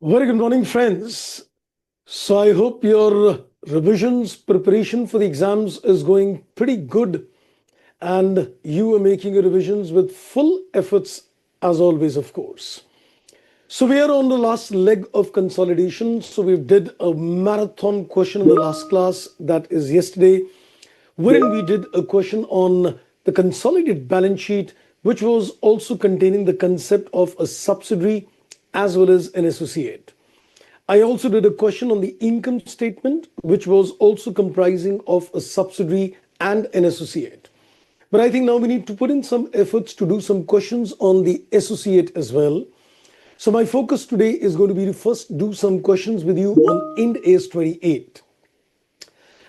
Very good morning, friends. So, I hope your revisions preparation for the exams is going pretty good and you are making your revisions with full efforts as always, of course. So, we are on the last leg of consolidation. So, we did a marathon question in the last class, that is yesterday, wherein we did a question on the consolidated balance sheet, which was also containing the concept of a subsidiary as well as an associate. I also did a question on the income statement, which was also comprising of a subsidiary and an associate. But I think now we need to put in some efforts to do some questions on the associate as well. So my focus today is going to be to first do some questions with you on Ind AS 28.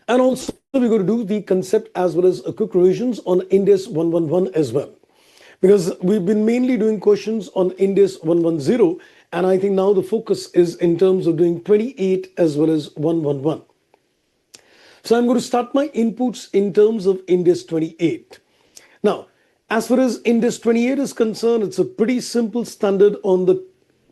And also we're going to do the concept as well as a quick revisions on Ind AS 111 as well. Because we've been mainly doing questions on Ind AS 110, and I think now the focus is in terms of doing 28 as well as 111. So I'm going to start my inputs in terms of Ind AS 28. Now, as far as Ind AS 28 is concerned, it's a pretty simple standard on the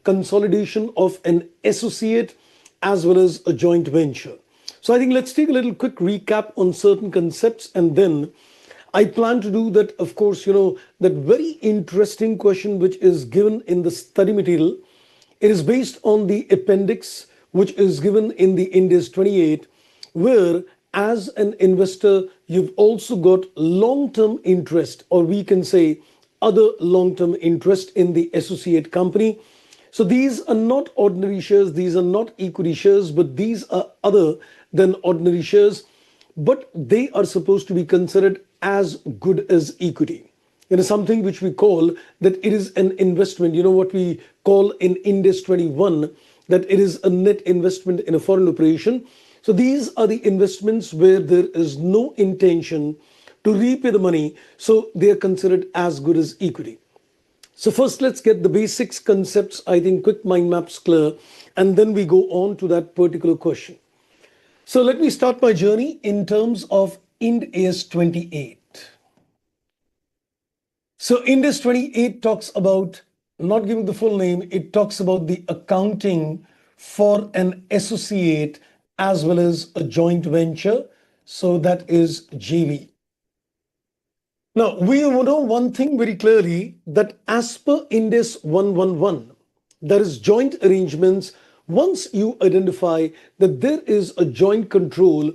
consolidation of an associate as well as a joint venture. So I think let's take a little quick recap on certain concepts, and then I plan to do that, of course, that very interesting question which is given in the study material. It is based on the appendix which is given in the Ind AS 28, where as an investor, you've also got long-term interest, or we can say other long-term interest in the associate company. So these are not ordinary shares, these are not equity shares, but these are other than ordinary shares, but they are supposed to be considered as good as equity. Something which we call that it is an investment. What we call in Ind AS 21, that it is a net investment in a foreign operation. So these are the investments where there is no intention to repay the money. So they are considered as good as equity. So first, let's get the basics concepts, I think quick mind maps clear, and then we go on to that particular question. So let me start my journey in terms of Ind AS 28. So Ind AS 28 talks about, not giving the full name, it talks about the accounting for an associate as well as a joint venture. So that is JV. Now, we know one thing very clearly, that as per Ind AS 111, there is joint arrangements. Once you identify that there is a joint control,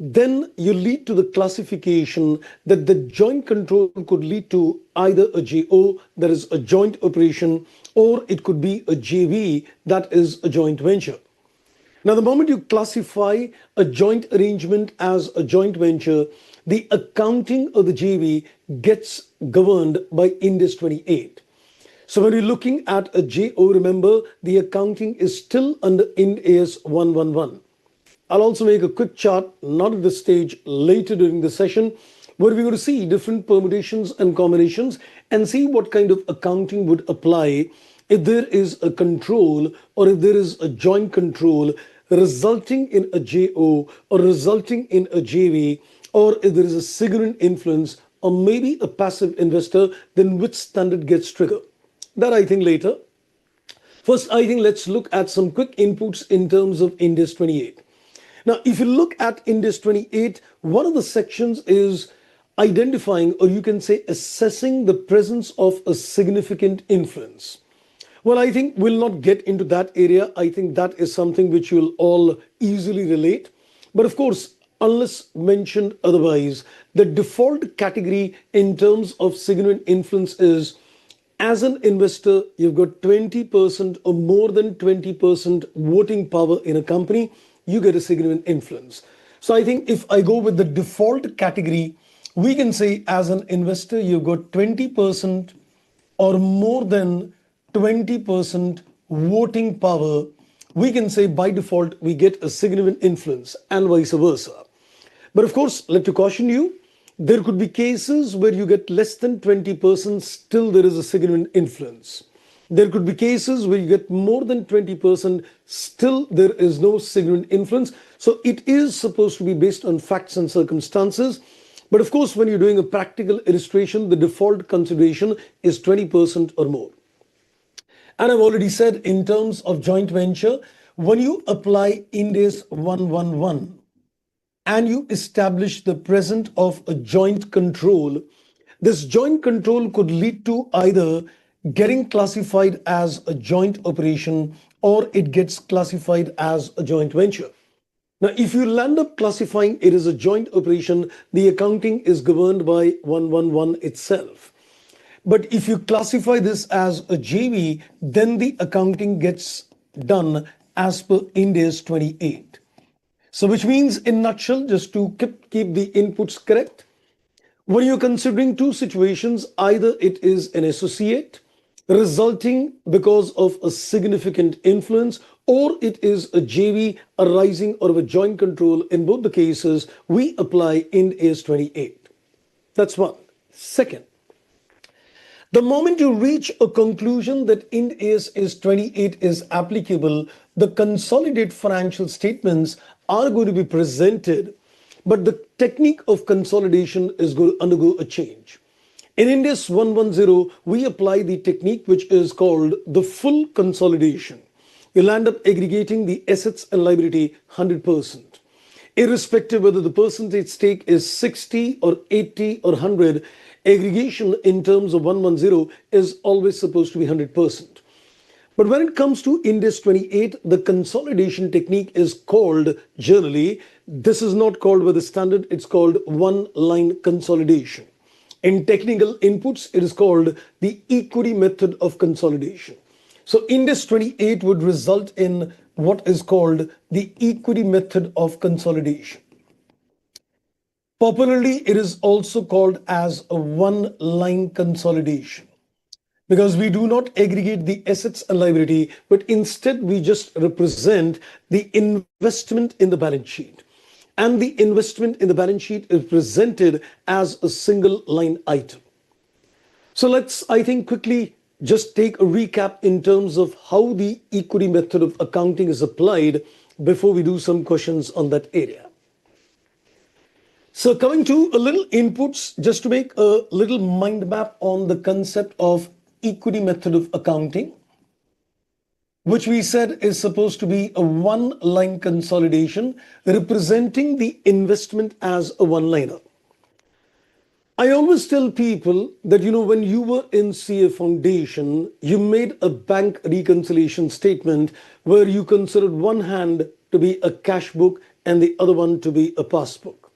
then you lead to the classification that the joint control could lead to either a JO, that is a joint operation, or it could be a JV, that is a joint venture. Now, the moment you classify a joint arrangement as a joint venture, the accounting of the JV gets governed by Ind AS 28. So when you're looking at a JO, remember the accounting is still under Ind AS 111. I'll also make a quick chart, not at this stage, later during the session, where we're going to see different permutations and combinations and see what kind of accounting would apply if there is a control or if there is a joint control resulting in a JO or resulting in a JV, or if there is a significant influence or maybe a passive investor, then which standard gets triggered. That I think later. First, I think let's look at some quick inputs in terms of Ind AS 28. Now, if you look at Ind AS 28, one of the sections is identifying, or you can say assessing the presence of a significant influence. Well, I think we'll not get into that area. I think that is something which you'll all easily relate. But of course, unless mentioned otherwise, the default category in terms of significant influence is, as an investor, you've got 20% or more than 20% voting power in a company, you get a significant influence. So I think if I go with the default category, we can say as an investor, you've got 20% or more than 20% voting power. We can say by default, we get a significant influence, and vice versa. But of course, let me caution you, there could be cases where you get less than 20%, still there is a significant influence. There could be cases where you get more than 20%, still there is no significant influence. So it is supposed to be based on facts and circumstances. But of course, when you're doing a practical illustration, the default consideration is 20% or more. And I've already said in terms of joint venture, when you apply Ind AS 111 and you establish the presence of a joint control, this joint control could lead to either getting classified as a joint operation or it gets classified as a joint venture. Now, if you land up classifying it as a joint operation, the accounting is governed by 111 itself. But if you classify this as a JV, then the accounting gets done as per Ind AS 28. So which means in nutshell, just to keep the inputs correct, when you're considering two situations, either it is an associate resulting because of a significant influence, or it is a JV arising out of a joint control. In both the cases, we apply Ind AS 28. That's one. Second, the moment you reach a conclusion that Ind AS 28 is applicable, the consolidated financial statements are going to be presented, but the technique of consolidation is going to undergo a change. In Ind AS 110, we apply the technique which is called the full consolidation. You'll end up aggregating the assets and liability 100%. Irrespective whether the percentage stake is 60 or 80 or 100, aggregation in terms of 110 is always supposed to be 100%. But when it comes to Ind AS 28, the consolidation technique is called generally, this is not called by the standard, it's called one-line consolidation. In technical inputs, it is called the equity method of consolidation. So Ind AS 28 would result in what is called the equity method of consolidation. Popularly, it is also called as a one-line consolidation because we do not aggregate the assets and liability, but instead we just represent the investment in the balance sheet. And the investment in the balance sheet is presented as a single line item. So let's, I think, quickly just take a recap in terms of how the equity method of accounting is applied before we do some questions on that area. So coming to a little inputs, just to make a little mind map on the concept of equity method of accounting, which we said is supposed to be a one-line consolidation representing the investment as a one-liner. I always tell people that, when you were in CA Foundation, you made a bank reconciliation statement where you considered one hand to be a cash book and the other one to be a passbook.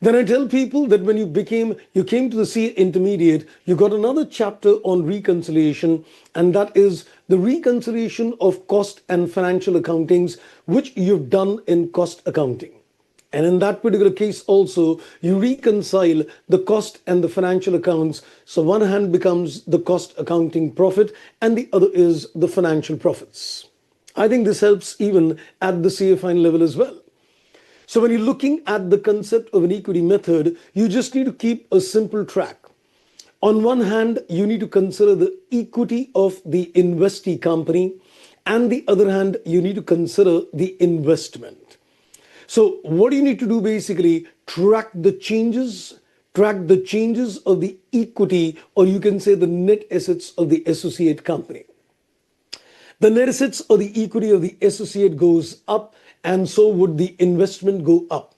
Then I tell people that when you came to the CA Intermediate, you got another chapter on reconciliation, and that is the reconciliation of cost and financial accountings, which you've done in cost accounting. And in that particular case also, you reconcile the cost and the financial accounts. So one hand becomes the cost accounting profit and the other is the financial profits. I think this helps even at the CA fine level as well. So when you're looking at the concept of an equity method, you just need to keep a simple track. On one hand, you need to consider the equity of the investee company, and the other hand, you need to consider the investment. So what do you need to do basically? Track the changes of the equity, or you can say the net assets of the associate company. The net assets or the equity of the associate goes up, and so would the investment go up.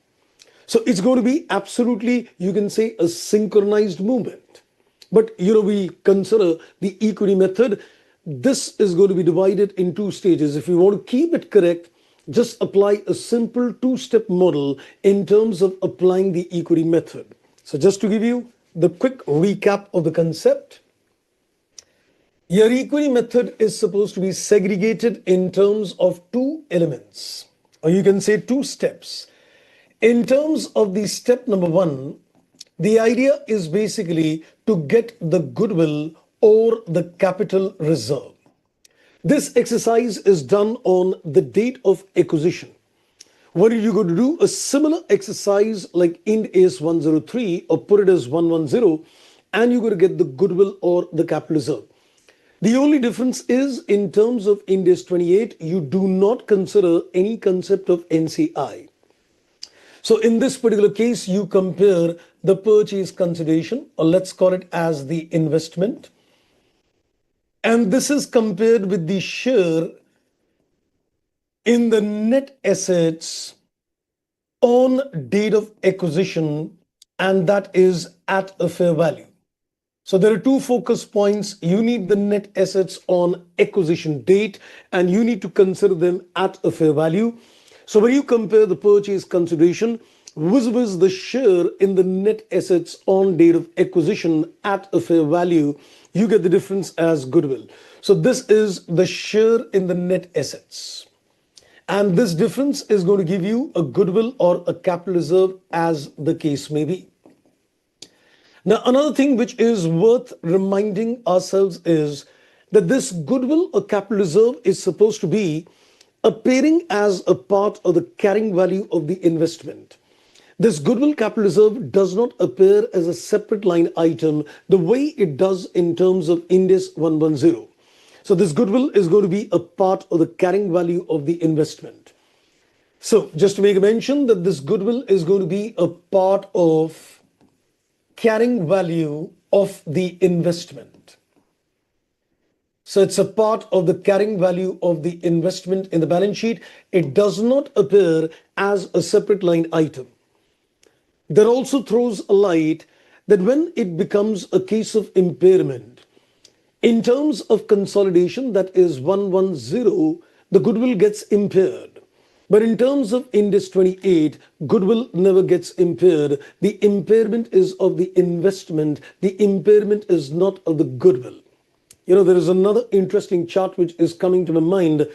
So it's going to be absolutely, you can say, a synchronized movement. But we consider the equity method. This is going to be divided in two stages. If you want to keep it correct, just apply a simple two-step model in terms of applying the equity method. So just to give you the quick recap of the concept, your equity method is supposed to be segregated in terms of two elements, or you can say two steps. In terms of the step number one, the idea is basically to get the goodwill or the capital reserve. This exercise is done on the date of acquisition. What are you going to do? A similar exercise like Ind AS 103 or put it as 110, and you're going to get the goodwill or the capital reserve. The only difference is in terms of Ind AS 28, you do not consider any concept of NCI. So in this particular case, you compare the purchase consideration, or let's call it as the investment, And this is compared with the share in the net assets on date of acquisition, and that is at a fair value. So there are two focus points. You need the net assets on acquisition date, and you need to consider them at a fair value. So when you compare the purchase consideration vis-a-vis the share in the net assets on date of acquisition at a fair value, you get the difference as goodwill. So this is the share in the net assets. And this difference is going to give you a goodwill or a capital reserve, as the case may be. Now, another thing which is worth reminding ourselves is that this goodwill or capital reserve is supposed to be appearing as a part of the carrying value of the investment. This goodwill capital reserve does not appear as a separate line item the way it does in terms of Ind AS 110. So this goodwill is going to be a part of the carrying value of the investment. So just to make a mention that this goodwill is going to be a part of carrying value of the investment. So it's a part of the carrying value of the investment in the balance sheet. It does not appear as a separate line item. That also throws a light that when it becomes a case of impairment, in terms of consolidation, that is 110, the goodwill gets impaired. But in terms of Ind AS 28, goodwill never gets impaired. The impairment is of the investment. The impairment is not of the goodwill. You know, there is another interesting chart which is coming to my mind.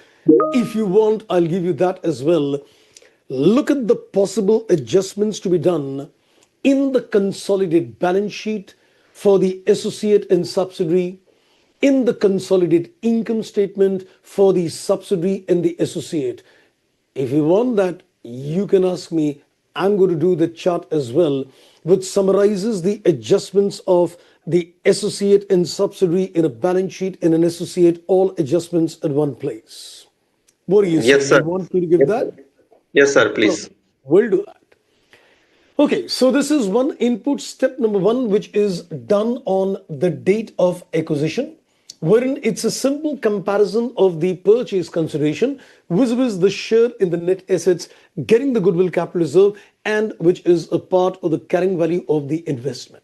If you want, I'll give you that as well. Look at the possible adjustments to be done in the consolidated balance sheet for the associate and subsidiary, in the consolidated income statement for the subsidiary and the associate. If you want that, you can ask me. I'm going to do the chart as well, which summarizes the adjustments of the associate and subsidiary in a balance sheet and an associate, all adjustments at one place. What do you say? Yes, You sir. want me to give that? Yes, sir, Okay, please. we'll do that. Okay, so this is one input, step number one, which is done on the date of acquisition, wherein it's a simple comparison of the purchase consideration vis-a-vis the share in the net assets, getting the goodwill capital reserve, and which is a part of the carrying value of the investment.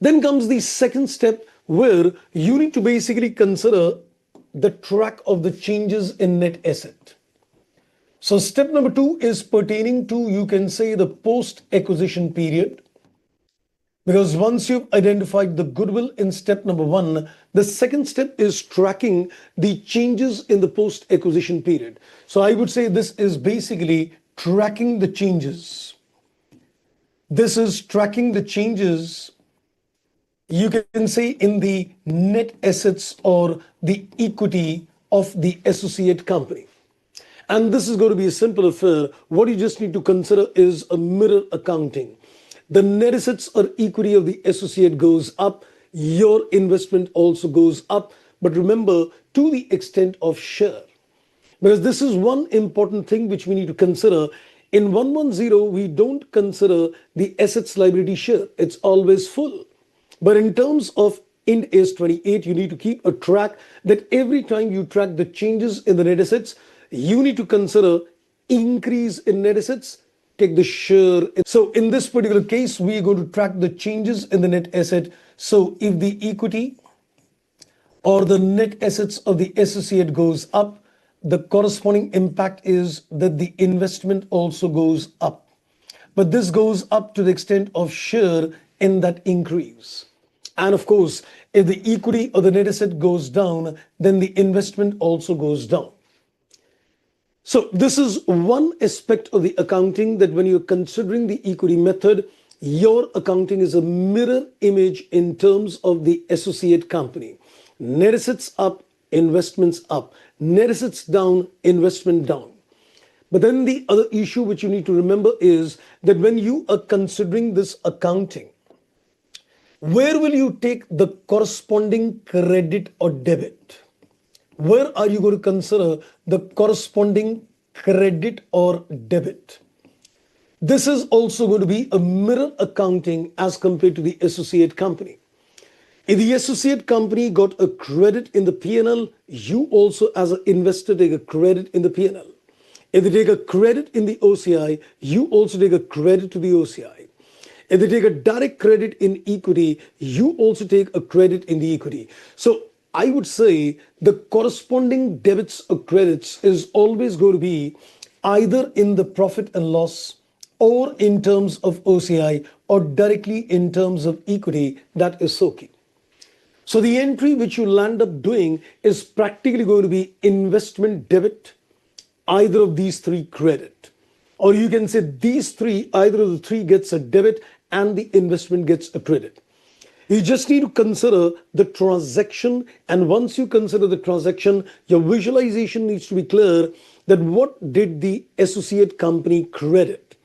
Then comes the second step, where you need to basically consider the track of the changes in net asset. So step number two is pertaining to, you can say, the post-acquisition period. Because once you've identified the goodwill in step number one, the second step is tracking the changes in the post-acquisition period. So I would say this is basically tracking the changes. This is tracking the changes, you can say, in the net assets or the equity of the associate company. And this is going to be a simple affair. What you just need to consider is a mirror accounting. The net assets or equity of the associate goes up, your investment also goes up, but remember, to the extent of share. Because this is one important thing which we need to consider. In 110, we don't consider the assets liability share. It's always full. But in terms of Ind AS 28, you need to keep a track that every time you track the changes in the net assets, you need to consider increase in net assets, take the share. So in this particular case, we are going to track the changes in the net asset. So if the equity or the net assets of the associate goes up, the corresponding impact is that the investment also goes up. But this goes up to the extent of share in that increase. And of course, if the equity or the net asset goes down, then the investment also goes down. So this is one aspect of the accounting, that when you're considering the equity method, your accounting is a mirror image in terms of the associate company. Net assets up, investments up. Net assets down, investment down. But then the other issue which you need to remember is that when you are considering this accounting, where will you take the corresponding credit or debit? Where are you going to consider the corresponding credit or debit? This is also going to be a mirror accounting as compared to the associate company. If the associate company got a credit in the P&L, you also as an investor take a credit in the P&L. If they take a credit in the OCI, you also take a credit to the OCI. If they take a direct credit in equity, you also take a credit in the equity. So I would say the corresponding debits or credits is always going to be either in the profit and loss or in terms of OCI or directly in terms of equity. That is so key. So the entry which you land up doing is practically going to be investment debit, either of these three credit. Or you can say these three, either of the three gets a debit and the investment gets a credit. You just need to consider the transaction, and once you consider the transaction, your visualization needs to be clear that what did the associate company credit?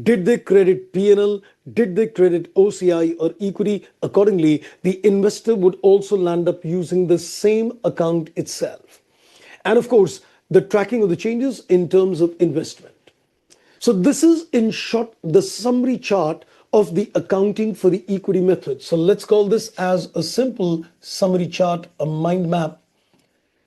Did they credit P&L? Did they credit OCI or equity? Accordingly, the investor would also land up using the same account itself. And of course, the tracking of the changes in terms of investment. So this is in short the summary chart of the accounting for the equity method. So let's call this as a simple summary chart, a mind map.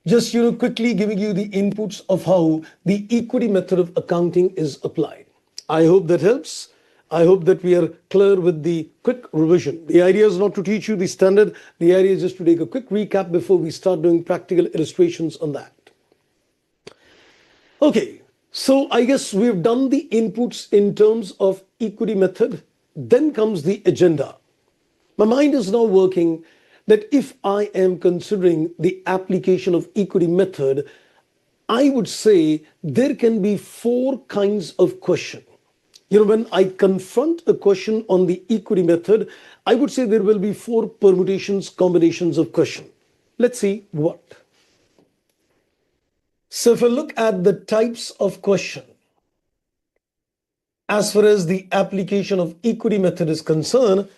Just quickly giving you the inputs of how the equity method of accounting is applied. I hope that helps. I hope that we are clear with the quick revision. The idea is not to teach you the standard. The idea is just to take a quick recap before we start doing practical illustrations on that. Okay, so I guess we've done the inputs in terms of equity method. Then comes the agenda. My mind is now working that if I am considering the application of equity method, I would say there can be four kinds of question. When I confront a question on the equity method, I would say there will be four permutations, combinations of question. Let's see what. So if I look at the types of question, as far as the application of equity method is concerned,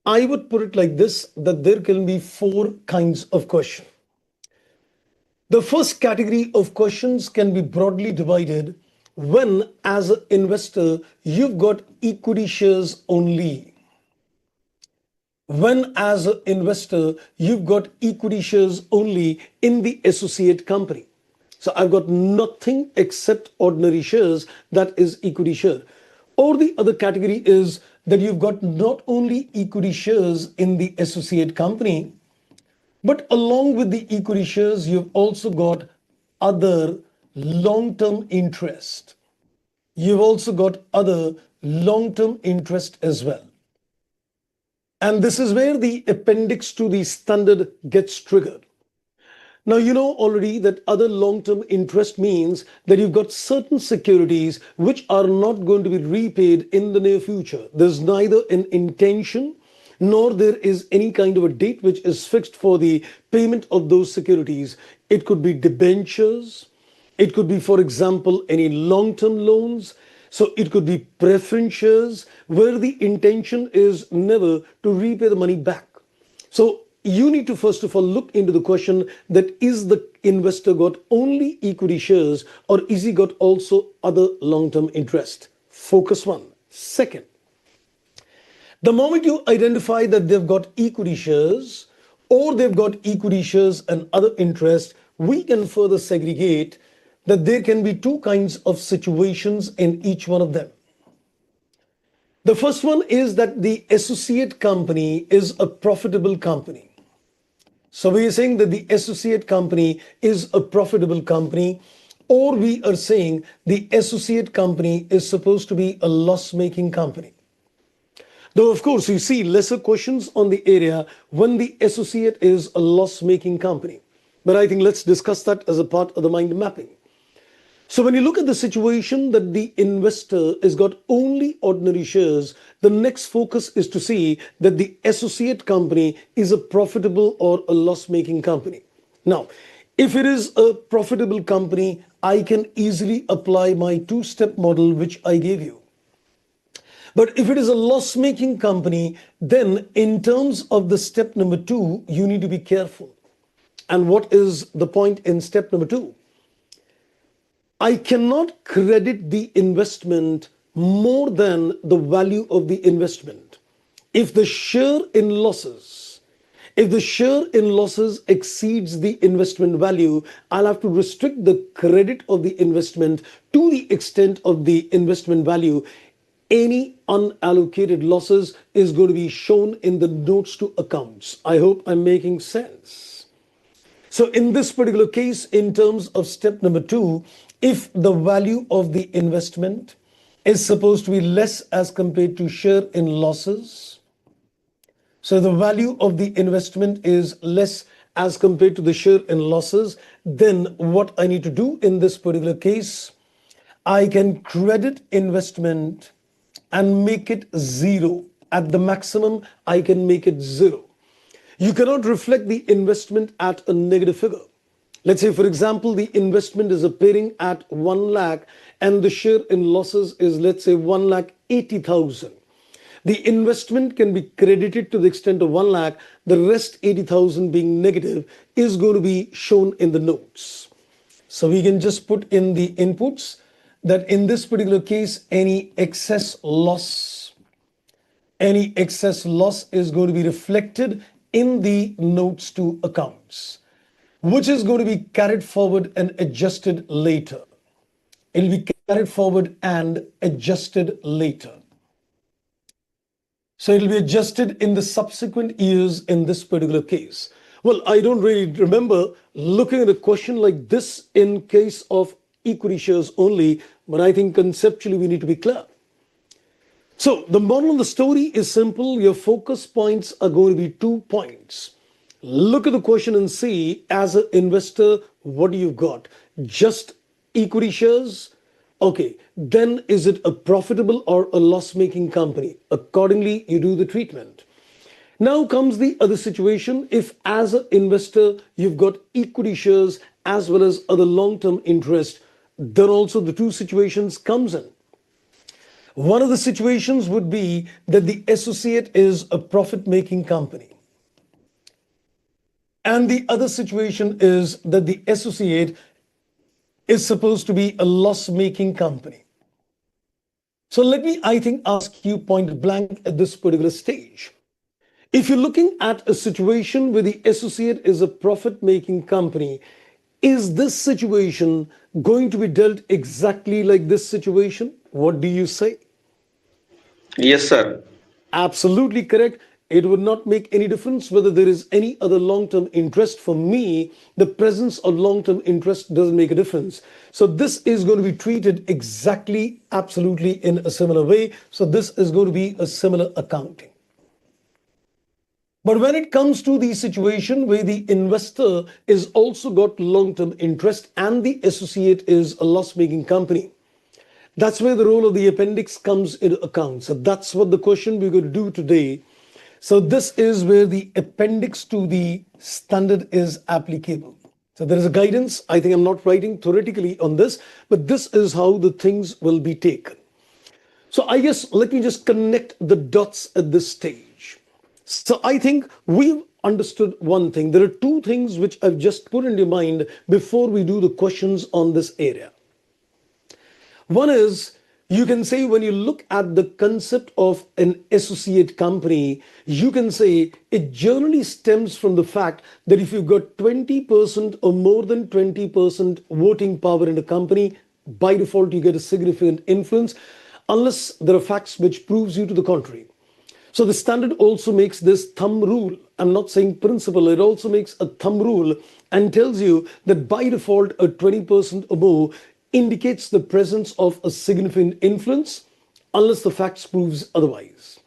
I would put it like this, that there can be four kinds of question. The first category of questions can be broadly divided when, as an investor, you've got equity shares only. When, as an investor, you've got equity shares only in the associate company. So I've got nothing except ordinary shares, that is equity share. Or the other category is that you've got not only equity shares in the associate company, but along with the equity shares, you've also got other long-term interest. You've also got other long-term interest as well. And this is where the appendix to the standard gets triggered. Now, you know already that other long-term interest means that you've got certain securities which are not going to be repaid in the near future. There's neither an intention nor there is any kind of a date which is fixed for the payment of those securities. It could be debentures. It could be, for example, any long-term loans. So it could be preference shares where the intention is never to repay the money back. So you need to first of all look into the question that is the investor got only equity shares or is he got also other long-term interest? Focus one. Second, the moment you identify that they've got equity shares or they've got equity shares and other interest, we can further segregate that there can be two kinds of situations in each one of them. The first one is that the associate company is a profitable company. So we are saying that the associate company is a profitable company, or we are saying the associate company is supposed to be a loss-making company. Though, of course, you see lesser questions on the area when the associate is a loss-making company. But I think let's discuss that as a part of the mind mapping. So when you look at the situation that the investor has got only ordinary shares, the next focus is to see that the associate company is a profitable or a loss-making company. Now, if it is a profitable company, I can easily apply my two-step model which I gave you. But if it is a loss-making company, then in terms of the step number two, you need to be careful. And what is the point in step number two? I cannot credit the investment more than the value of the investment. If the share in losses If the share in losses exceeds the investment value, I'll have to restrict the credit of the investment to the extent of the investment value. Any unallocated losses is going to be shown in the notes to accounts. I hope I'm making sense. So in this particular case, in terms of step number 2, if the value of the investment is supposed to be less as compared to share in losses, so the value of the investment is less as compared to the share in losses, then what I need to do in this particular case, I can credit investment and make it zero. At the maximum, I can make it zero. You cannot reflect the investment at a negative figure. Let's say, for example, the investment is appearing at 1 lakh and the share in losses is, let's say, 1,80,000. The investment can be credited to the extent of 1 lakh. The rest 80,000 being negative is going to be shown in the notes. So we can just put in the inputs that in this particular case, any excess loss is going to be reflected in the notes to accounts, which is going to be carried forward and adjusted later. It'll be carried forward and adjusted later. So it'll be adjusted in the subsequent years in this particular case. Well, I don't really remember looking at a question like this in case of equity shares only, but I think conceptually we need to be clear. So the moral of the story is simple. Your focus points are going to be 2 points. Look at the question and see, as an investor, what do you got? Just equity shares? Okay, then is it a profitable or a loss-making company? Accordingly, you do the treatment. Now comes the other situation. If as an investor, you've got equity shares as well as other long-term interest, then also the two situations comes in. One of the situations would be that the associate is a profit-making company. And the other situation is that the associate is supposed to be a loss-making company. So let me, I think, ask you point blank at this particular stage. If you're looking at a situation where the associate is a profit-making company, is this situation going to be dealt exactly like this situation? What do you say? Yes, sir. Absolutely correct. It would not make any difference whether there is any other long-term interest. For me, the presence of long-term interest doesn't make a difference. So this is going to be treated exactly, absolutely in a similar way. So this is going to be a similar accounting. But when it comes to the situation where the investor is also got long-term interest and the associate is a loss-making company, that's where the role of the appendix comes into account. So that's what the question we're going to do today. So this is where the appendix to the standard is applicable. So there is a guidance. I think I'm not writing theoretically on this, but this is how the things will be taken. So I guess let me just connect the dots at this stage. So I think we've understood one thing. There are two things which I've just put in your mind before we do the questions on this area. One is, you can say when you look at the concept of an associate company, you can say it generally stems from the fact that if you've got 20% or more than 20% voting power in a company, by default you get a significant influence, unless there are facts which proves you to the contrary. So the standard also makes this thumb rule. I'm not saying principle, it also makes a thumb rule and tells you that by default a 20% or more indicates the presence of a significant influence unless the facts proves otherwise.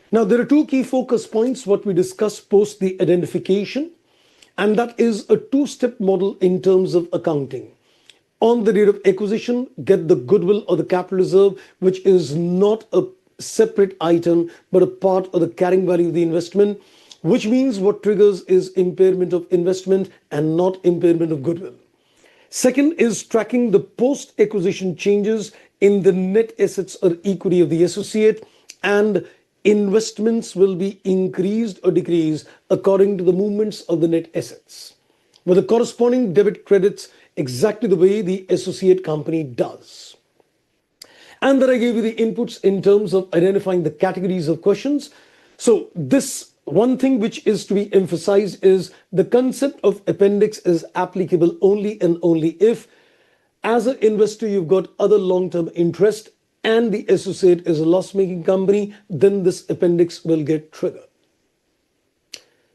Now there are two key focus points what we discussed post the identification, and that is a two-step model in terms of accounting. On the date of acquisition, get the goodwill or the capital reserve, which is not a separate item but a part of the carrying value of the investment, which means what triggers is impairment of investment and not impairment of goodwill. Second is tracking the post-acquisition changes in the net assets or equity of the associate, and investments will be increased or decreased according to the movements of the net assets, with the corresponding debit credits exactly the way the associate company does. And then I gave you the inputs in terms of identifying the categories of questions. So this one thing which is to be emphasized is the concept of appendix is applicable only and only if, as an investor, you've got other long-term interest and the associate is a loss-making company, then this appendix will get triggered.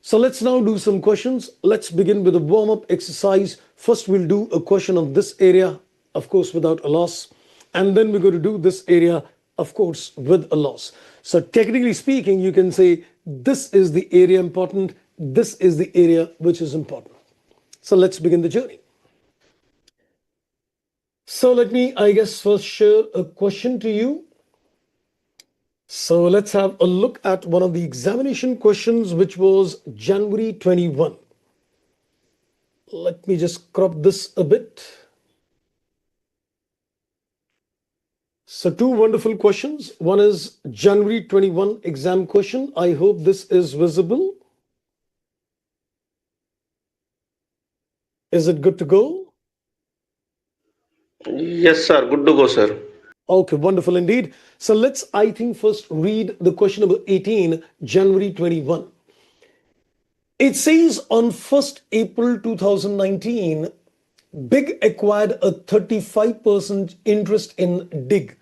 So let's now do some questions. Let's begin with a warm-up exercise. First, we'll do a question on this area, of course, without a loss. And then we're going to do this area, of course, with a loss. So technically speaking, you can say this is the area important. This is the area which is important. So let's begin the journey. So let me, I guess, first share a question to you. So let's have a look at one of the examination questions, which was January 21. Let me just crop this a bit. So two wonderful questions. One is January 21 exam question. I hope this is visible. Is it good to go? Yes, sir. Good to go, sir. Okay, wonderful indeed. So let's, I think, first read the question number 18, January 21. It says on 1st April 2019, Big acquired a 35% interest in Dig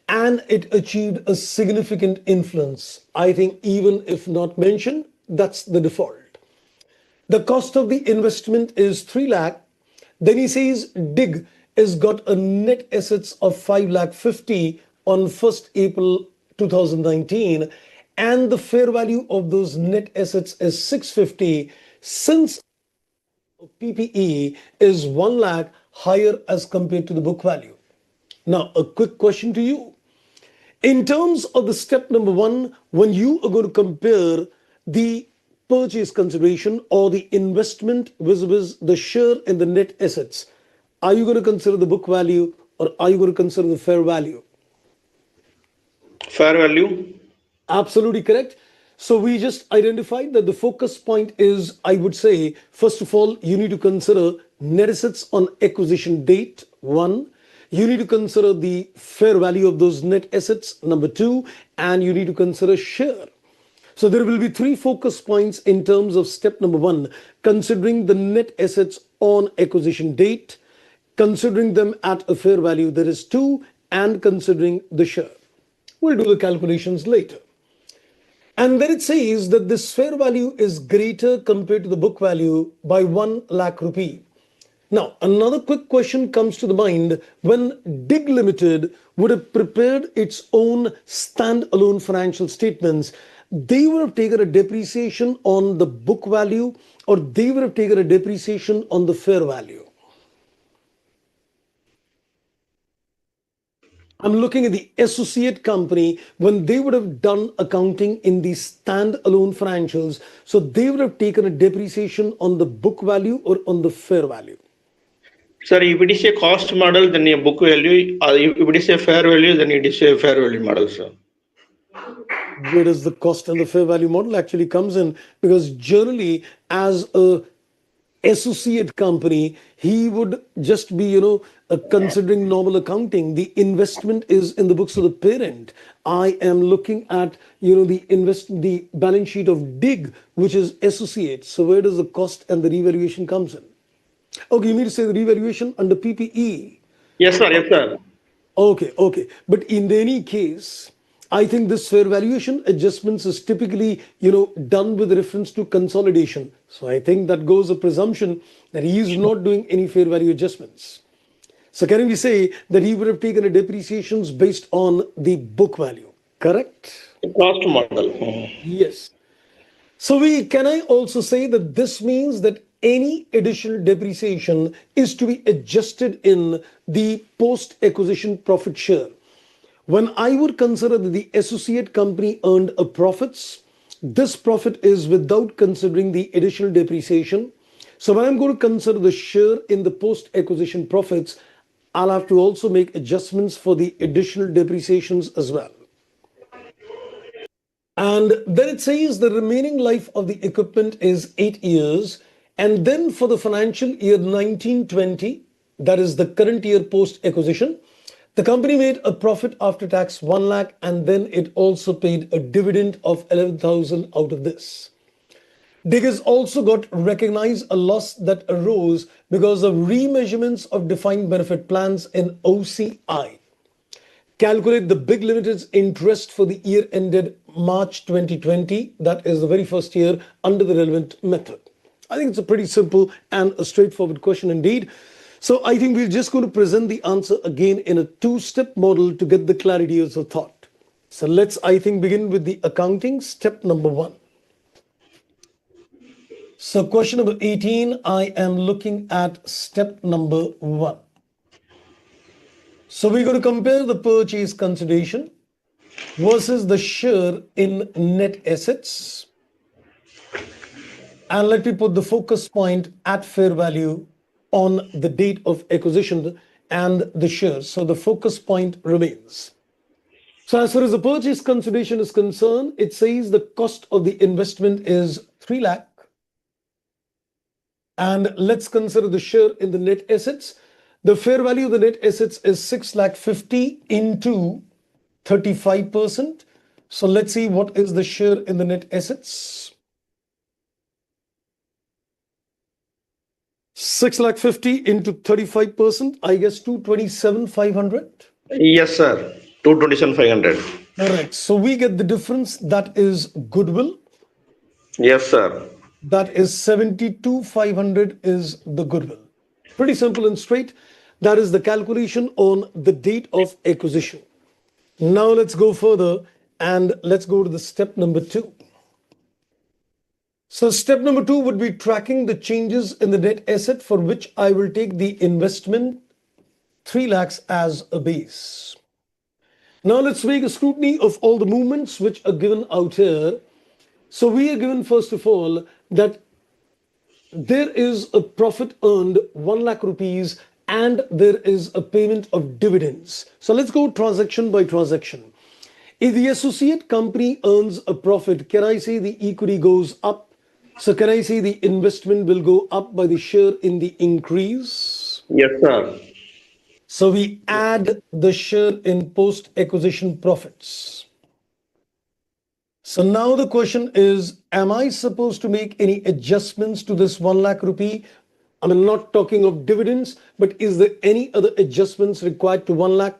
and it achieved a significant influence. I think even if not mentioned, that's the default. The cost of the investment is 3 lakh. Then he says Dig has got a net assets of 5 lakh 50 on 1st April 2019 and the fair value of those net assets is 650 since PPE is 1 lakh higher as compared to the book value. Now, a quick question to you. In terms of the step number 1, when you are going to compare the purchase consideration or the investment vis-a-vis the share in the net assets, are you going to consider the book value or are you going to consider the fair value? Fair value. Absolutely correct. So we just identified that the focus point is, I would say, first of all, you need to consider net assets on acquisition date, 1. You need to consider the fair value of those net assets, number 2, and you need to consider share. So there will be 3 focus points in terms of step number 1, considering the net assets on acquisition date, considering them at a fair value, that is 2, and considering the share. We'll do the calculations later. And then it says that this fair value is greater compared to the book value by 1 lakh rupee. Now, another quick question comes to the mind. When Dig Limited would have prepared its own standalone financial statements, they would have taken a depreciation on the book value or they would have taken a depreciation on the fair value. I'm looking at the associate company when they would have done accounting in the standalone financials. So they would have taken a depreciation on the book value or on the fair value. Sir, if it is a cost model, then a book value. If it is a fair value, then it is a fair value model, sir. Where does the cost and the fair value model actually comes in? Because generally, as a associate company, he would just be, considering normal accounting. The investment is in the books of the parent. I am looking at, the balance sheet of Dig, which is associate. So where does the cost and the revaluation comes in? Okay, you mean to say the revaluation under PPE? Yes, sir. Yes, sir. Okay. But in any case, I think this fair valuation adjustments is typically, done with reference to consolidation. So I think that goes a presumption that he is not doing any fair value adjustments. So can we say that he would have taken a depreciations based on the book value? Correct? Cost model. Yes. So can I also say that this means that any additional depreciation is to be adjusted in the post-acquisition profit share. When I would consider that the associate company earned a profits, this profit is without considering the additional depreciation. So when I'm going to consider the share in the post-acquisition profits, I'll have to also make adjustments for the additional depreciations as well. And then it says the remaining life of the equipment is 8 years. And then for the financial year 1920, that is the current year post-acquisition, the company made a profit after tax 1 lakh and then it also paid a dividend of 11,000 out of this. Dig has also got recognize a loss that arose because of remeasurements of defined benefit plans in OCI. Calculate the big limited's interest for the year ended March 2020. That is the very first year under the relevant method. I think it's a pretty simple and a straightforward question indeed. So I think we're just going to present the answer again in a two-step model to get the clarity of the thought. So let's, I think, begin with the accounting step number 1. So question number 18, I am looking at step number 1. So we're going to compare the purchase consideration versus the share in net assets. And let me put the focus point at fair value on the date of acquisition and the shares. So the focus point remains. So as far as the purchase consideration is concerned, it says the cost of the investment is 3 lakh. And let's consider the share in the net assets. The fair value of the net assets is 6 lakh 50 into 35%. So let's see what is the share in the net assets. 6 lakh 50 into 35%, I guess 227,500. Yes, sir. 227,500. Correct. So we get the difference, that is goodwill. Yes, sir. That is 72,500 is the goodwill. Pretty simple and straight. That is the calculation on the date of acquisition. Now let's go further and let's go to the step number 2. So step number 2 would be tracking the changes in the net asset, for which I will take the investment 3 lakhs as a base. Now let's make a scrutiny of all the movements which are given out here. So we are given first of all that there is a profit earned 1 lakh rupees and there is a payment of dividends. So let's go transaction by transaction. If the associate company earns a profit, can I say the equity goes up? So can I say the investment will go up by the share in the increase? Yes, sir. So we add the share in post-acquisition profits. So now the question is, am I supposed to make any adjustments to this 1 lakh rupee? I'm not talking of dividends, but is there any other adjustments required to 1 lakh?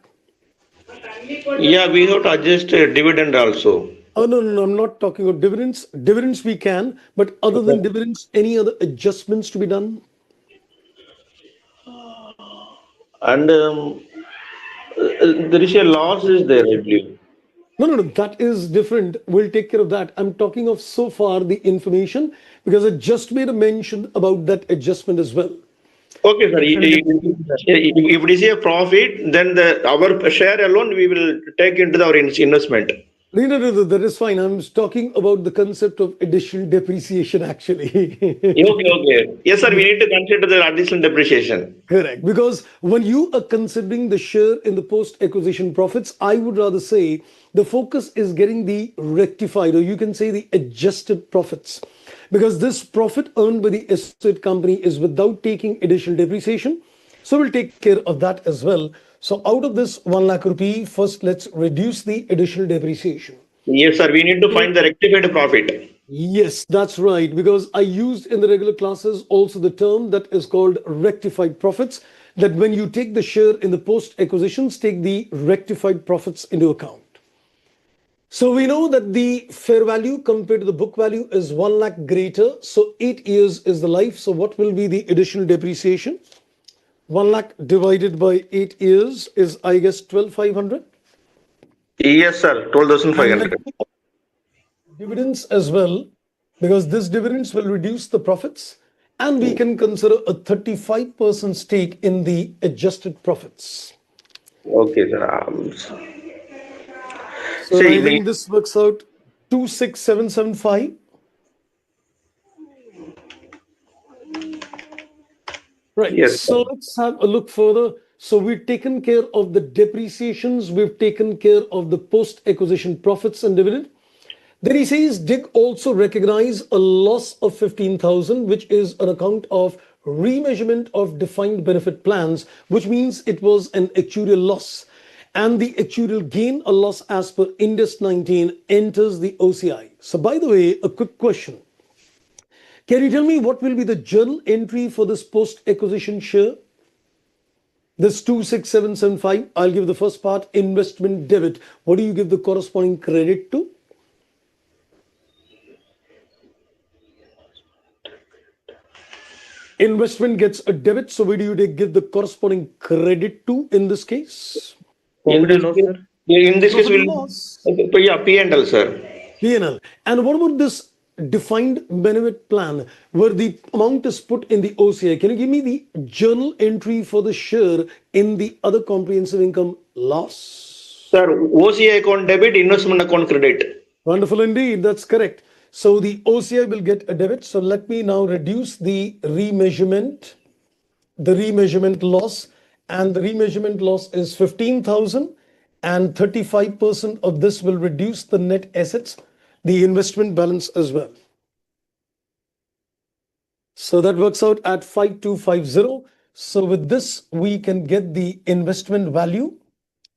Yeah, we have to adjust dividend also. Oh, no, I'm not talking of dividends. Dividends we can, but other than dividends, any other adjustments to be done? And there is a loss is there, I believe. No, that is different. We'll take care of that. I'm talking of so far the information, because I just made a mention about that adjustment as well. Okay, sir. If it is a profit, then our share alone we will take into our investment. No, that is fine. I'm talking about the concept of additional depreciation, actually. Okay. Yes, sir. We need to consider the additional depreciation. Correct. Because when you are considering the share in the post-acquisition profits, I would rather say the focus is getting the rectified, or you can say the adjusted profits. Because this profit earned by the associate company is without taking additional depreciation. So we'll take care of that as well. So out of this 1 lakh rupee, first let's reduce the additional depreciation. Yes, sir. We need to find the rectified profit. Yes, that's right. Because I used in the regular classes also the term that is called rectified profits, that when you take the share in the post acquisitions, take the rectified profits into account. So we know that the fair value compared to the book value is 1 lakh greater. So 8 years is the life. So what will be the additional depreciation? 1 lakh divided by 8 years is, I guess, 12,500. Yes, sir. 12,500. Dividends as well, because this dividends will reduce the profits, and we can consider a 35% stake in the adjusted profits. Okay, sir. So I think this works out 26,775. Right. Yes, so let's have a look further. So we've taken care of the depreciations, we've taken care of the post-acquisition profits and dividend. Then he says, Dig also recognize a loss of 15,000, which is on account of remeasurement of defined benefit plans, which means it was an actuarial loss. And the actuarial gain or loss as per Ind AS 19 enters the OCI. So by the way, a quick question. Can you tell me what will be the journal entry for this post-acquisition share? This 26775, I'll give the first part, investment debit. What do you give the corresponding credit to? Investment gets a debit, so where do you give the corresponding credit to in this case? In this case, Profit and we'll, loss. yeah, P&L, sir. P&L. And what about this defined benefit plan where the amount is put in the OCI? Can you give me the journal entry for the share in the other comprehensive income loss? Sir, OCI account debit, investment account credit. Wonderful indeed. That's correct. So the OCI will get a debit. So let me now reduce the remeasurement loss. And the remeasurement loss is 15,000, and 35% of this will reduce the net assets, the investment balance as well. So that works out at 5250. So with this, we can get the investment value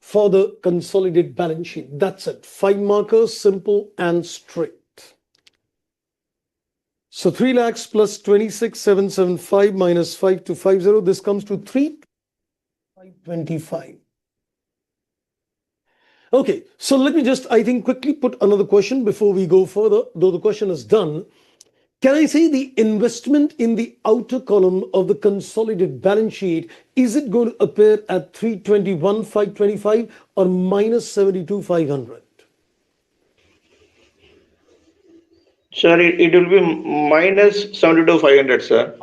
for the consolidated balance sheet. That's it. 5 markers, simple and straight. So 3 lakhs plus 26,775 minus 5250. This comes to 3,525. Okay, so let me just, I think, quickly put another question before we go further, though the question is done. Can I say the investment in the outer column of the consolidated balance sheet, is it going to appear at 321,525 or minus 72,500? Sir, it will be minus 72,500, sir.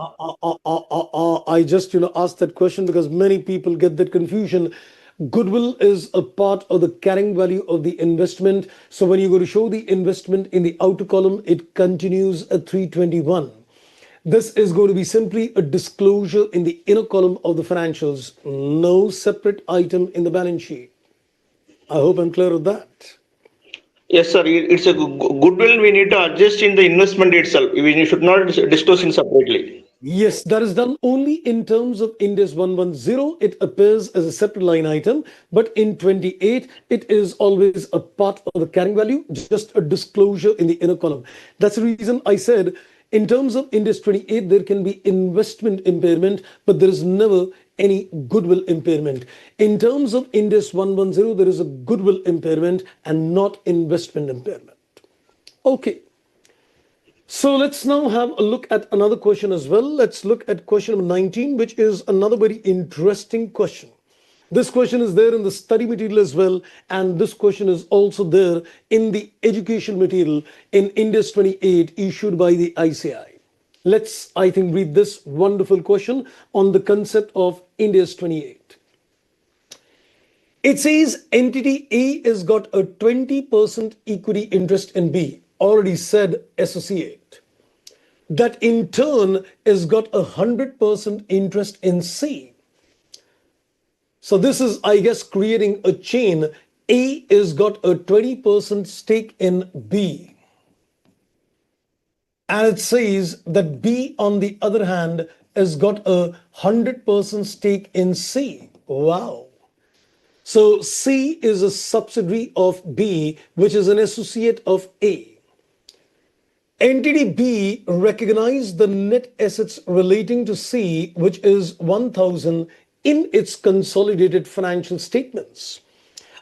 I just asked that question because many people get that confusion. Goodwill is a part of the carrying value of the investment. So when you go to show the investment in the outer column, it continues at 321. This is going to be simply a disclosure in the inner column of the financials. No separate item in the balance sheet. I hope I'm clear with that. Yes, sir. It's a goodwill we need to adjust in the investment itself. We should not disclose it separately. Yes, that is done only in terms of Ind AS 110. It appears as a separate line item, but in 28, it is always a part of the carrying value, just a disclosure in the inner column. That's the reason I said in terms of Ind AS 28, there can be investment impairment, but there is never any goodwill impairment. In terms of Ind AS 110, there is a goodwill impairment and not investment impairment. Okay. So let's now have a look at another question as well. Let's look at question number 19, which is another very interesting question. This question is there in the study material as well, and this question is also there in the education material in Ind AS 28 issued by the ICAI. Let's, I think, read this wonderful question on the concept of Ind AS 28. It says entity A has got a 20% equity interest in B. Already said associate. That in turn has got 100% interest in C. So this is, I guess, creating a chain. A has got a 20% stake in B. And it says that B, on the other hand, has got a 100% stake in C. Wow. So C is a subsidiary of B, which is an associate of A. Entity B recognized the net assets relating to C, which is 1,000, in its consolidated financial statements.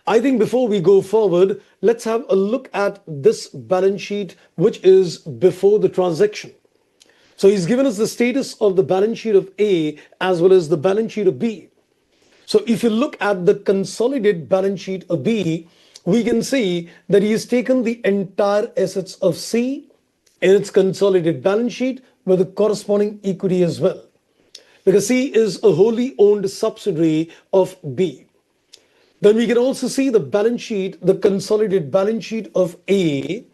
I think before we go forward, let's have a look at this balance sheet, which is before the transaction. So he's given us the status of the balance sheet of A as well as the balance sheet of B. So if you look at the consolidated balance sheet of B, we can see that he has taken the entire assets of C in its consolidated balance sheet with the corresponding equity as well. Because C is a wholly owned subsidiary of B. Then we can also see the balance sheet, the consolidated balance sheet of A,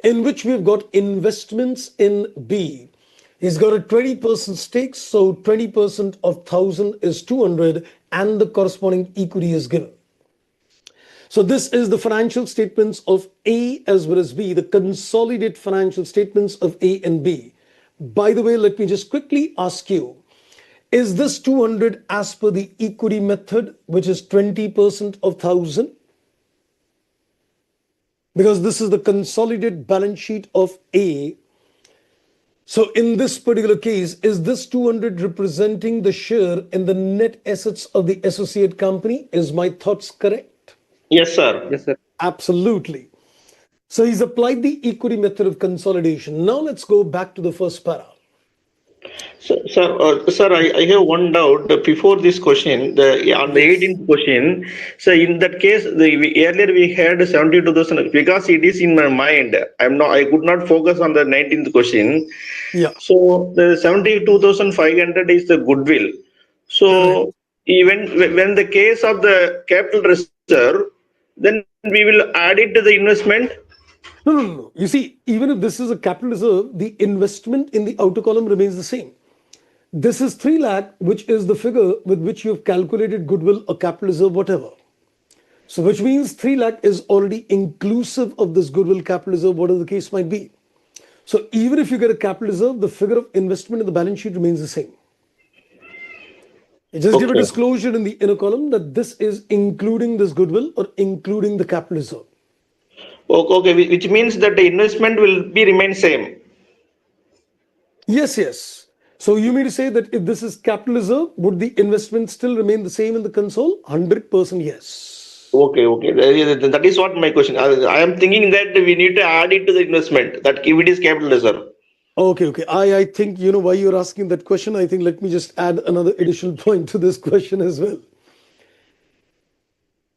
in which we've got investments in B. He's got a 20% stake, so 20% of 1,000 is 200, and the corresponding equity is given. So this is the financial statements of A as well as B, the consolidated financial statements of A and B. By the way, let me just quickly ask you, is this 200 as per the equity method, which is 20% of 1,000? Because this is the consolidated balance sheet of A. So in this particular case, is this 200 representing the share in the net assets of the associate company? Is my thoughts correct? Yes, sir. Yes, sir. Absolutely. So he's applied the equity method of consolidation. Now let's go back to the first para. Sir, I have one doubt before this question. On the Yes. 18th question, so in that case, earlier we had 72,000 because it is in my mind. I could not focus on the 19th question. Yeah. So the 72,500 is the goodwill. Correct. So even when the case of the capital reserve, then we will add it to the investment. No, no, no, no. You see, even if this is a capital reserve, the investment in the outer column remains the same. This is 3 lakh, which is the figure with which you've calculated goodwill or capital reserve, whatever. So which means 3 lakh is already inclusive of this goodwill, capital reserve, whatever the case might be. So even if you get a capital reserve, the figure of investment in the balance sheet remains the same. You just give a Okay. disclosure in the inner column that this is including this goodwill or including the capital reserve. Okay, which means that the investment will be remain same. Yes, yes. So you mean to say that if this is capital reserve, would the investment still remain the same in the console? 100% yes. Okay. That is what my question. I am thinking that we need to add it to the investment. That if it is capital reserve. Okay. I think you know why you're asking that question. I think let me just add another additional point to this question as well.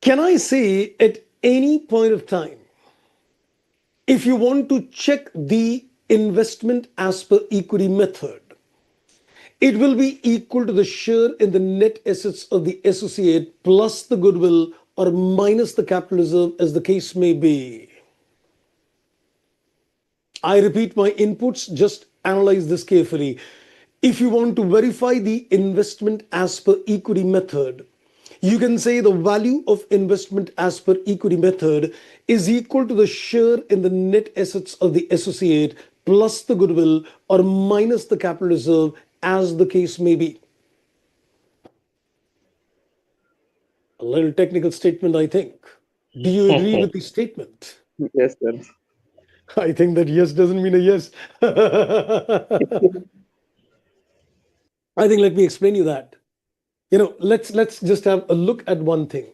Can I say at any point of time, if you want to check the investment as per equity method, it will be equal to the share in the net assets of the associate plus the goodwill or minus the capital reserve as the case may be. I repeat my inputs, just analyze this carefully. If you want to verify the investment as per equity method, you can say the value of investment as per equity method is equal to the share in the net assets of the associate plus the goodwill or minus the capital reserve as the case may be. A little technical statement, I think. Do you agree with the statement? Yes, sir. I think that yes doesn't mean a yes. I think let me explain you that. Let's just have a look at one thing.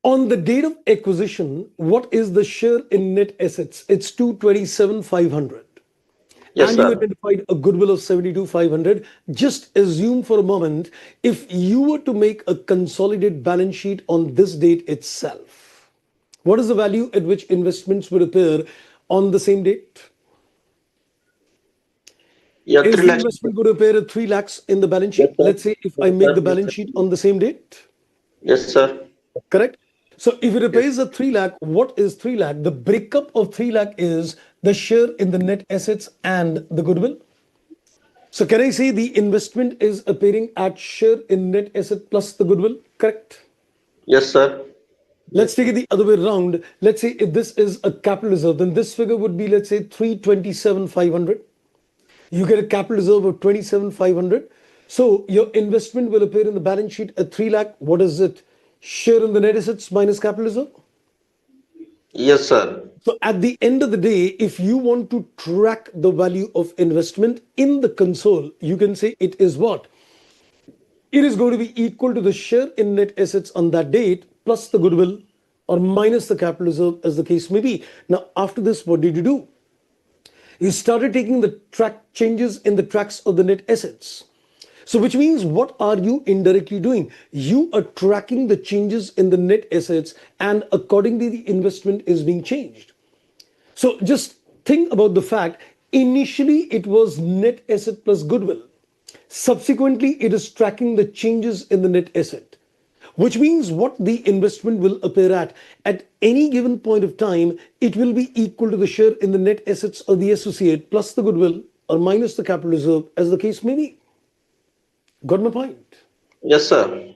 On the date of acquisition, what is the share in net assets? It's 227,500. Yes, And you sir. identified a goodwill of 72,500. Just assume for a moment if you were to make a consolidated balance sheet on this date itself, what is the value at which investments would appear on the same date? Yeah, Is 3 the lakhs. investment going to appear at 3 lakhs in the balance Yes, sheet? sir. Let's say if I Yes, make sir. the balance sheet on the same date, Yes, sir. correct? So if it Yes. appears at 3 lakh, what is 3 lakh? The breakup of 3 lakh is the share in the net assets and the goodwill. So can I say the investment is appearing at share in net asset plus the goodwill? Correct. Yes, sir. Let's take it the other way around. Let's say if this is a capital reserve, then this figure would be, let's say, 327,500. You get a capital reserve of 27,500. So your investment will appear in the balance sheet at 3 lakh. What is it? Share in the net assets minus capital reserve. Yes, sir. So at the end of the day, if you want to track the value of investment in the console, you can say it is what? It is going to be equal to the share in net assets on that date plus the goodwill or minus the capital reserve as the case may be. Now, after this, what did you do? You started taking the track changes in the tracks of the net assets. So which means what are you indirectly doing? You are tracking the changes in the net assets and accordingly the investment is being changed. So just think about the fact initially it was net asset plus goodwill. Subsequently, it is tracking the changes in the net asset, which means what the investment will appear at any given point of time, it will be equal to the share in the net assets of the associate plus the goodwill or minus the capital reserve as the case may be. Got my point? Yes, sir.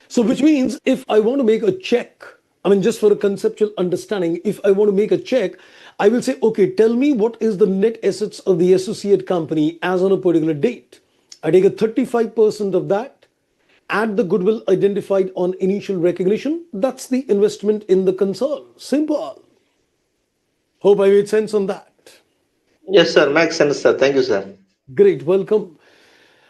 So which means if I want to make a check, I mean, just for a conceptual understanding, if I want to make a check, I will say, okay, tell me what is the net assets of the associate company as on a particular date. I take a 35% of that, add the goodwill identified on initial recognition. That's the investment in the console. Simple. Hope I made sense on that. Yes, sir. Makes sense, sir. Thank you, sir. Great, welcome.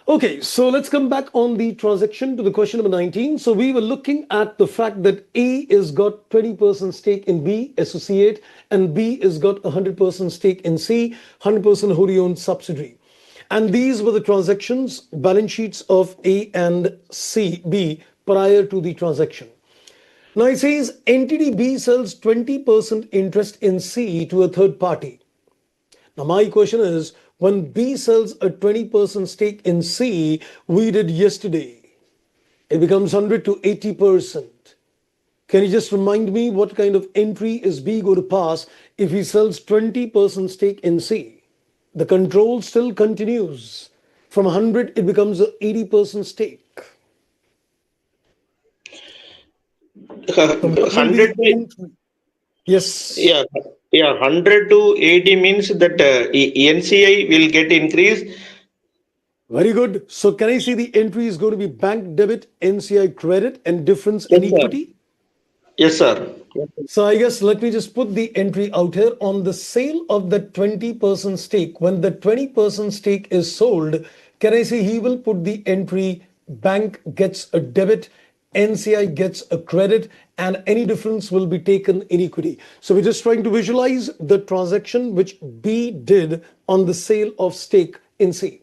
Okay, so let's come back on the transaction to the question number 19. So we were looking at the fact that A is got 20% stake in B, associate, and B is got 100% stake in C, 100% wholly owned subsidiary. And these were the transactions, balance sheets of A and C, B prior to the transaction. Now it says entity B sells 20% interest in C to a third party. Now, my question is when B sells a 20% stake in C, we did yesterday, it becomes 100 to 80%. Can you just remind me what kind of entry is B going to pass if he sells 20% stake in C? The control still continues. From 100, it becomes a 80% stake. So, what will be 100 the entry? Yes. yeah, yeah, 100 to 80 means that NCI will get increase. Very good. So, can I see the entry is going to be bank debit, NCI credit, and difference in Yes, sir. equity? Yes, sir. So I guess let me just put the entry out here on the sale of the 20% stake. When the 20% stake is sold, can I say he will put the entry bank gets a debit, NCI gets a credit, and any difference will be taken in equity. So we're just trying to visualize the transaction which B did on the sale of stake in C.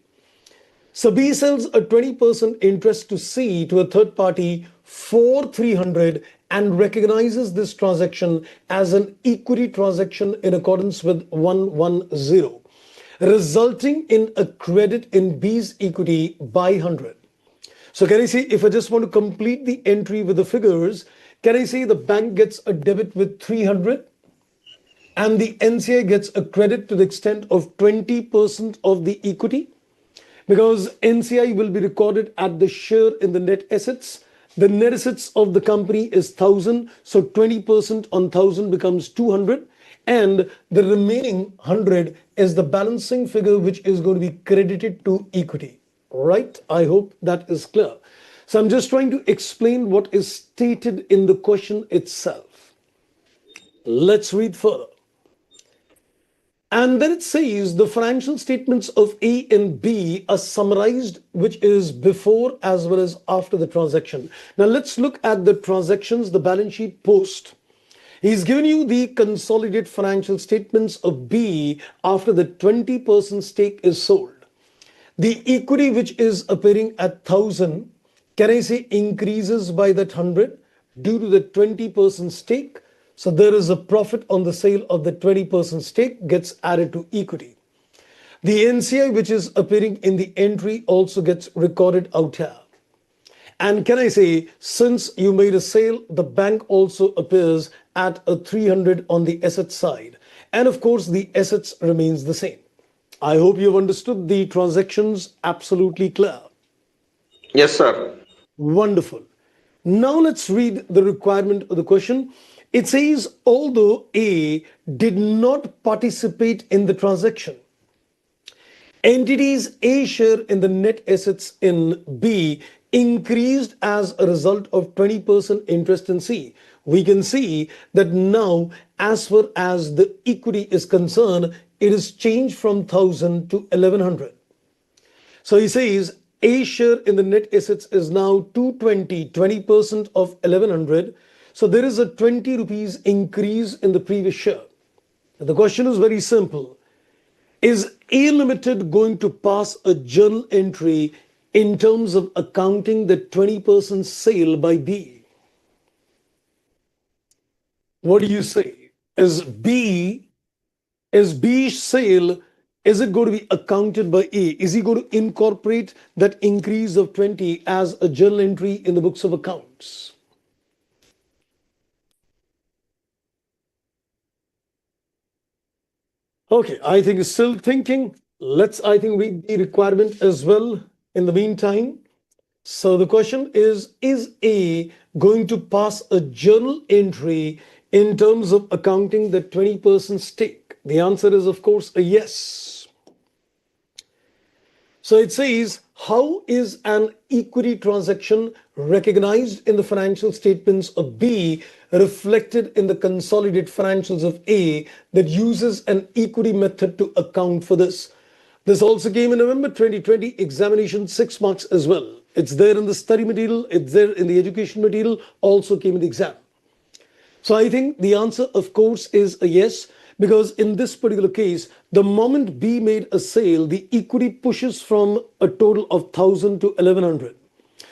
So B sells a 20% interest to C to a third party for 300 and recognizes this transaction as an equity transaction in accordance with 110, resulting in a credit in B's equity by 100. So can I say if I just want to complete the entry with the figures, can I say the bank gets a debit with 300 and the NCA gets a credit to the extent of 20% of the equity? Because NCI will be recorded at the share in the net assets. The net assets of the company is 1,000, so 20% on 1,000 becomes 200, and the remaining 100 is the balancing figure which is going to be credited to equity. Right? I hope that is clear. So I'm just trying to explain what is stated in the question itself. Let's read further. And then it says the financial statements of A and B are summarized, which is before as well as after the transaction. Now let's look at the transactions, the balance sheet post. He's given you the consolidated financial statements of B after the 20% stake is sold. The equity which is appearing at 1,000, can I say increases by that 100 due to the 20% stake? So there is a profit on the sale of the 20% stake gets added to equity. The NCI which is appearing in the entry also gets recorded out here. And can I say, since you made a sale, the bank also appears at a 300 on the asset side. And of course, the assets remains the same. I hope you've understood the transactions absolutely clear. Yes, sir. Wonderful. Now let's read the requirement of the question. It says, although A did not participate in the transaction, entities A share in the net assets in B increased as a result of 20% interest in C. We can see that now, as far as the equity is concerned, it is changed from 1,000 to 1,100. So he says A share in the net assets is now 220, 20% of 1,100. So there is a 20 rupees increase in the previous share. The question is very simple. Is A Limited going to pass a journal entry in terms of accounting the 20% sale by B? What do you say? Is B sale, is it going to be accounted by A? Is he going to incorporate that increase of 20 as a journal entry in the books of accounts? Okay, I think it's still thinking. Let's, I think, read the requirement as well in the meantime. So the question is A going to pass a journal entry in terms of accounting the 20% stake? The answer is, of course, a yes. So it says, how is an equity transaction recognized in the financial statements of B reflected in the consolidated financials of A that uses an equity method to account for this? This also came in November 2020 examination, 6 marks as well. It's there in the study material, it's there in the education material, also came in the exam. So I think the answer, of course, is a yes, because in this particular case, the moment B made a sale, the equity pushes from a total of 1,000 to 1,100.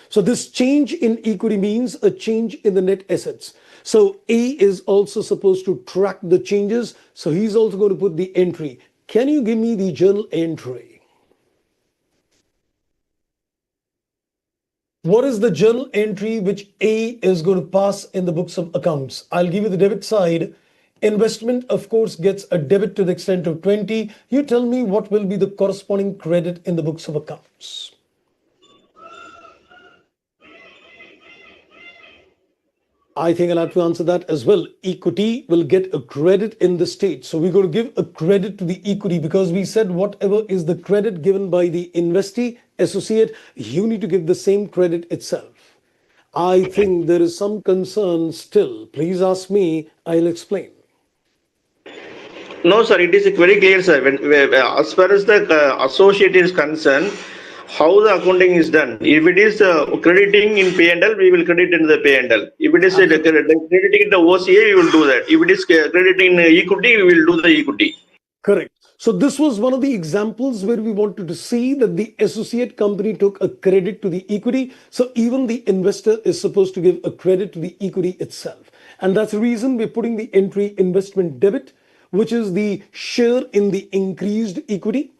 So this change in equity means a change in the net assets. So A is also supposed to track the changes. So he's also going to put the entry. Can you give me the journal entry? What is the journal entry which A is going to pass in the books of accounts? I'll give you the debit side. Investment, of course, gets a debit to the extent of 20. You tell me what will be the corresponding credit in the books of accounts. I think I'll have to answer that as well. Equity will get a credit in the state. So we're going to give a credit to the equity because we said whatever is the credit given by the investee associate, you need to give the same credit itself. I think there is some concern still. Please ask me, I'll explain. No, sir, it is very clear, sir. As far as the associate is concerned, how the accounting is done. If it is crediting in P&L, we will credit in the P&L. If it is crediting in the OCA, we will do that. If it is crediting in equity, we will do the equity. Correct. So this was one of the examples where we wanted to see that the associate company took a credit to the equity. So even the investor is supposed to give a credit to the equity itself. And that's the reason we're putting the entry investment debit, which is the share in the increased equity.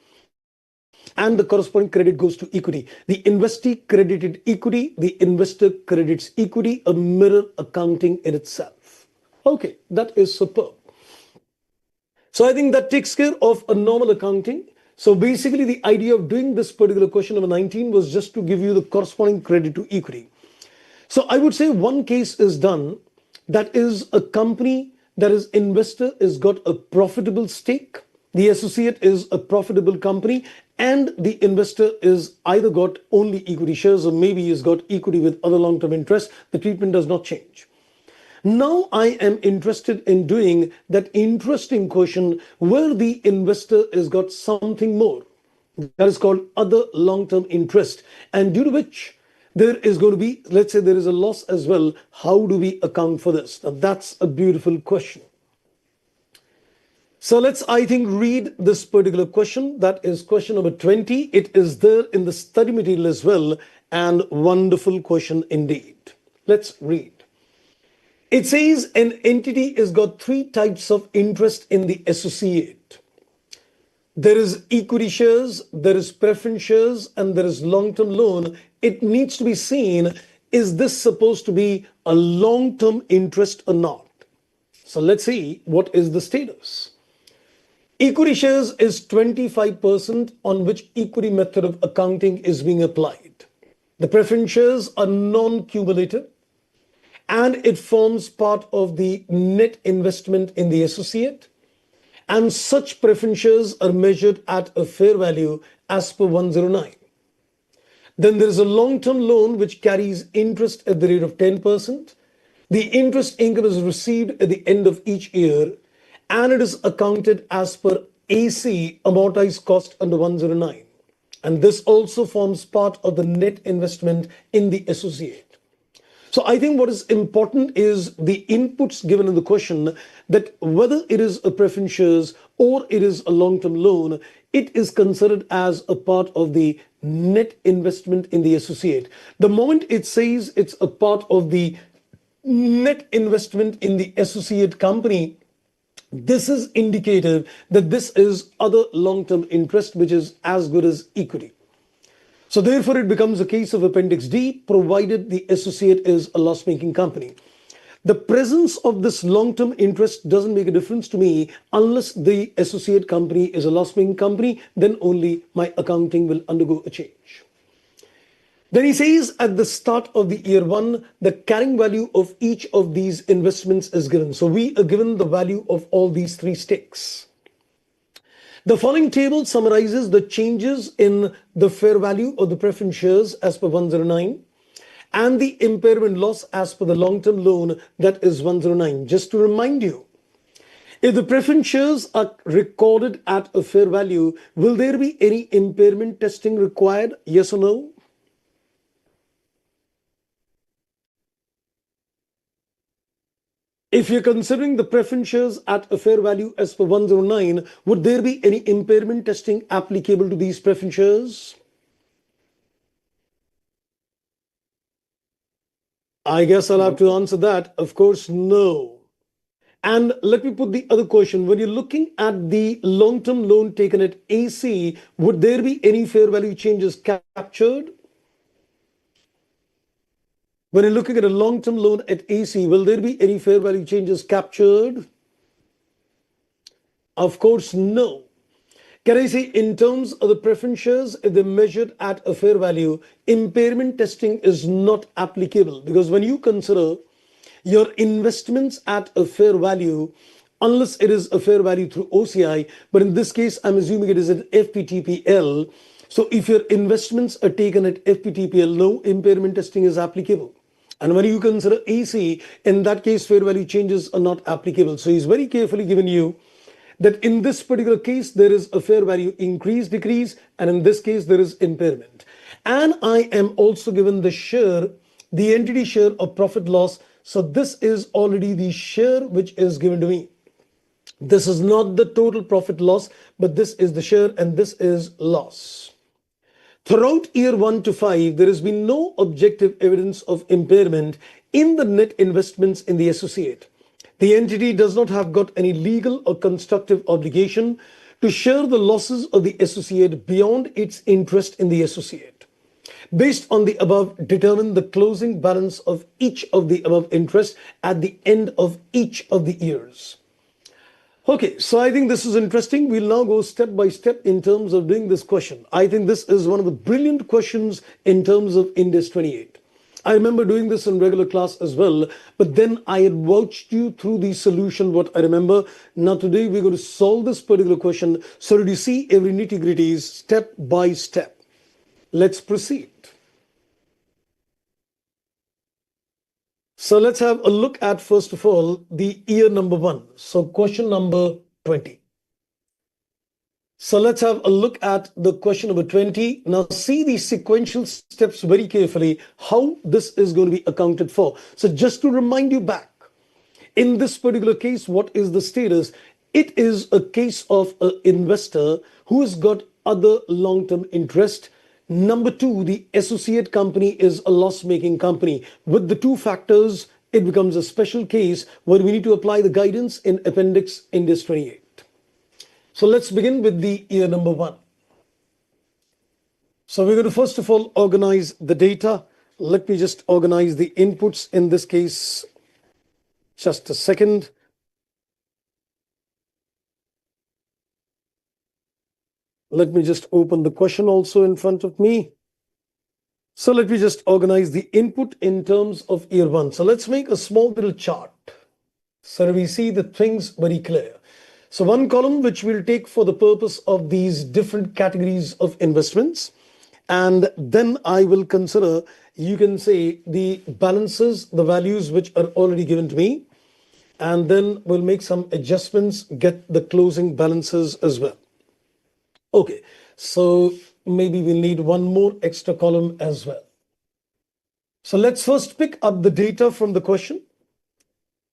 And the corresponding credit goes to equity. The investee credited equity, the investor credits equity, a mirror accounting in itself. Okay, that is superb. So I think that takes care of a normal accounting. So basically the idea of doing this particular question number 19 was just to give you the corresponding credit to equity. So I would say one case is done. That is a company that is investor has got a profitable stake. The associate is a profitable company and the investor is either got only equity shares or maybe has got equity with other long-term interest. The treatment does not change. Now I am interested in doing that interesting question where the investor has got something more. That is called other long-term interest, and due to which there is going to be, let's say there is a loss as well. How do we account for this? Now that's a beautiful question. So let's, I think, read this particular question. That is question number 20. It is there in the study material as well, and wonderful question indeed. Let's read. It says an entity has got 3 types of interest in the associate. There is equity shares, there is preference shares, and there is long-term loan. It needs to be seen, is this supposed to be a long-term interest or not? So let's see what is the status. Equity shares is 25% on which equity method of accounting is being applied. The preference shares are non-cumulative, and it forms part of the net investment in the associate. And such preference shares are measured at a fair value as per 109. Then there is a long-term loan which carries interest at the rate of 10%. The interest income is received at the end of each year, and it is accounted as per AC, amortized cost, under 109. And this also forms part of the net investment in the associate. So I think what is important is the inputs given in the question, that whether it is a preference shares or it is a long-term loan, it is considered as a part of the net investment in the associate. The moment it says it's a part of the net investment in the associate company, this is indicative that this is other long-term interest, which is as good as equity. So therefore, it becomes a case of Appendix D, provided the associate is a loss-making company. The presence of this long-term interest doesn't make a difference to me unless the associate company is a loss-making company, then only my accounting will undergo a change. Then he says at the start of the year 1, the carrying value of each of these investments is given. So we are given the value of all these 3 stakes. The following table summarizes the changes in the fair value of the preference shares as per 109 and the impairment loss as per the long-term loan, that is 109. Just to remind you, if the preference shares are recorded at a fair value, will there be any impairment testing required? Yes or no? If you're considering the preference shares at a fair value as per 109, would there be any impairment testing applicable to these preference shares? I guess I'll have to answer that. Of course, no. And let me put the other question. When you're looking at the long-term loan taken at AC, would there be any fair value changes captured? When you're looking at a long-term loan at AC, will there be any fair value changes captured? Of course, no. Can I say in terms of the preference shares, if they're measured at a fair value, impairment testing is not applicable, because when you consider your investments at a fair value, unless it is a fair value through OCI, but in this case, I'm assuming it is an FPTPL. So if your investments are taken at FPTPL, no impairment testing is applicable. And when you consider AC, in that case, fair value changes are not applicable. So he's very carefully given you that in this particular case, there is a fair value increase, decrease, and in this case, there is impairment. And I am also given the share, the entity share of profit loss. So this is already the share which is given to me. This is not the total profit loss, but this is the share and this is loss. Throughout year 1 to 5, there has been no objective evidence of impairment in the net investments in the associate. The entity does not have got any legal or constructive obligation to share the losses of the associate beyond its interest in the associate. Based on the above, determine the closing balance of each of the above interests at the end of each of the years. Okay, so I think this is interesting. We'll now go step by step in terms of doing this question. I think this is one of the brilliant questions in terms of Index 28. I remember doing this in regular class as well, but then I had vouched you through the solution, what I remember. Now today we're going to solve this particular question so that you see every nitty-gritty step by step. Let's proceed. So let's have a look at, first of all, the year number 1. So question number 20. So let's have a look at the question number 20. Now see the sequential steps very carefully, how this is going to be accounted for. So just to remind you back, in this particular case, what is the status? It is a case of an investor who has got other long-term interest. Number 2, the associate company is a loss-making company. With the 2 factors, it becomes a special case where we need to apply the guidance in Appendix Index 28. So let's begin with the year number 1. So we're going to first of all organize the data. Let me just organize the inputs in this case. Just a second. Let me just open the question also in front of me. So let me just organize the input in terms of year 1. So let's make a small little chart so we see the things very clear. So one column which we'll take for the purpose of these different categories of investments. And then I will consider, you can say, the balances, the values which are already given to me. And then we'll make some adjustments, get the closing balances as well. Okay, so maybe we'll need one more extra column as well. So let's first pick up the data from the question.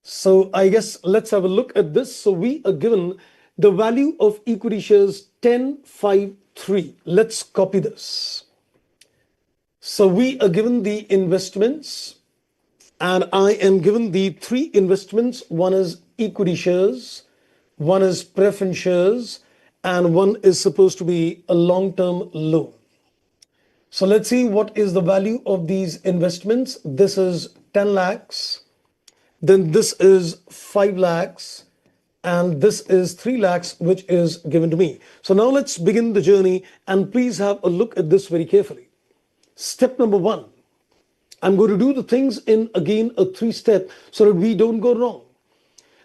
So I guess let's have a look at this. So we are given the value of equity shares 1053. Let's copy this. So we are given the investments, and I am given the 3 investments. One is equity shares, one is preference shares, and one is supposed to be a long-term loan. So let's see what is the value of these investments. This is 10 lakhs. Then this is 5 lakhs. And this is 3 lakhs, which is given to me. So now let's begin the journey, and please have a look at this very carefully. Step number 1. I'm going to do the things in, again, a 3-step so that we don't go wrong.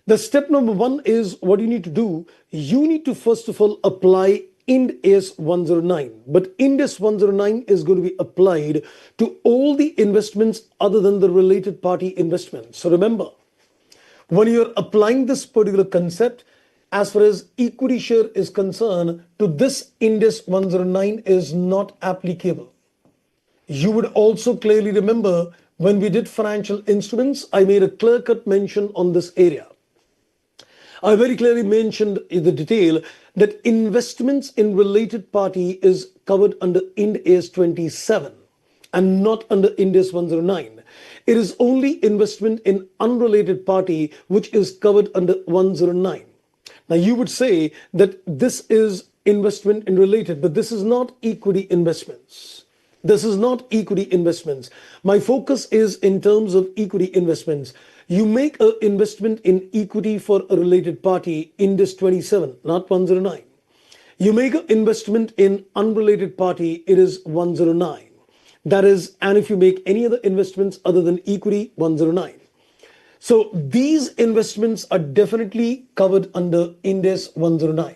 The step number one is what you need to do. You need to first of all apply Ind AS 109. But Ind AS 109 is going to be applied to all the investments other than the related party investments. So remember, when you're applying this particular concept, as far as equity share is concerned, to this Ind AS 109 is not applicable. You would also clearly remember when we did financial instruments, I made a clear-cut mention on this area. I very clearly mentioned in the detail that investments in related party is covered under Ind AS 27 and not under Ind AS 109. It is only investment in unrelated party which is covered under 109. Now you would say that this is investment in related, but this is not equity investments. This is not equity investments. My focus is in terms of equity investments. You make an investment in equity for a related party, Ind AS 27, not 109. You make an investment in unrelated party, it is 109. That is, and if you make any other investments other than equity, 109. So these investments are definitely covered under Ind AS 109.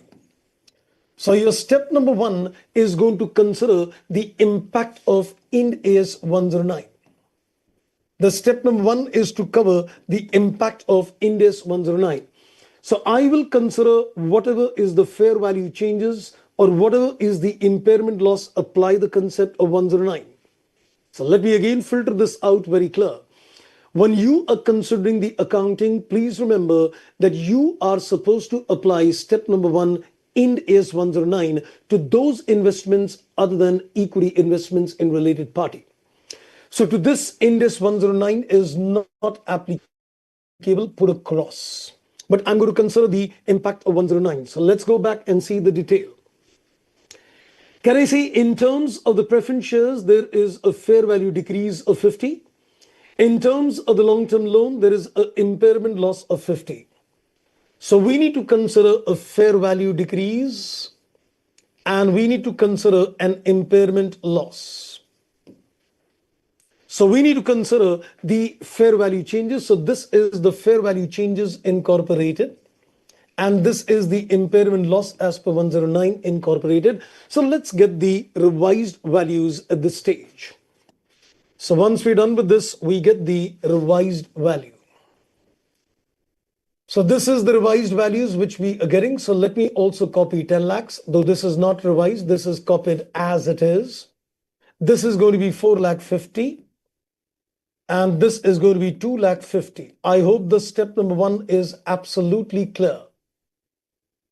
So your step number one is going to consider the impact of Ind AS 109. The step number one is to cover the impact of Ind AS 109. So I will consider whatever is the fair value changes or whatever is the impairment loss, apply the concept of 109. So let me again filter this out very clear. When you are considering the accounting, please remember that you are supposed to apply step number one, Ind AS 109, to those investments other than equity investments in related party. So to this, Ind AS 109 is not applicable, put a cross. But I'm going to consider the impact of 109. So let's go back and see the detail. Can I say in terms of the preference shares, there is a fair value decrease of 50. In terms of the long-term loan, there is an impairment loss of 50. So we need to consider a fair value decrease and we need to consider an impairment loss. So we need to consider the fair value changes. So this is the fair value changes incorporated. And this is the impairment loss as per 109 incorporated. So let's get the revised values at this stage. So once we're done with this, we get the revised value. So this is the revised values which we are getting. So let me also copy 10 lakhs, though this is not revised. This is copied as it is. This is going to be 4 lakh 50. And this is going to be 2 lakh 50. I hope the step number one is absolutely clear.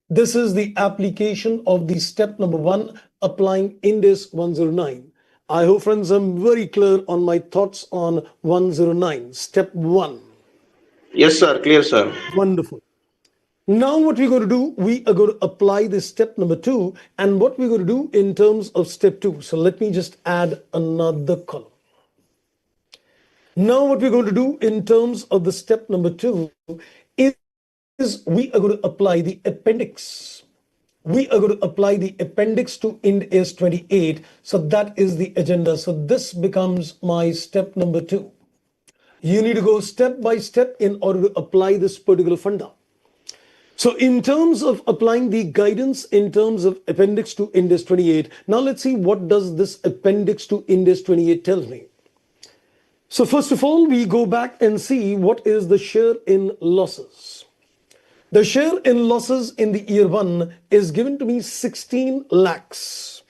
This is the application of the step number one, applying Ind AS 109. I hope, friends, I'm very clear on my thoughts on 109, step one. Yes, sir. Clear, sir. Wonderful. Now what we're going to do, we are going to apply this step number two and what we're going to do in terms of step two. So let me just add another column. Now what we're going to do in terms of the step number two is we are going to apply the appendix. We are going to apply the appendix to Ind AS 28. So that is the agenda. So this becomes my step number two. You need to go step by step in order to apply this particular funda. So in terms of applying the guidance in terms of appendix to Ind AS 28, now let's see what does this appendix to Ind AS 28 tell me. So first of all, we go back and see what is the share in losses. The share in losses in the year one is given to me 16 lakhs.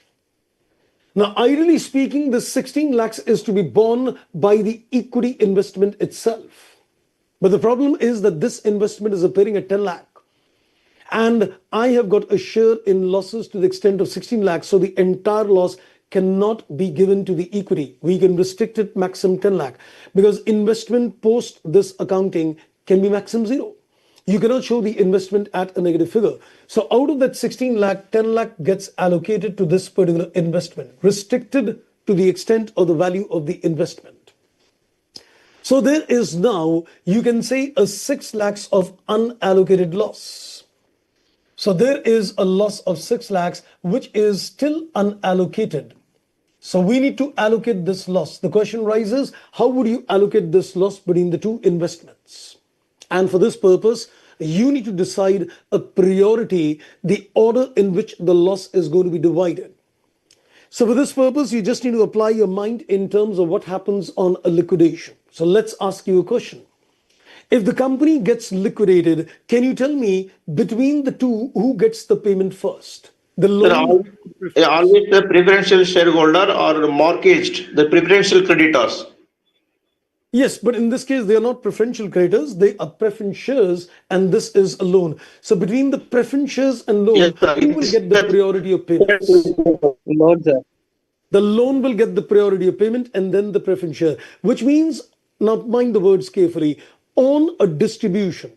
Now, ideally speaking, this 16 lakhs is to be borne by the equity investment itself. But the problem is that this investment is appearing at 10 lakh. And I have got a share in losses to the extent of 16 lakhs. So the entire loss cannot be given to the equity. We can restrict it maximum 10 lakh because investment post this accounting can be maximum zero. You cannot show the investment at a negative figure. So out of that 16 lakh, 10 lakh gets allocated to this particular investment, restricted to the extent of the value of the investment. So there is now, you can say, a 6 lakhs of unallocated loss. So there is a loss of 6 lakhs, which is still unallocated. So we need to allocate this loss. The question rises, how would you allocate this loss between the two investments? And for this purpose, you need to decide a priority, the order in which the loss is going to be divided. So for this purpose, you just need to apply your mind in terms of what happens on a liquidation. So let's ask you a question. If the company gets liquidated, can you tell me between the two, who gets the payment first? The Sir, loan, preference. always the preferential shareholder or mortgaged, the preferential creditors. Yes, but in this case, they are not preferential creditors, they are preference shares, and this is a loan. So between the preference shares and Yes, loan, sir. who will It's get the priority of payments? Loan, sir. The loan will get the priority of payment and then the preference share, which means, now mind the words carefully, on a distribution,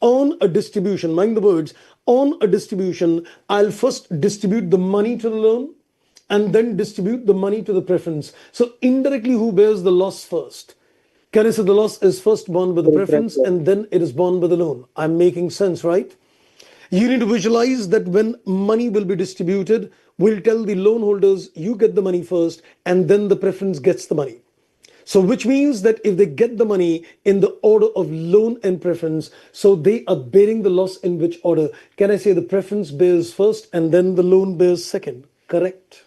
mind the words, on a distribution, I'll first distribute the money to the loan and then distribute the money to the preference. So indirectly, who bears the loss first? Can I say the loss is first borne by the preference and then it is borne by the loan? I'm making sense, right? You need to visualize that when money will be distributed, we'll tell the loan holders, you get the money first, and then the preference gets the money. So, which means that if they get the money in the order of loan and preference, so they are bearing the loss in which order? Can I say the preference bears first and then the loan bears second? Correct.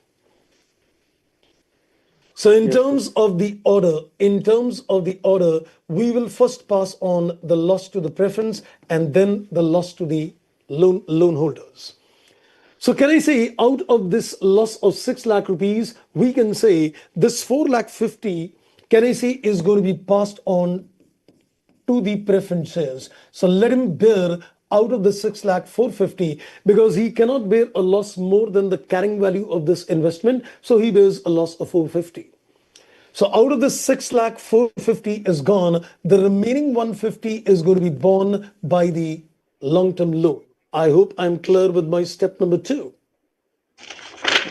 So in terms of the order, we will first pass on the loss to the preference and then the loss to the loan holders. So can I say out of this loss of 6 lakh rupees, we can say this 4 lakh 50, can I say is going to be passed on to the preference shares. So let him bear out of the 6 lakh 450 because he cannot bear a loss more than the carrying value of this investment. So he bears a loss of 450. So out of the 6 lakh 450 is gone. The remaining 150 is going to be borne by the long-term loan. I hope I'm clear with my step number 2.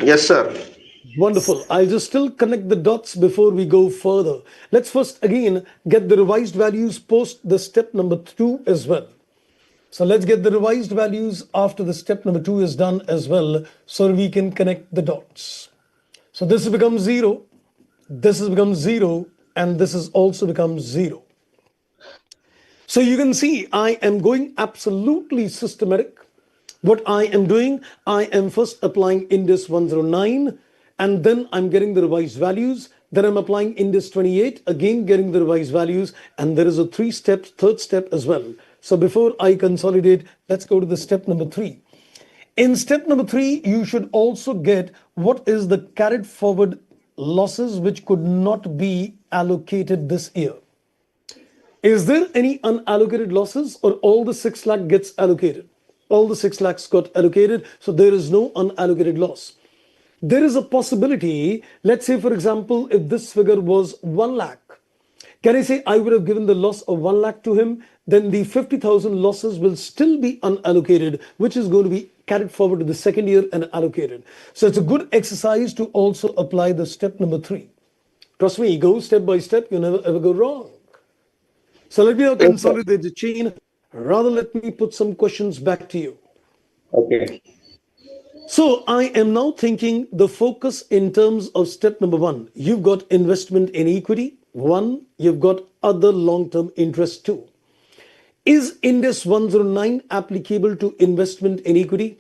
Yes, sir. Wonderful. I'll just still connect the dots before we go further. Let's first again get the revised values post the step number 2 as well. So let's get the revised values after the step number 2 is done as well so we can connect the dots. So this has become 0, this has become 0, and this has also become 0. So you can see I am going absolutely systematic. What I am doing, I am first applying Index 109 and then I'm getting the revised values. Then I'm applying Index 28, again getting the revised values, and there is a third step as well. So before I consolidate, let's go to the step number 3. In step number 3, you should also get what is the carried forward losses which could not be allocated this year. Is there any unallocated losses or all the 6 lakh gets allocated? All the 6 lakhs got allocated, so there is no unallocated loss. There is a possibility, let's say for example, if this figure was 1 lakh, can I say I would have given the loss of 1 lakh to him, then the 50,000 losses will still be unallocated, which is going to be carried forward to the second year and allocated. So it's a good exercise to also apply the step number 3. Trust me, go step by step, you never ever go wrong. So let me now consolidate the chain. Rather, let me put some questions back to you. Okay. So I am now thinking the focus in terms of step number 1. You've got investment in equity. 1, you've got other long-term interest 2. Is Index 109 applicable to investment in equity?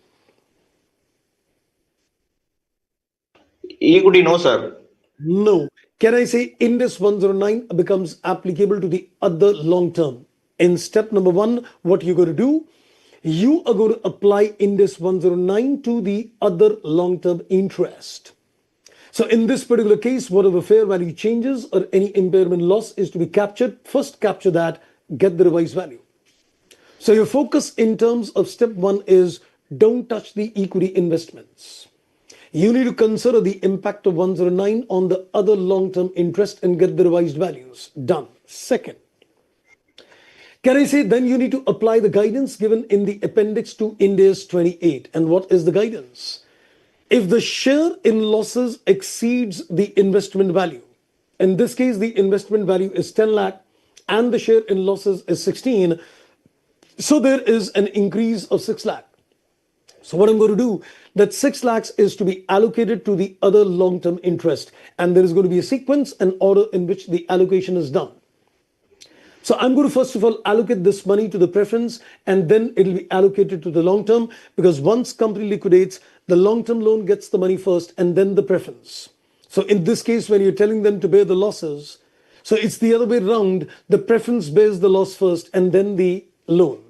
Equity, no, sir. No. Can I say Index 109 becomes applicable to the other long term? In step number 1, what you're going to do, you are going to apply Index 109 to the other long term interest. So in this particular case, whatever fair value changes or any impairment loss is to be captured, first capture that, get the revised value. So your focus in terms of step 1 is don't touch the equity investments. You need to consider the impact of 109 on the other long-term interest and get the revised values. Done. Second, can I say then you need to apply the guidance given in the appendix to Index 28. And what is the guidance? If the share in losses exceeds the investment value, in this case, the investment value is 10 lakh and the share in losses is 16. So there is an increase of 6 lakh. So what I'm going to do, that 6 lakhs is to be allocated to the other long-term interest. And there is going to be a sequence and order in which the allocation is done. So I'm going to first of all allocate this money to the preference, and then it'll be allocated to the long term, because once company liquidates, the long term loan gets the money first and then the preference. So in this case, when you're telling them to bear the losses, so it's the other way around. The preference bears the loss first and then the loan.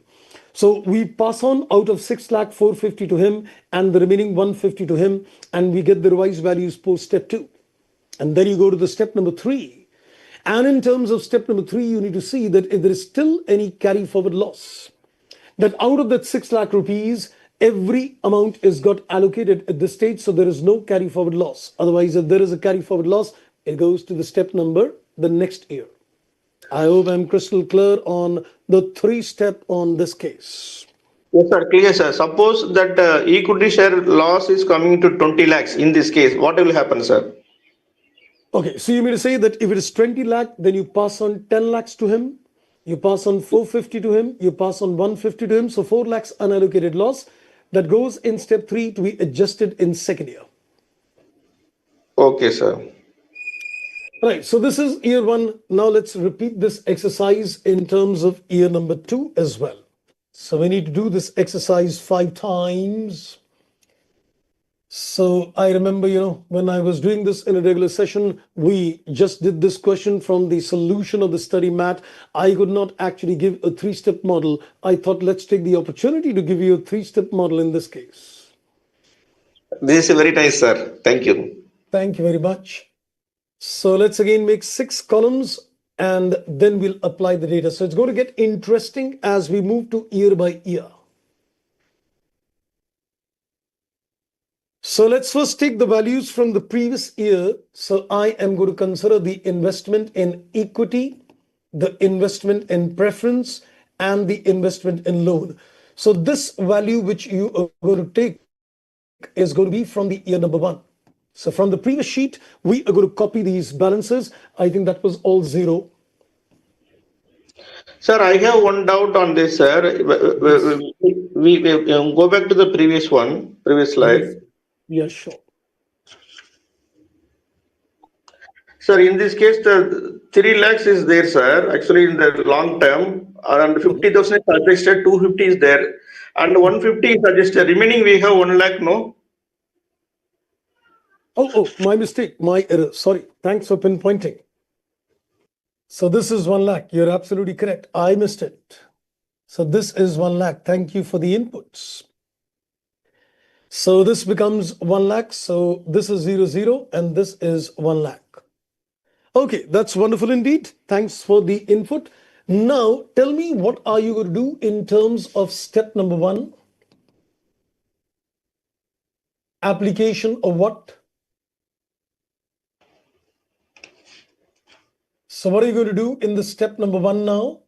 So we pass on out of 6 lakh 450 to him and the remaining 150 to him, and we get the revised values post step 2. And then you go to the step number 3. And in terms of step number 3, you need to see that if there is still any carry forward loss, that out of that 6 lakh rupees, every amount is got allocated at this stage, so there is no carry forward loss. Otherwise, if there is a carry forward loss, it goes to the step number the next year. I hope I'm crystal clear on the 3-step on this case. Yes, sir. Clear, sir. Suppose that equity share loss is coming to 20 lakhs in this case. What will happen, sir? Okay, so you mean to say that if it is 20 lakh, then you pass on 10 lakhs to him, you pass on 450 to him, you pass on 150 to him, so 4 lakhs unallocated loss that goes in step 3 to be adjusted in second year. Okay, sir. Right, so this is year 1. Now let's repeat this exercise in terms of year number 2 as well. So we need to do this exercise 5 times. So I remember, when I was doing this in a regular session, we just did this question from the solution of the study mat. I could not actually give a 3-step model. I thought, let's take the opportunity to give you a 3-step model in this case. This is very nice, sir. Thank you. Thank you very much. So let's again make 6 columns and then we'll apply the data. So it's going to get interesting as we move to year by year. So let's first take the values from the previous year. So I am going to consider the investment in equity, the investment in preference, and the investment in loan. So this value which you are going to take is going to be from the year number 1. So from the previous sheet, we are going to copy these balances. I think that was all 0. Sir, I have one doubt on this, sir. We go back to the previous slide. Yeah, sure. Sir, in this case, the 3 lakhs is there, sir. Actually, in the long term, around 50,000 is suggested, 250 is there, and 150 is suggested. Remaining, we have 1 lakh, no? Oh, my mistake, my error. Sorry. Thanks for pinpointing. So this is 1 lakh. You're absolutely correct. I missed it. So this is 1 lakh. Thank you for the inputs. So this becomes 1 lakh. So this is 00 and this is 1 lakh. Okay, that's wonderful indeed. Thanks for the input. Now tell me, what are you going to do in terms of step number 1? Application of what? So what are you going to do in the step number 1 now?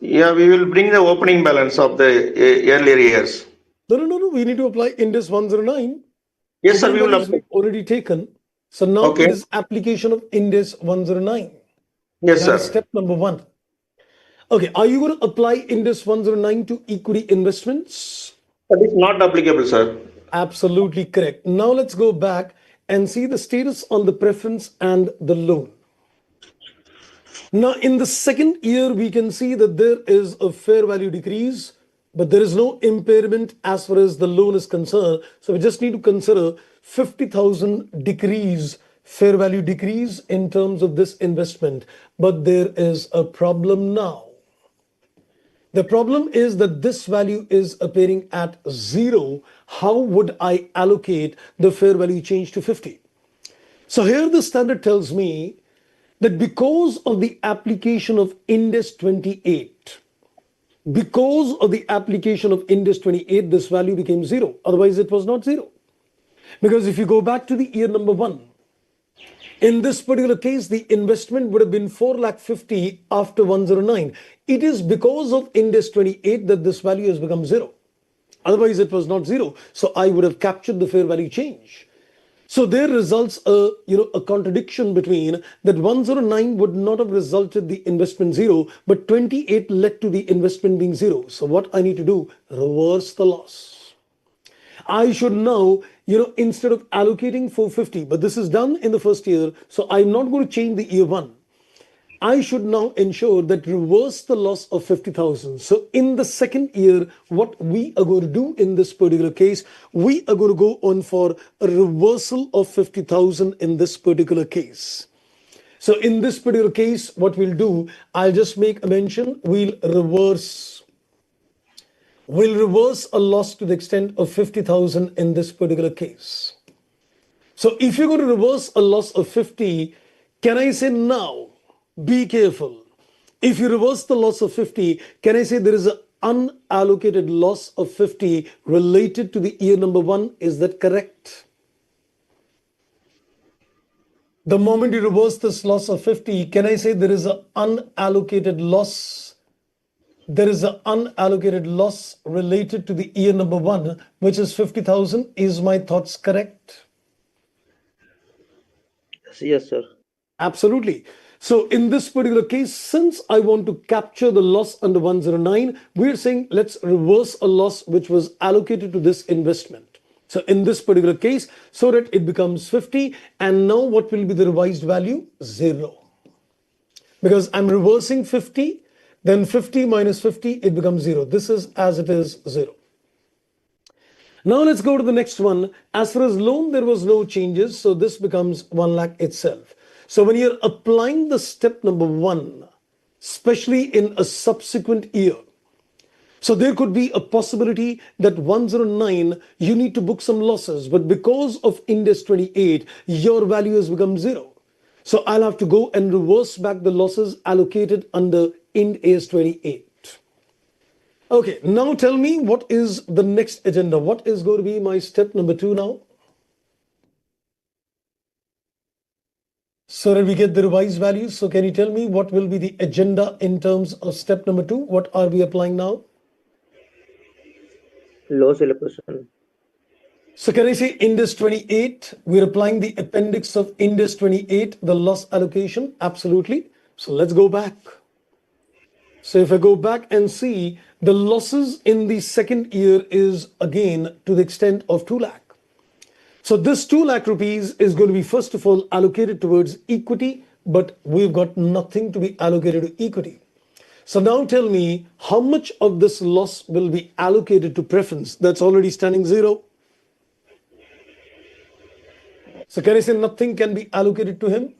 Yeah, we will bring the opening balance of the earlier years. No. We need to apply Ind AS 109. Yes, sir, we will apply. We've already taken. So now Okay. it is application of Ind AS 109. Yes, That sir. is step number 1. Okay, are you going to apply Ind AS 109 to equity investments? That is not applicable, sir. Absolutely correct. Now let's go back and see the status on the preference and the loan. Now in the second year, we can see that there is a fair value decrease, but there is no impairment as far as the loan is concerned. So we just need to consider 50,000 decrease, fair value decrease in terms of this investment. But there is a problem now. The problem is that this value is appearing at 0. How would I allocate the fair value change to 50? So here the standard tells me that because of the application of Ind AS 28, because of the application of Ind AS 28, this value became 0. Otherwise, it was not 0. Because if you go back to the year number 1, in this particular case, the investment would have been 4,50,000 after 109. It is because of Ind AS 28 that this value has become 0. Otherwise, it was not 0. So I would have captured the fair value change. So there results a contradiction between that 109 would not have resulted the investment 0, but 28 led to the investment being 0. So what I need to do, reverse the loss. I should now, instead of allocating 450, but this is done in the first year, so I'm not going to change the year 1. I should now ensure that reverse the loss of 50,000. So in the second year, what we are going to do in this particular case, we are going to go on for a reversal of 50,000 in this particular case. So in this particular case, what we'll do, I'll just make a mention, we'll reverse a loss to the extent of 50,000 in this particular case. So if you're going to reverse a loss of 50, can I say now, be careful. If you reverse the loss of 50, can I say there is an unallocated loss of 50 related to the year number 1? Is that correct? The moment you reverse this loss of 50, can I say there is an unallocated loss? There is an unallocated loss related to the year number 1, which is 50,000. Is my thoughts correct? Yes, sir. Absolutely. So in this particular case, since I want to capture the loss under 109, we're saying let's reverse a loss which was allocated to this investment. So in this particular case, so that it becomes 50, and now what will be the revised value? 0. Because I'm reversing 50, then 50 minus 50, it becomes 0. This is as it is 0. Now let's go to the next one. As far as loan, there was no changes, so this becomes 1 lakh itself. So when you're applying the step number 1, especially in a subsequent year, so there could be a possibility that 109, you need to book some losses, but because of Ind AS 28, your value has become 0. So I'll have to go and reverse back the losses allocated under Ind AS 28. Okay, now tell me what is the next agenda? What is going to be my step number 2 now? So that we get the revised values. So can you tell me what will be the agenda in terms of step number 2? What are we applying now? Loss allocation. So can I say Ind AS 28? We're applying the appendix of Ind AS 28, the loss allocation. Absolutely. So let's go back. So if I go back and see, the losses in the second year is again to the extent of 2 lakh. So this 2 lakh rupees is going to be first of all allocated towards equity, but we've got nothing to be allocated to equity. So now tell me how much of this loss will be allocated to preference? That's already standing 0. So can I say nothing can be allocated to him?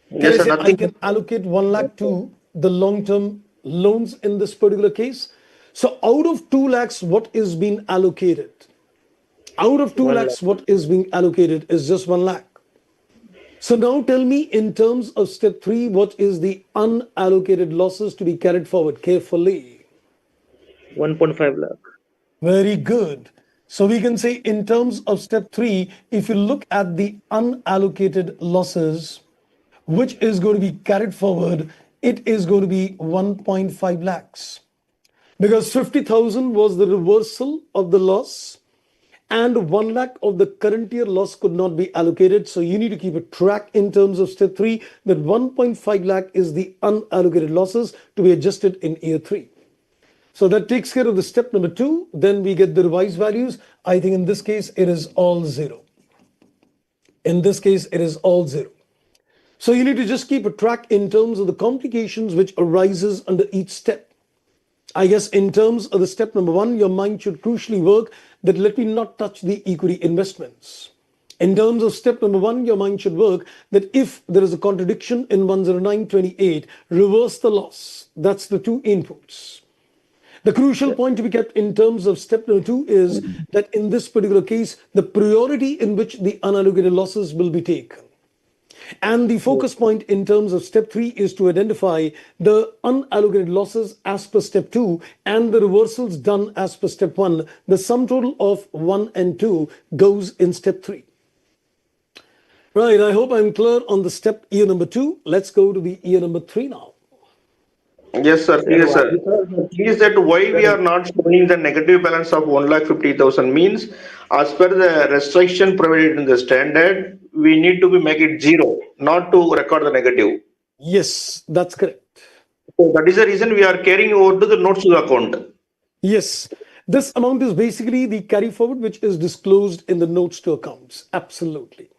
Can I say I can allocate 1 lakh to the long-term loans in this particular case? So out of 2 lakhs, what is being allocated? Out of 2 lakhs, what is being allocated is just 1 lakh. So now tell me in terms of step 3, what is the unallocated losses to be carried forward carefully? 1.5 lakh. Very good. So we can say in terms of step 3, if you look at the unallocated losses, which is going to be carried forward, it is going to be 1.5 lakhs. Because 50,000 was the reversal of the loss, and 1 lakh of the current year loss could not be allocated. So you need to keep a track in terms of step 3 that 1.5 lakh is the unallocated losses to be adjusted in year 3. So that takes care of the step number 2. Then we get the revised values. I think in this case, it is all 0. In this case, it is all 0. So you need to just keep a track in terms of the complications which arises under each step. I guess in terms of the step number 1, your mind should crucially work that let me not touch the equity investments. In terms of step number 1, your mind should work that if there is a contradiction in 109.28, reverse the loss. That's the 2 inputs. The crucial point to be kept in terms of step number 2 is that in this particular case, the priority in which the unallocated losses will be taken. And the focus point in terms of step 3 is to identify the unallocated losses as per step 2 and the reversals done as per step 1. The sum total of 1 and 2 goes in step 3. Right, I hope I'm clear on the step year number 2. Let's go to the year number 3 now. Yes, sir. Yes, sir. The thing is that why we are not showing the negative balance of 1,50,000 means, as per the restriction provided in the standard, we need to make it 0, not to record the negative. Yes, that's correct. So that is the reason we are carrying over to the notes to the account. Yes, this amount is basically the carry forward which is disclosed in the notes to accounts. Absolutely.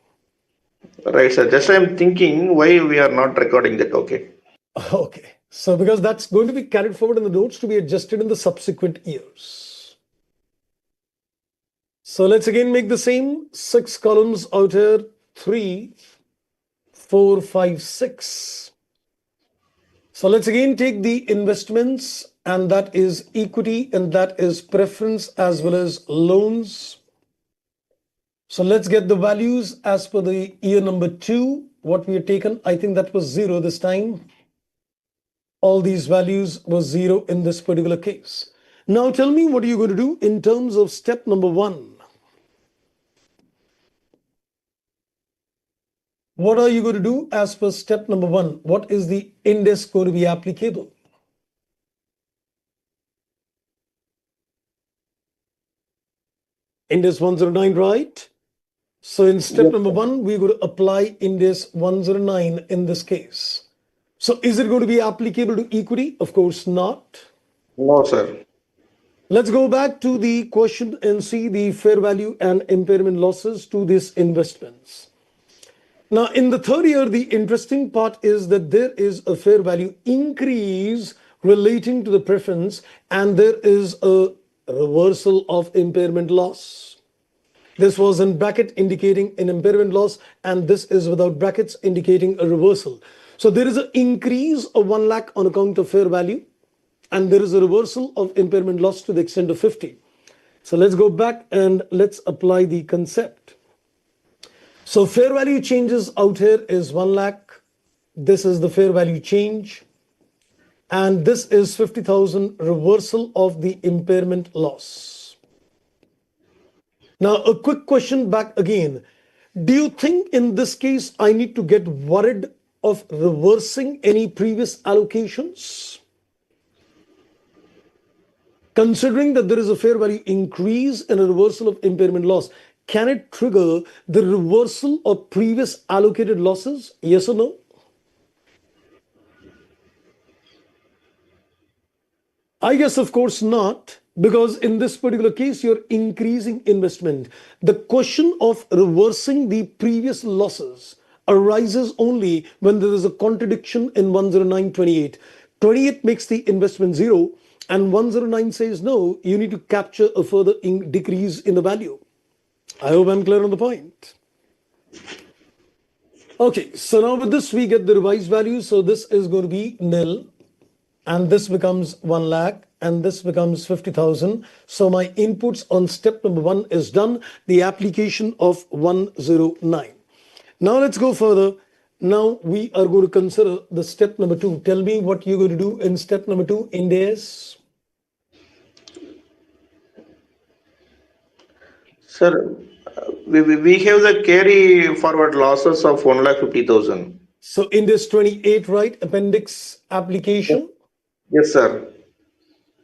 Right, sir. Just I am thinking why we are not recording that. Okay. Okay. So because that's going to be carried forward in the notes to be adjusted in the subsequent years. So let's again make the same 6 columns out here. 3, 4, 5, 6. So let's again take the investments, and that is equity, and that is preference as well as loans. So let's get the values as per the year number 2. What we had taken, I think that was 0 this time. All these values were 0 in this particular case. Now tell me, what are you going to do in terms of step number 1? What are you going to do as per step number 1? What is the index going to be applicable? Index 109, right? So in step Yes, number sir. 1, we're going to apply Index 109 in this case. So is it going to be applicable to equity? Of course not. No, sir. Let's go back to the question and see the fair value and impairment losses to these investments. Now, in the third year, the interesting part is that there is a fair value increase relating to the preference, and there is a reversal of impairment loss. This was in bracket indicating an impairment loss, and this is without brackets indicating a reversal. So there is an increase of 1 lakh on account of fair value, and there is a reversal of impairment loss to the extent of 50. So let's go back and let's apply the concept. So fair value changes out here is 1 lakh. This is the fair value change. And this is 50,000 reversal of the impairment loss. Now, a quick question back again. Do you think in this case I need to get worried of reversing any previous allocations? Considering that there is a fair value increase and a reversal of impairment loss, can it trigger the reversal of previous allocated losses? Yes or no? I guess, of course, not, because in this particular case, you're increasing investment. The question of reversing the previous losses arises only when there is a contradiction in 109.28. 28 makes the investment 0, and 109 says no, you need to capture a further decrease in the value. I hope I'm clear on the point. Okay, so now with this, we get the revised value. So this is going to be nil, and this becomes 1 lakh, and this becomes 50,000. So my inputs on step number 1 is done, the application of 109. Now let's go further. Now we are going to consider the step number 2. Tell me what you're going to do in step number 2, Indies. Sir, we have the carry forward losses of 1,50,000. So Indies 28, right? Appendix application. Yes, sir.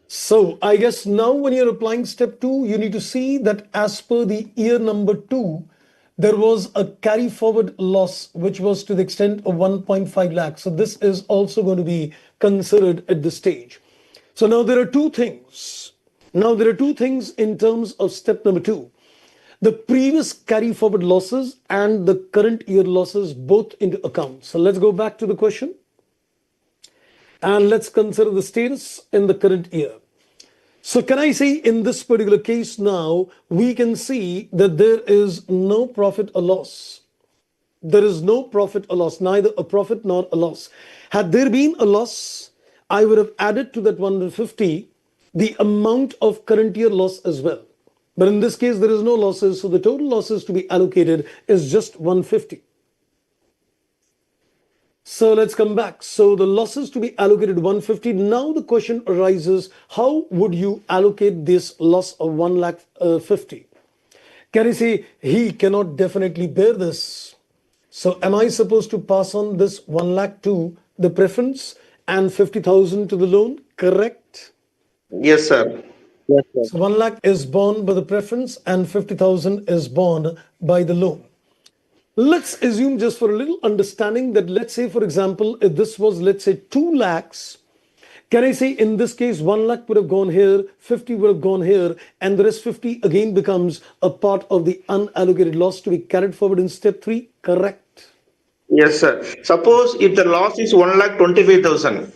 So I guess now when you're applying step 2, you need to see that as per the year number 2, there was a carry forward loss which was to the extent of 1.5 lakh. So this is also going to be considered at this stage. So now there are two things. Now there are two things in terms of step number 2. The previous carry forward losses and the current year losses both into account. So let's go back to the question. And let's consider the status in the current year. So can I say in this particular case now, we can see that there is no profit or loss. There is no profit or loss, neither a profit nor a loss. Had there been a loss, I would have added to that 150 the amount of current year loss as well. But in this case, there is no losses, so the total losses to be allocated is just 150. So let's come back. So the losses to be allocated 150. Now the question arises, how would you allocate this loss of 1,50,000? Can I say he cannot definitely bear this? So am I supposed to pass on this 1 lakh to the preference and 50,000 to the loan? Correct? Yes, sir. Yes, sir. So 1 lakh is borne by the preference and 50,000 is borne by the loan. Let's assume, just for a little understanding, that let's say, for example, if this was, let's say, 2 lakhs, can I say in this case 1 lakh would have gone here, 50 would have gone here, and the rest 50 again becomes a part of the unallocated loss to be carried forward in step 3? Correct? Yes, sir. Suppose if the loss is 1,25,000.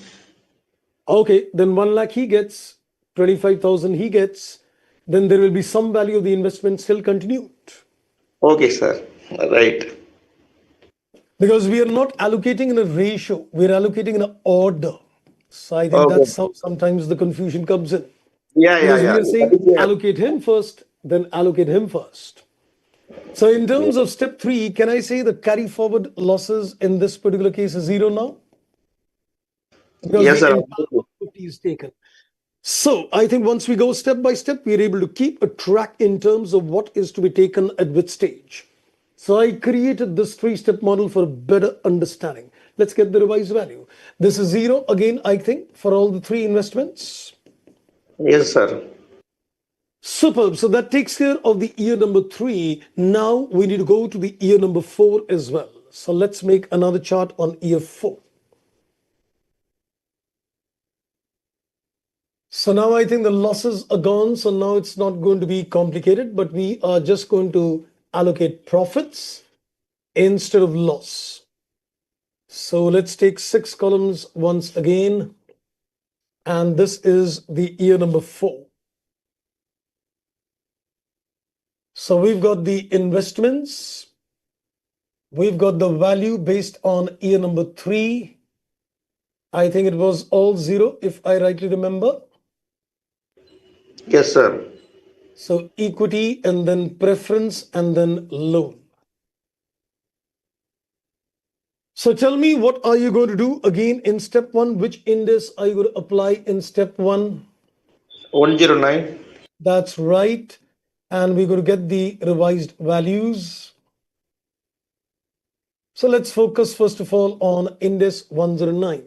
Okay, then 1 lakh he gets, 25,000 he gets, then there will be some value of the investment still continued. Okay, sir. Right. Because we are not allocating in a ratio, we're allocating in an order. So I think Okay. that's how sometimes the confusion comes in. Yeah, yeah, Because we yeah. are That saying is a, allocate him first, then allocate him first. So in yeah. terms of step 3, can I say the carry forward losses in this particular case is 0 now? Because Yes, the sir. entire 150 is taken. So I think once we go step by step, we are able to keep a track in terms of what is to be taken at which stage. So I created this 3-step model for better understanding. Let's get the revised value. This is 0 again, I think, for all the 3 investments. Yes, sir. Superb. So that takes care of the year number 3. Now we need to go to the year number 4 as well. So let's make another chart on year 4. So now I think the losses are gone. So now it's not going to be complicated, but we are just going to allocate profits instead of loss. So let's take 6 columns once again. And this is the year number 4. So we've got the investments. We've got the value based on year number 3. I think it was all 0 if I rightly remember. Yes, sir. So equity and then preference and then loan. So tell me, what are you going to do again in step 1? Which index are you going to apply in step 1? 109. That's right. And we're going to get the revised values. So let's focus first of all on index 109.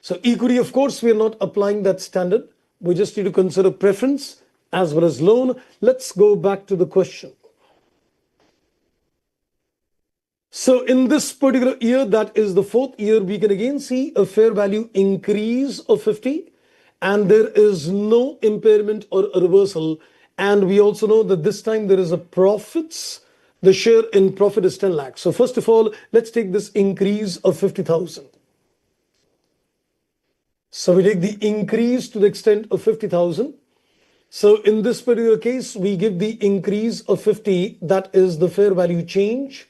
So equity, of course, we are not applying that standard. We just need to consider preference as well as loan. Let's go back to the question. So in this particular year, that is the 4th year, we can again see a fair value increase of 50, and there is no impairment or a reversal. And we also know that this time there is a profits. The share in profit is 10 lakhs. So first of all, let's take this increase of 50,000. So we take the increase to the extent of 50,000. So in this particular case, we give the increase of 50. That is the fair value change,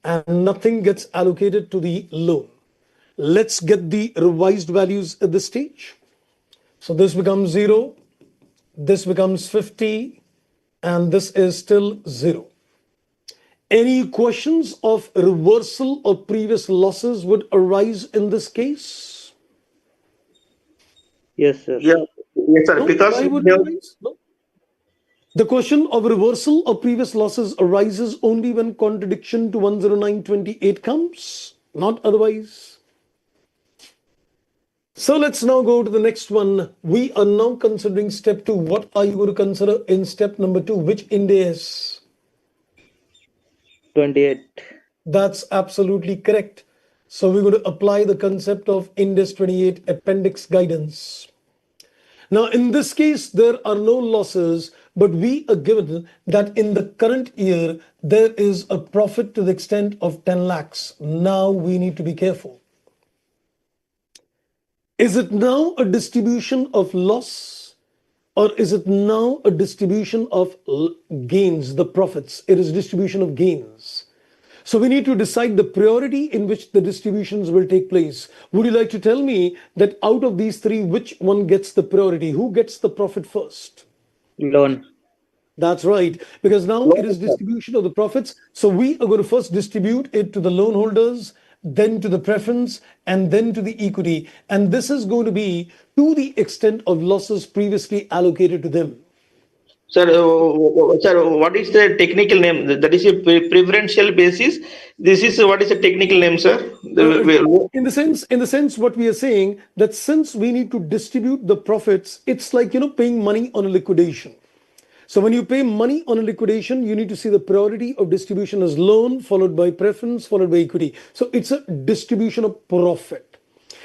and nothing gets allocated to the loan. Let's get the revised values at this stage. So this becomes 0, this becomes 50, and this is still 0. Any questions of reversal of previous losses would arise in this case? Yes, sir. Yeah. Yes, sir. No? Because Why we would it have, arise? No. The question of reversal of previous losses arises only when contradiction to 10928 comes, not otherwise. So let's now go to the next one. We are now considering step 2. What are you going to consider in step number 2? Which index? 28. That's absolutely correct. So we're going to apply the concept of index 28 appendix guidance. Now, in this case, there are no losses, but we are given that in the current year, there is a profit to the extent of 10 lakhs. Now we need to be careful. Is it now a distribution of loss, or is it now a distribution of gains, the profits? It is distribution of gains. So we need to decide the priority in which the distributions will take place. Would you like to tell me that out of these 3, which one gets the priority? Who gets the profit first? Loan. That's right, because now it is loan, sir. distribution of the profits. So we are going to first distribute it to the loan holders, then to the preference, and then to the equity. And this is going to be to the extent of losses previously allocated to them. Sir, sir, what is the technical name? That is a preferential basis. This is what is the technical name, sir? Uh, in the sense, what we are saying that since we need to distribute the profits, it's like paying money on a liquidation. So when you pay money on a liquidation, you need to see the priority of distribution as loan, followed by preference, followed by equity. So it's a distribution of profit.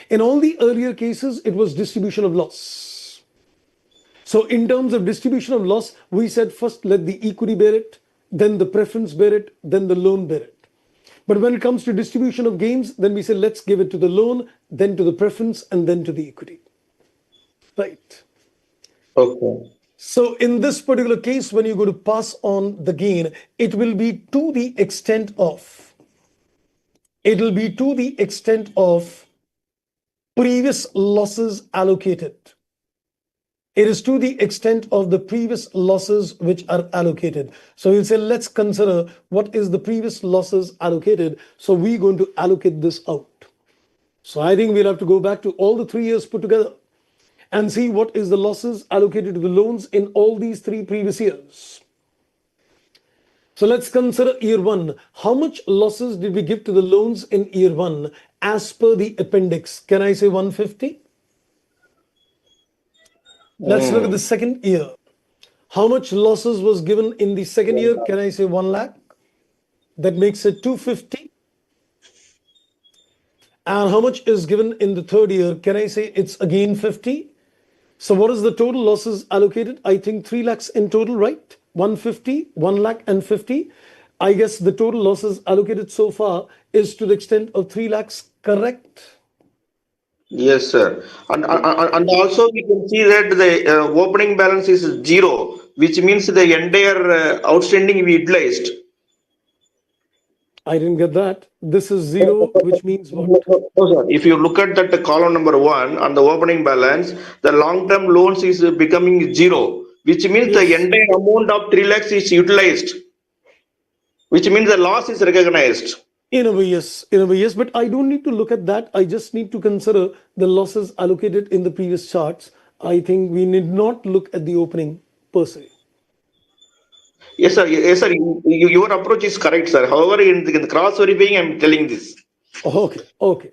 In all the earlier cases, it was distribution of loss. So in terms of distribution of loss, we said first let the equity bear it, then the preference bear it, then the loan bear it. But when it comes to distribution of gains, then we say let's give it to the loan, then to the preference, and then to the equity. Right. Okay. So in this particular case, when you go to pass on the gain, it will be to the extent of previous losses allocated. It is to the extent of the previous losses which are allocated. So we'll say, let's consider what is the previous losses allocated. So we're going to allocate this out. So I think we'll have to go back to all the 3 years put together and see what is the losses allocated to the loans in all these 3 previous years. So let's consider year 1. How much losses did we give to the loans in year 1 as per the appendix? Can I say 150? Let's look at the second year. How much losses was given in the second year? Can I say 1 lakh? That makes it 250. And how much is given in the third year? Can I say it's again 50? So what is the total losses allocated? I think 3 lakhs in total, right? 150, 1 lakh and 50. I guess the total losses allocated so far is to the extent of 3 lakhs, correct? Yes, sir. And also we can see that the opening balance is zero, which means the entire outstanding we utilized. I didn't get that. This is zero, which means what? No, sir. If you look at that column number 1 on the opening balance, the long-term loans is becoming zero, which means the Yes, entire amount of 3 lakhs is utilized, which means the loss is recognized. in a way, yes. In a way, yes. But I don't need to look at that. I just need to consider the losses allocated in the previous charts. I think we need not look at the opening per se. Yes, sir. Yes, sir. Your approach is correct, sir. However, in the cross verifying, I'm telling this. Okay, okay.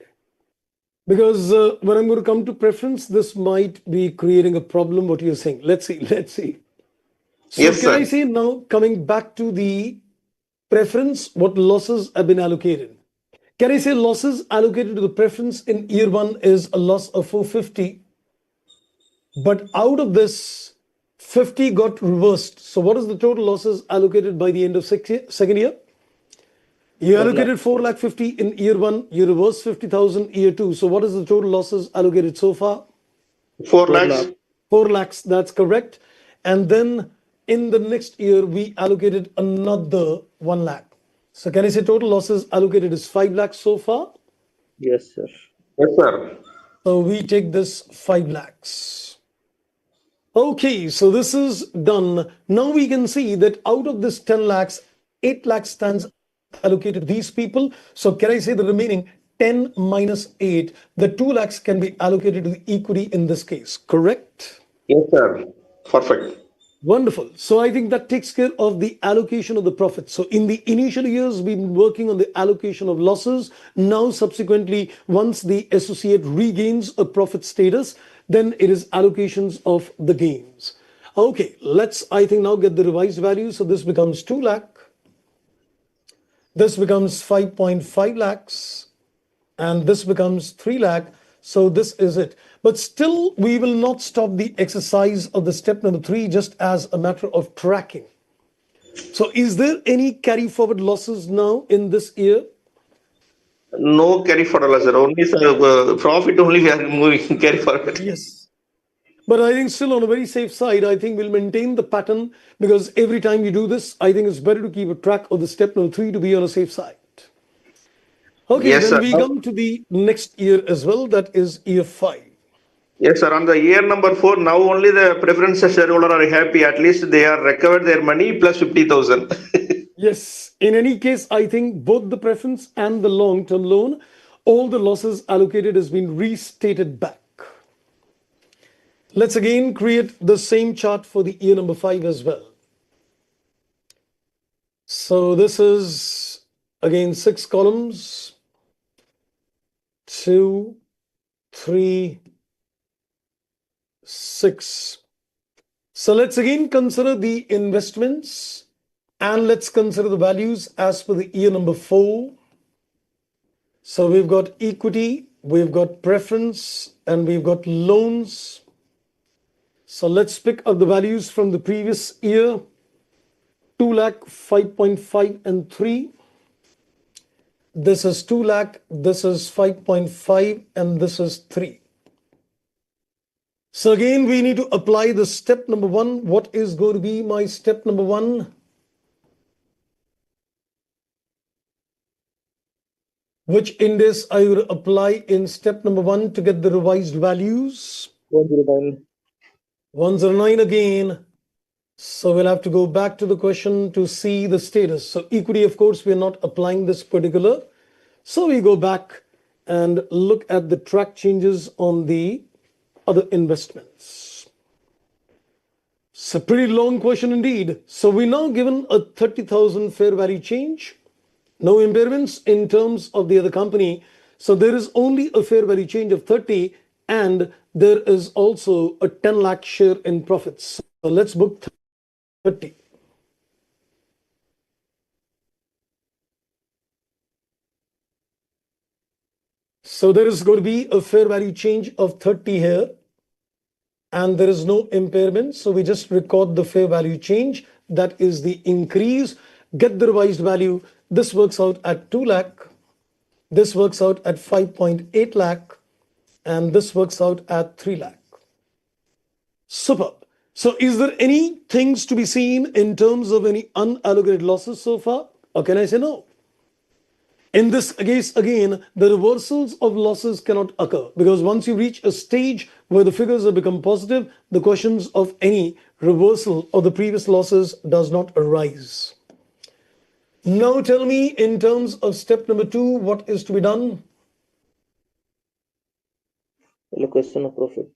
Because when I'm going to come to preference, this might be creating a problem, what you're saying. Let's see, let's see. So Yes, can I sir. say now, coming back to the preference, what losses have been allocated? Can I say losses allocated to the preference in year 1 is a loss of 450, but out of this, 50 got reversed. So what is the total losses allocated by the end of second year? You 4 lakh. allocated 4 lakh 50 in year 1, you reversed 50,000 year 2. So what is the total losses allocated so far? 4 4 lakhs. lakh. 4 lakhs, that's correct. And then in the next year, we allocated another 1 lakh. So can I say total losses allocated is 5 lakhs so far? Yes, sir. Yes, sir. So we take this 5 lakhs. Okay, so this is done. Now we can see that out of this 10 lakhs, 8 lakhs stands allocated to these people. So can I say the remaining 10 minus 8, the 2 lakhs can be allocated to the equity in this case, correct? Yes, sir. Perfect. Wonderful. So I think that takes care of the allocation of the profits. So in the initial years, we've been working on the allocation of losses. Now, subsequently, once the associate regains a profit status, then it is allocations of the gains. Okay, let's, I think, now get the revised value. So this becomes 2 lakh. This becomes 5.5 lakhs. And this becomes 3 lakh. So this is it. But still, we will not stop the exercise of the step number 3 just as a matter of tracking. So is there any carry forward losses now in this year? No carry forward, sir. Only sir, profit only we are moving carry forward. Yes. But I think still on a very safe side, I think we'll maintain the pattern because every time you do this, I think it's better to keep a track of the step number 3 to be on a safe side. Okay, Yes, then sir. we come to the next year as well, that is year 5. Yes, sir. On the year number 4, now only the preference shareholder are happy. At least they are recovered their money plus 50,000. Yes, in any case, I think both the preference and the long-term loan, all the losses allocated has been restated back. Let's again create the same chart for the year number 5 as well. So this is again 6 columns, 2, 3, 6. So let's again consider the investments and let's consider the values as per the year number 4. So we've got equity, we've got preference, and we've got loans. So let's pick up the values from the previous year. 2 lakh, 5.5 and 3. This is 2 lakh, this is 5.5, and this is 3. So again, we need to apply the step number 1. What is going to be my step number 1? Which index I will apply in step number 1 to get the revised values? 109. 109 again. So we'll have to go back to the question to see the status. So equity, of course, we're not applying this particular. So we go back and look at the track changes on the other investments. It's a pretty long question indeed. So we're now given a 30,000 fair value change. No impairments in terms of the other company. So there is only a fair value change of 30, and there is also a 10 lakh share in profits. So let's book 30. So there is going to be a fair value change of 30 here, and there is no impairment. So we just record the fair value change. That is the increase. Get the revised value. This works out at 2 lakh. This works out at 5.8 lakh. And this works out at 3 lakh. Superb. So is there any things to be seen in terms of any unallocated losses so far? Or can I say no? In this case, again, the reversals of losses cannot occur, because once you reach a stage where the figures have become positive, the questions of any reversal of the previous losses does not arise. Now tell me, in terms of step number 2, what is to be done? Allocation of profit.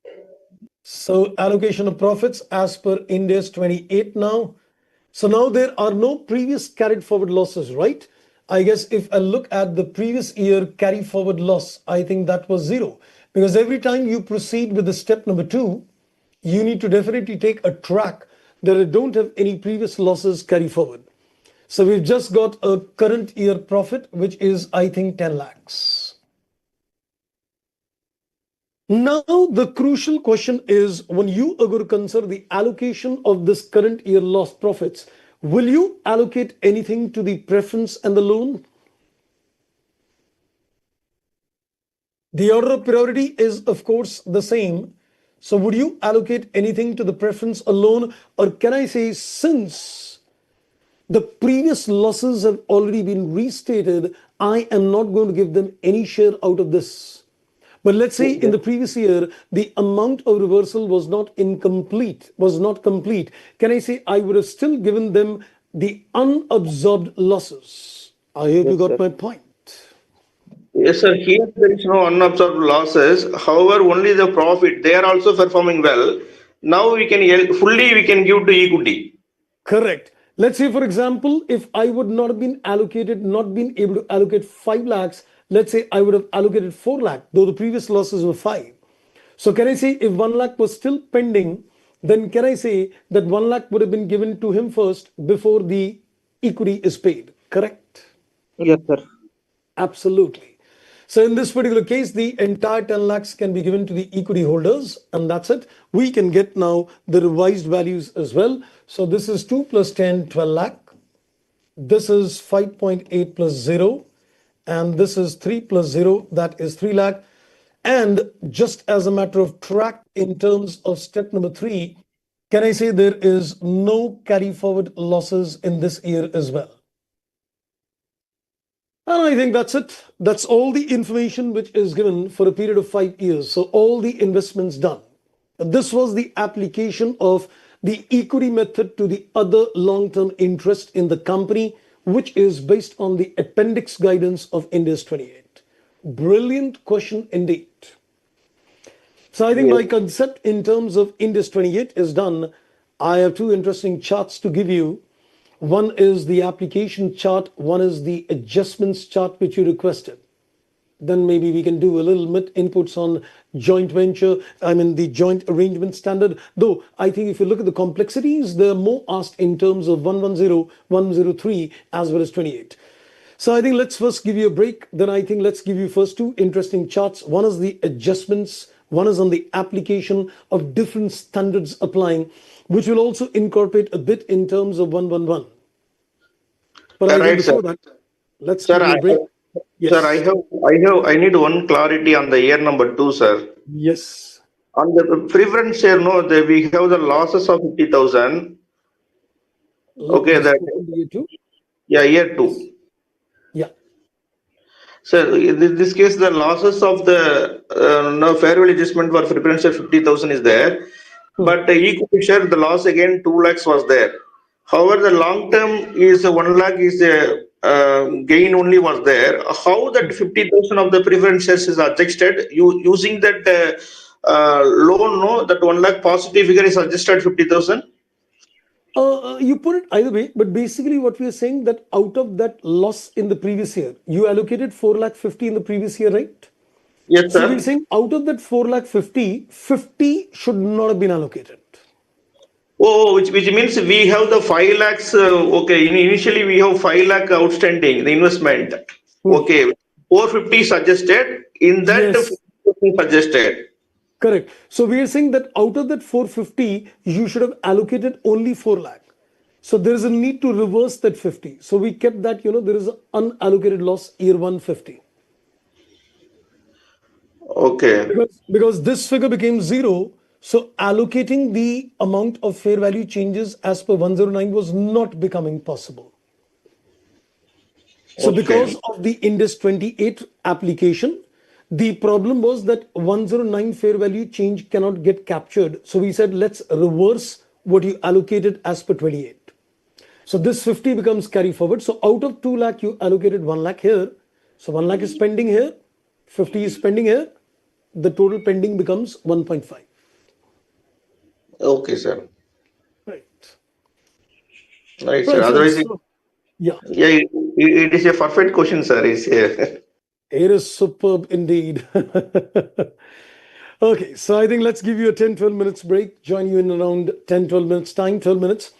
So allocation of profits as per Ind AS 28 now. So now there are no previous carried forward losses, right? I guess if I look at the previous year carry forward loss, I think that was 0. Because every time you proceed with the step number 2, you need to definitely take a track that I don't have any previous losses carry forward. So we've just got a current year profit, which is, I think, 10 lakhs. Now, the crucial question is, when you are going to consider the allocation of this current year lost profits, will you allocate anything to the preference and the loan? The order of priority is, of course, the same. So would you allocate anything to the preference or loan? Or can I say, since the previous losses have already been restated, I am not going to give them any share out of this. But let's say in the previous year, the amount of reversal was not complete. Can I say I would have still given them the unabsorbed losses? I hope you got my point. Yes, sir. Here there is no unabsorbed losses. However, only the profit. They are also performing well. Now we can we can give to equity. Correct. Let's say, for example, if I would not have been able to allocate 5 lakhs, let's say I would have allocated 4 lakh, though the previous losses were 5. So can I say if 1 lakh was still pending, then can I say that 1 lakh would have been given to him first before the equity is paid? Correct? Yes, sir. Absolutely. So in this particular case, the entire 10 lakhs can be given to the equity holders, and that's it. We can get now the revised values as well. So this is 2 plus 10, 12 lakh. This is 5.8 plus 0. And this is 3 plus 0, that is 3 lakh. And just as a matter of track in terms of step number 3, can I say there is no carry forward losses in this year as well? And I think that's it. That's all the information which is given for a period of 5 years. So all the investments done. This was the application of the equity method to the other long-term interest in the company, which is based on the appendix guidance of Ind AS 28. Brilliant question indeed. So I think my concept in terms of Ind AS 28 is done. I have 2 interesting charts to give you. One is the application chart, one is the adjustments chart which you requested. Then maybe we can do a little bit inputs on joint venture, the joint arrangement standard. Though I think if you look at the complexities, they're more asked in terms of 110, 103 as well as 28. So I think let's first give you a break. Then I think let's give you first 2 interesting charts. One is the adjustments, one is on the application of different standards applying, which will also incorporate a bit in terms of 111. But I think before that, let's give you a break. Sir, Yes. I need one clarity on the year number two, sir. Yes. On the preference share, no, we have the losses of 50,000. Okay, Just that, open the year two. yeah, year Yes. two. Yeah. So in this case, the losses of the no fair value adjustment for preference share 50,000 is there, Hmm. but equity share the loss again 2 lakhs was there. However, the long term is 1 lakh is the gain only was there. How that 50,000 of the preference shares is adjusted? You using that loan, no, that 1 lakh positive figure is adjusted 50,000. You put it either way, but basically what we are saying that out of that loss in the previous year, you allocated 4 lakh 50 in the previous year, right? Yes, So we're sir. saying out of that 4 lakh 50, 50 should not have been allocated. Oh, which means we have the 5 lakhs. Okay, initially we have 5 lakh outstanding, the investment. Hmm. Okay, 450 suggested, in that Yes, 50 suggested. correct. So we are saying that out of that 450, you should have allocated only 4 lakh. So there is a need to reverse that 50. So we kept that, there is an unallocated loss year 150. Okay, Because this figure became zero, so allocating the amount of fair value changes as per 109 was not becoming possible. So okay, because of the Indus 28 application, the problem was that 109 fair value change cannot get captured. So we said, let's reverse what you allocated as per 28. So this 50 becomes carry forward. So out of 2 lakh, you allocated 1 lakh here. So 1 lakh is pending here, 50 is pending here. The total pending becomes 1.5. okay, sir. Right. Right, sir. Right, sir. Otherwise, So, yeah, yeah, it is a perfect question, sir. Is it is superb indeed. Okay, so I think let's give you a 10, 12 minutes break. Join you in around 10, 12 minutes time, 12 minutes.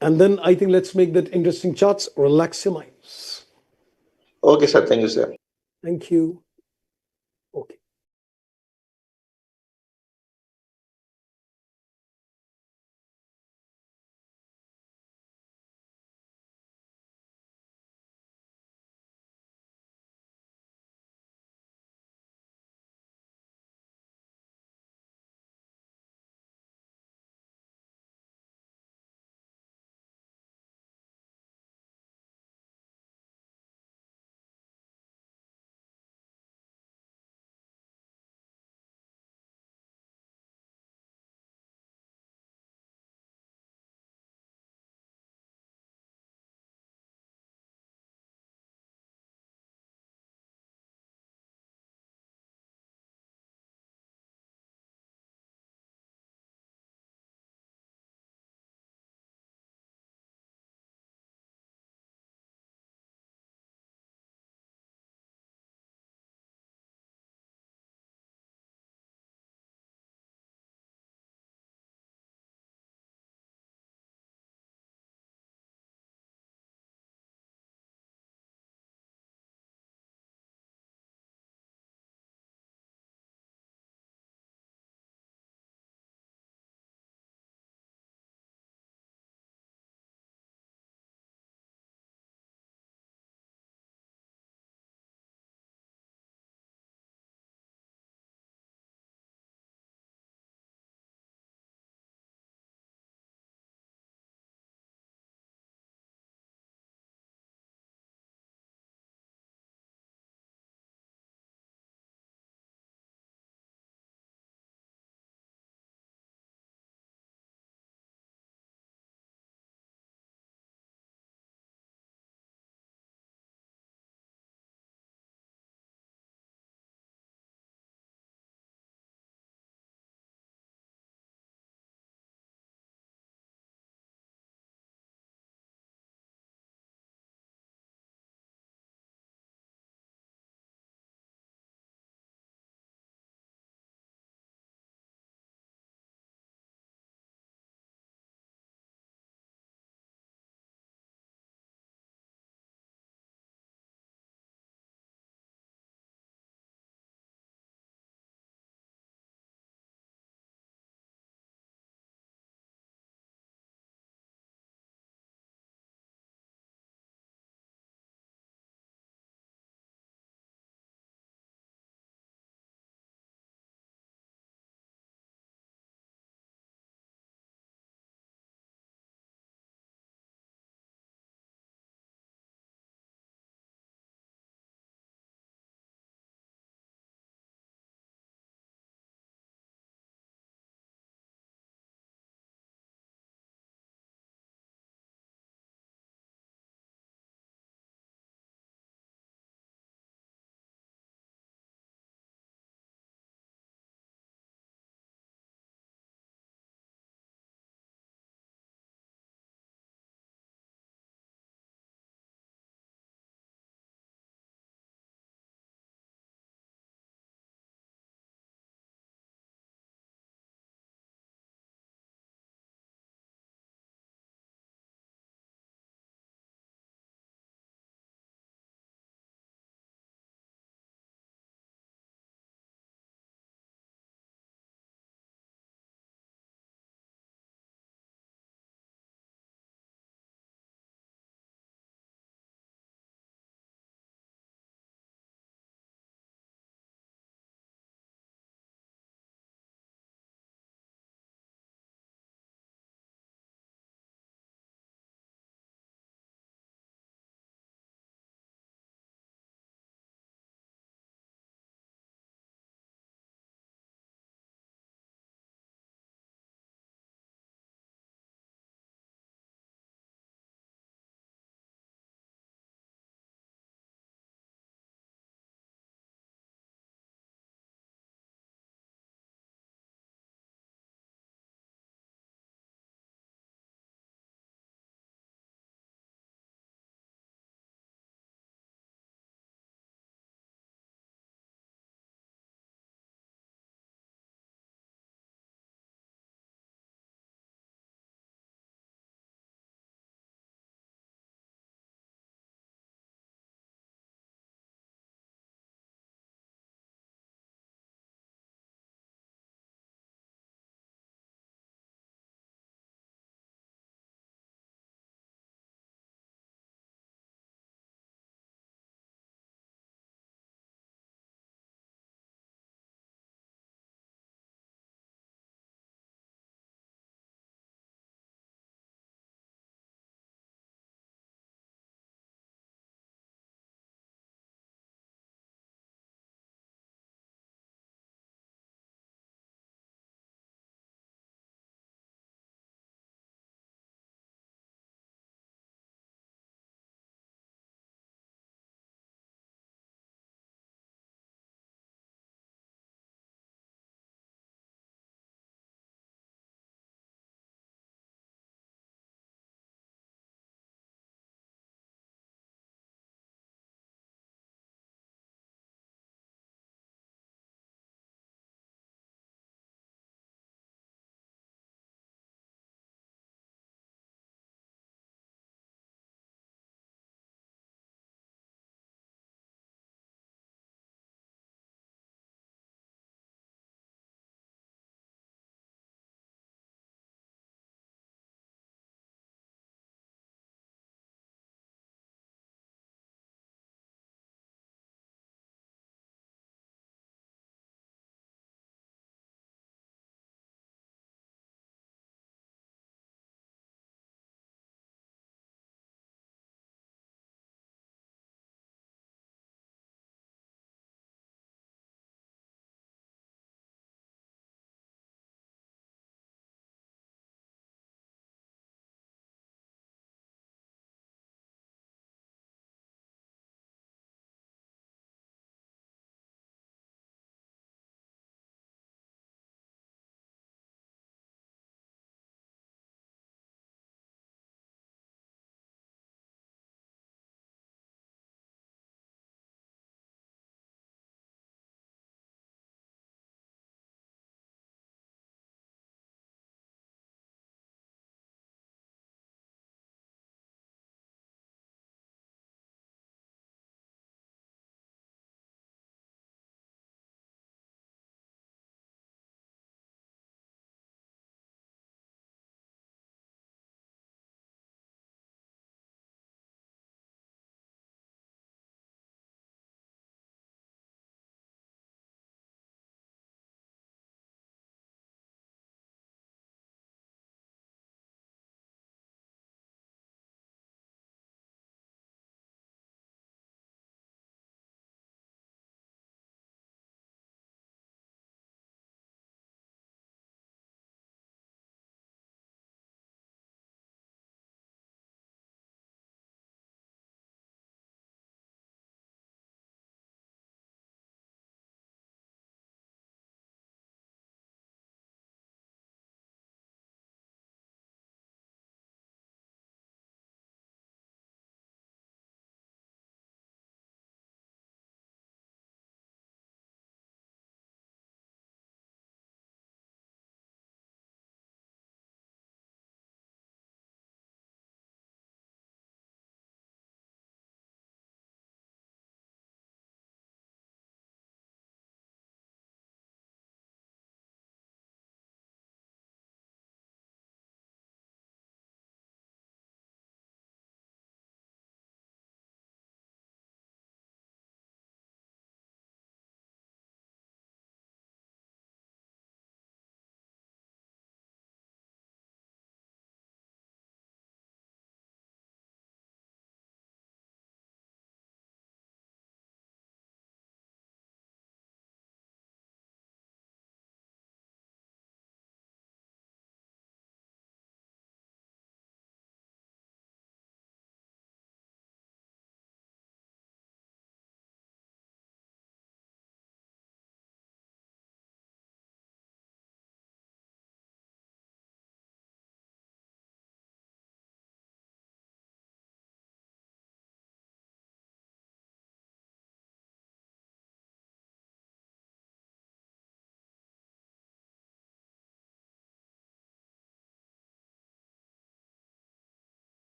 And then I think let's make that interesting charts. Relax your minds. Okay, sir. Thank you, sir. Thank you. Okay.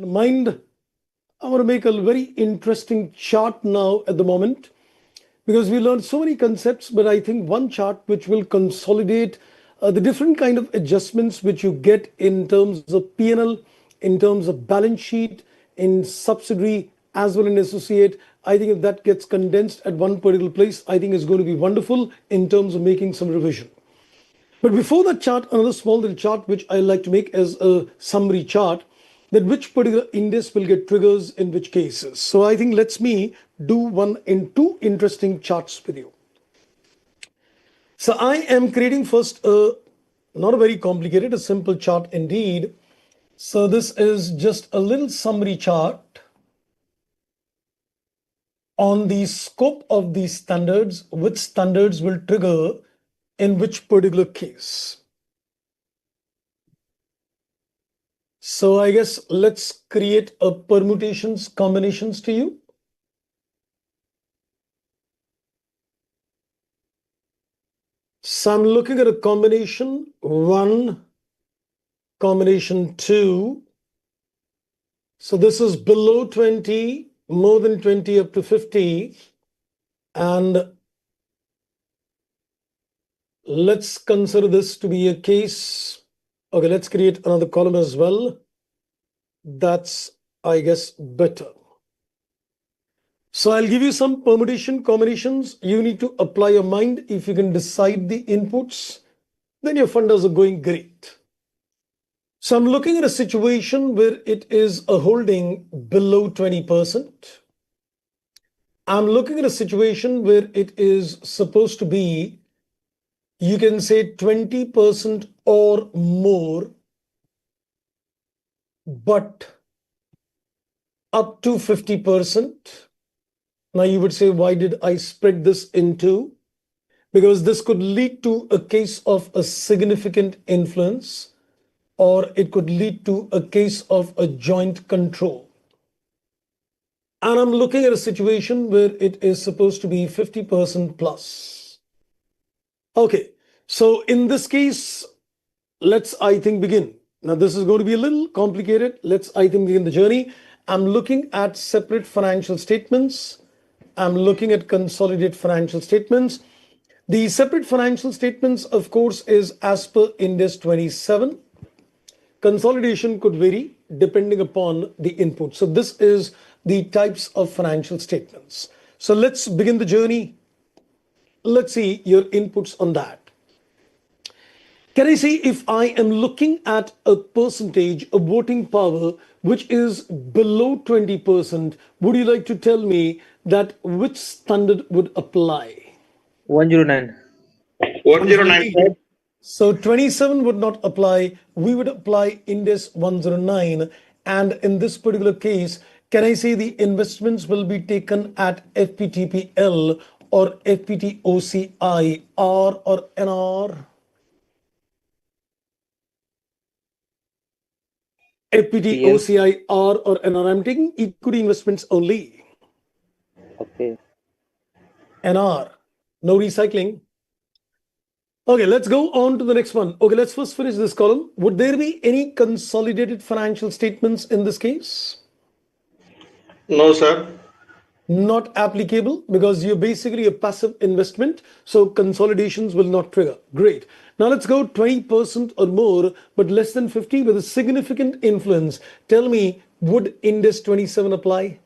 mind, I want to make a very interesting chart now at the moment because we learned so many concepts, but I think one chart which will consolidate the different kind of adjustments which you get in terms of P&L, in terms of balance sheet, in subsidiary as well in associate. I think if that gets condensed at one particular place, I think it's going to be wonderful in terms of making some revision. But before that chart, another small little chart which I like to make as a summary chart, that which particular index will get triggers in which cases. So I think let's me do one in two interesting charts with you. So I am creating first not a very complicated, a simple chart indeed. So this is just a little summary chart on the scope of these standards, which standards will trigger in which particular case. So I guess let's create a permutations, combinations to you. So I'm looking at a combination 1, combination 2. So this is below 20, more than 20 up to 50. And let's consider this to be a case. Okay, let's create another column as well. That's, I guess, better. So I'll give you some permutation combinations. You need to apply your mind. If you can decide the inputs, then your funders are going great. So I'm looking at a situation where it is a holding below 20%. I'm looking at a situation where it is supposed to be, you can say 20% or more, but up to 50%. Now you would say, why did I spread this into? Because this could lead to a case of a significant influence, or it could lead to a case of a joint control. And I'm looking at a situation where it is supposed to be 50% plus. Okay, so in this case, let's, I think, begin. Now, this is going to be a little complicated. Let's, I think, begin the journey. I'm looking at separate financial statements. I'm looking at consolidated financial statements. The separate financial statements, of course, is as per Ind AS 27. Consolidation could vary depending upon the input. So this is the types of financial statements. So let's begin the journey. Let's see your inputs on that. Can I say if I am looking at a percentage of voting power which is below 20%, would you like to tell me that which standard would apply? 109. 109, sir. So 27 would not apply. We would apply Ind AS 109. And in this particular case, can I say the investments will be taken at FPTPL or FPTOCI, R or NR? FPTOCI, R or NR. I'm taking equity investments only. Okay. NR. No recycling. Okay, let's go on to the next one. Okay, let's first finish this column. Would there be any consolidated financial statements in this case? No, sir. Not applicable because you're basically a passive investment. So consolidations will not trigger. Great. Now let's go 20% or more, but less than 50 with a significant influence. Tell me, would Ind AS 27 apply?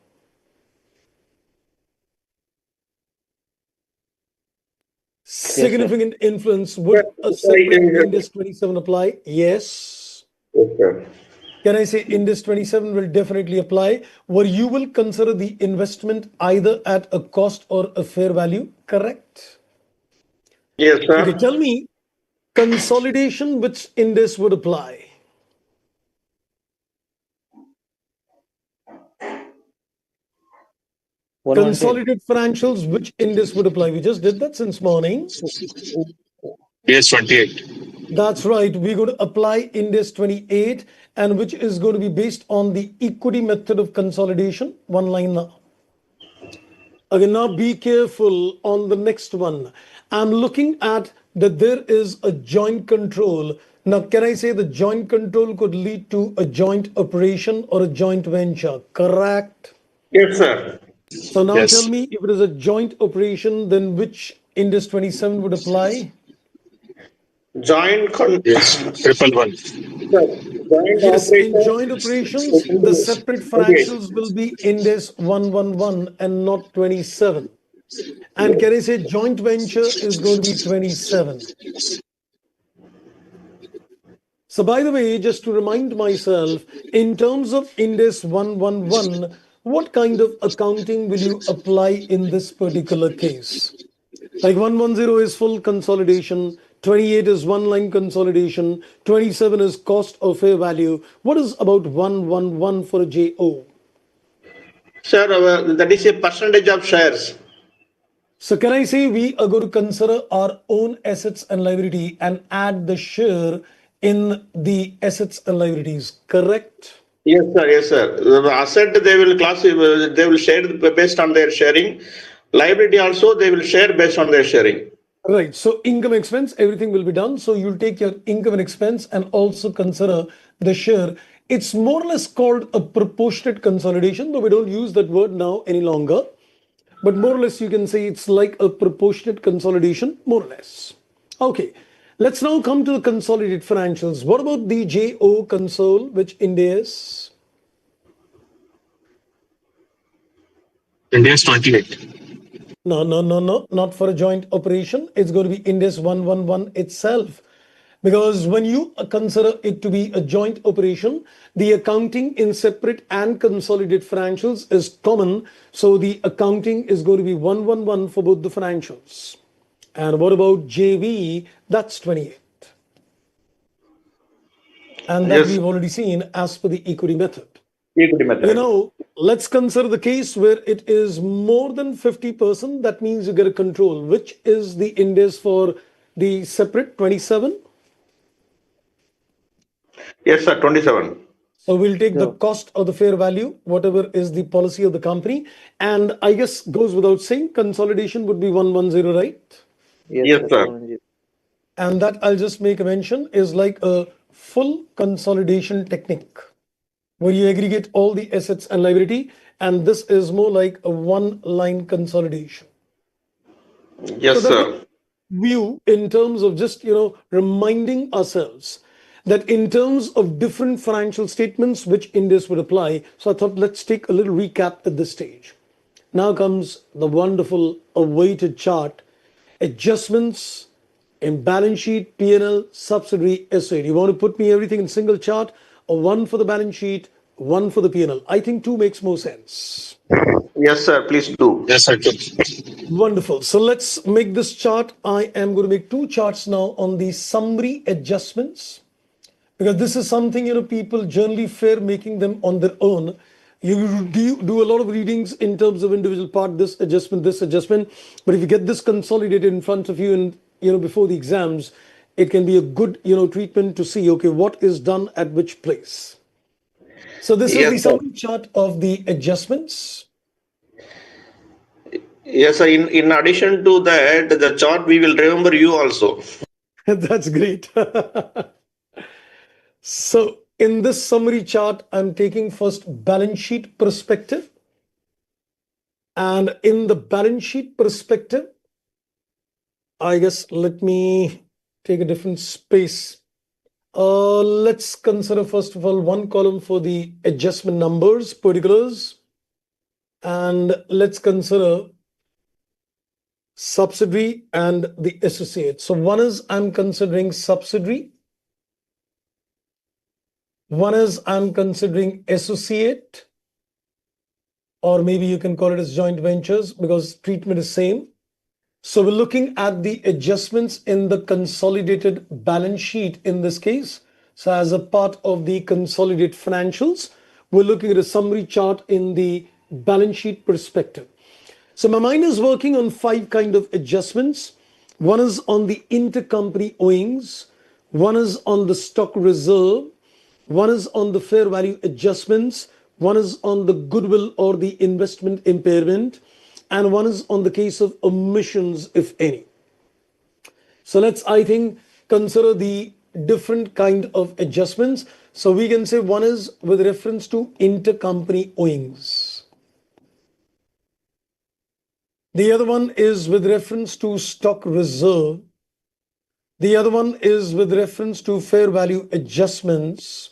Significant influence, would a separate Ind AS 27 apply? Yes. Okay. Can I say Ind AS 27 will definitely apply, where you will consider the investment either at a cost or a fair value, correct? Yes, sir. Okay, tell me, consolidation, which Ind AS would apply? Consolidated financials, which Ind AS would apply? We just did that since morning. Yes, 28. That's right. We're going to apply Ind AS 28, and which is going to be based on the equity method of consolidation. One line now. Again, now be careful on the next one. I'm looking at that there is a joint control. Now, can I say the joint control could lead to a joint operation or a joint venture? Correct. Yes, sir. So now tell Yes. me, if it is a joint operation, then which Indus 27 would apply? Joint Yes. Triple one. joint Yes, in operation. joint operations, the separate 28. financials will be Indus 111 and not 27. And can I say joint venture is going to be 27? So, by the way, just to remind myself, in terms of Indus 111, what kind of accounting will you apply in this particular case? Like 110 is full consolidation, 28 is one line consolidation, 27 is cost or fair value. What is about 111 for a JO? Sir, that is a percentage of shares. So can I say we are going to consider our own assets and liability and add the share in the assets and liabilities, correct? Yes, sir. Yes, sir. The asset they will they will share based on their sharing. Liability also they will share based on their sharing. Right. So income expense, everything will be done. So you'll take your income and expense and also consider the share. It's more or less called a proportionate consolidation, though we don't use that word now any longer. But more or less, you can say it's like a proportionate consolidation, more or less. Okay. Let's now come to the consolidated financials. What about the JO console, which India is? India is 28. No, no, no, no, not for a joint operation. It's going to be Indus 111 itself. Because when you consider it to be a joint operation, the accounting in separate and consolidated financials is common. So the accounting is going to be 111 for both the financials. And what about JV? That's 28. And that Yes, we've already seen as per the equity method. equity You method. know, let's consider the case where it is more than 50%. That means you get a control. Which is the index for the separate 27? Yes, sir. 27. So we'll take the Yeah. cost of the fair value, whatever is the policy of the company. And I guess goes without saying, consolidation would be 110, right? Yes, Yes, sir. sir. 110. And that I'll just make a mention is like a full consolidation technique where you aggregate all the assets and liability. And this is more like a one line consolidation. So Yes, that's what sir. view in terms of just, reminding ourselves that in terms of different financial statements, which index would apply. So I thought let's take a little recap at this stage. Now comes the wonderful awaited chart, adjustments in balance sheet, P&L, subsidiary, SAD. You want to put me everything in single chart or one for the balance sheet, one for the P&L? I think two makes more sense. Yes, sir. Please do. Yes, I took. Wonderful. So let's make this chart. I am going to make two charts now on the summary adjustments because this is something people generally fear making them on their own. You do a lot of readings in terms of individual part, this adjustment, but if you get this consolidated in front of you and before the exams, it can be a good treatment to see okay what is done at which place. So this is the Yes, sir. summary chart of the adjustments. Yes, sir. In addition to that, the chart we will remember you also. That's great. So in this summary chart, I'm taking first balance sheet perspective. And in the balance sheet perspective, I guess let me take a different space. Let's consider first of all one column for the adjustment numbers, particulars, and let's consider subsidiary and the associate. So one is I'm considering subsidiary, one is I'm considering associate, or maybe you can call it as joint ventures because treatment is same. So we're looking at the adjustments in the consolidated balance sheet in this case. So as a part of the consolidated financials, we're looking at a summary chart in the balance sheet perspective. So my mind is working on five kind of adjustments. One is on the intercompany owings, one is on the stock reserve, one is on the fair value adjustments, one is on the goodwill or the investment impairment, and one is on the case of omissions, if any. So let's, I think, consider the different kind of adjustments. So we can say one is with reference to intercompany owings. The other one is with reference to stock reserve. The other one is with reference to fair value adjustments.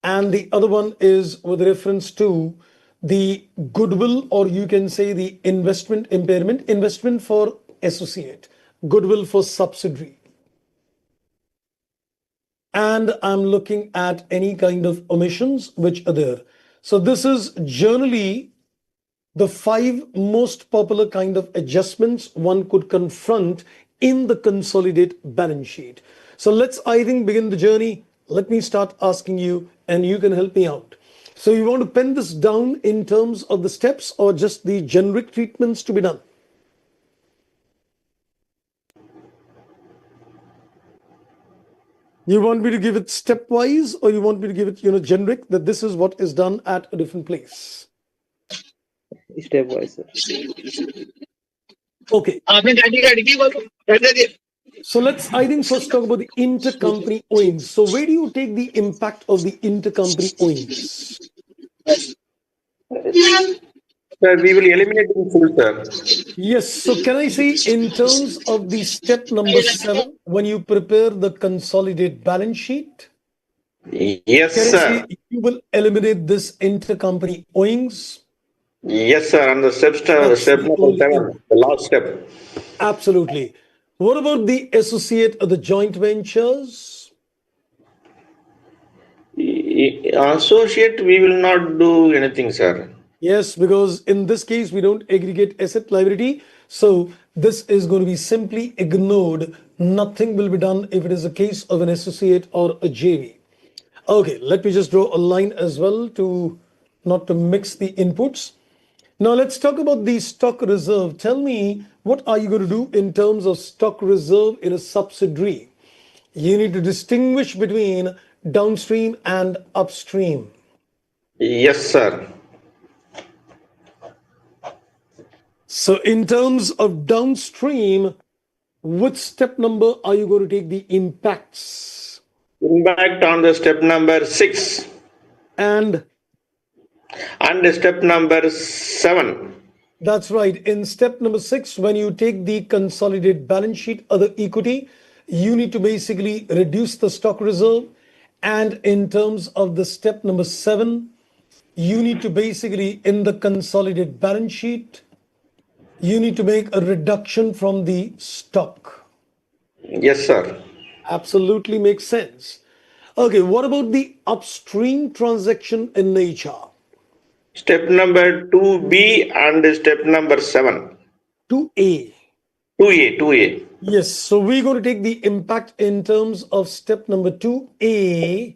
And the other one is with reference to the goodwill, or you can say the investment impairment, investment for associate, goodwill for subsidiary. And I'm looking at any kind of omissions which are there. So this is generally the 5 most popular kind of adjustments one could confront in the consolidated balance sheet. So let's, I think, begin the journey. Let me start asking you, and you can help me out. So you want to pen this down in terms of the steps or just the generic treatments to be done? You want me to give it stepwise, or you want me to give it, generic, that this is what is done at a different place? Stepwise, sir. Okay. So let's, I think, first talk about the intercompany owings. So where do you take the impact of the intercompany owings? Sir, we will eliminate in full, sir. Yes. So can I say in terms of the step number 7, when you prepare the consolidated balance sheet, Yes, can I say sir. you will eliminate this intercompany owings? Yes, sir. And the step That's the number only 7, the last step. Absolutely. What about the associate or the joint ventures? Associate, we will not do anything, sir. Yes, because in this case, we don't aggregate asset liability. So this is going to be simply ignored. Nothing will be done if it is a case of an associate or a JV. Okay, let me just draw a line as well to not to mix the inputs. Now let's talk about the stock reserve. Tell me, what are you going to do in terms of stock reserve in a subsidiary? You need to distinguish between downstream and upstream. Yes, sir. So in terms of downstream, which step number are you going to take the impacts? Impact on the step number 6 And and step number 7. that's right. In step number 6, when you take the consolidated balance sheet, other equity, you need to basically reduce the stock reserve. And in terms of the step number 7, you need to basically, in the consolidated balance sheet, you need to make a reduction from the stock. Yes, sir. Absolutely makes sense. Okay, what about the upstream transaction in nature? Step number 2B and step number 7. 2A. 2A, 2A. Yes, so we're going to take the impact in terms of step number 2A.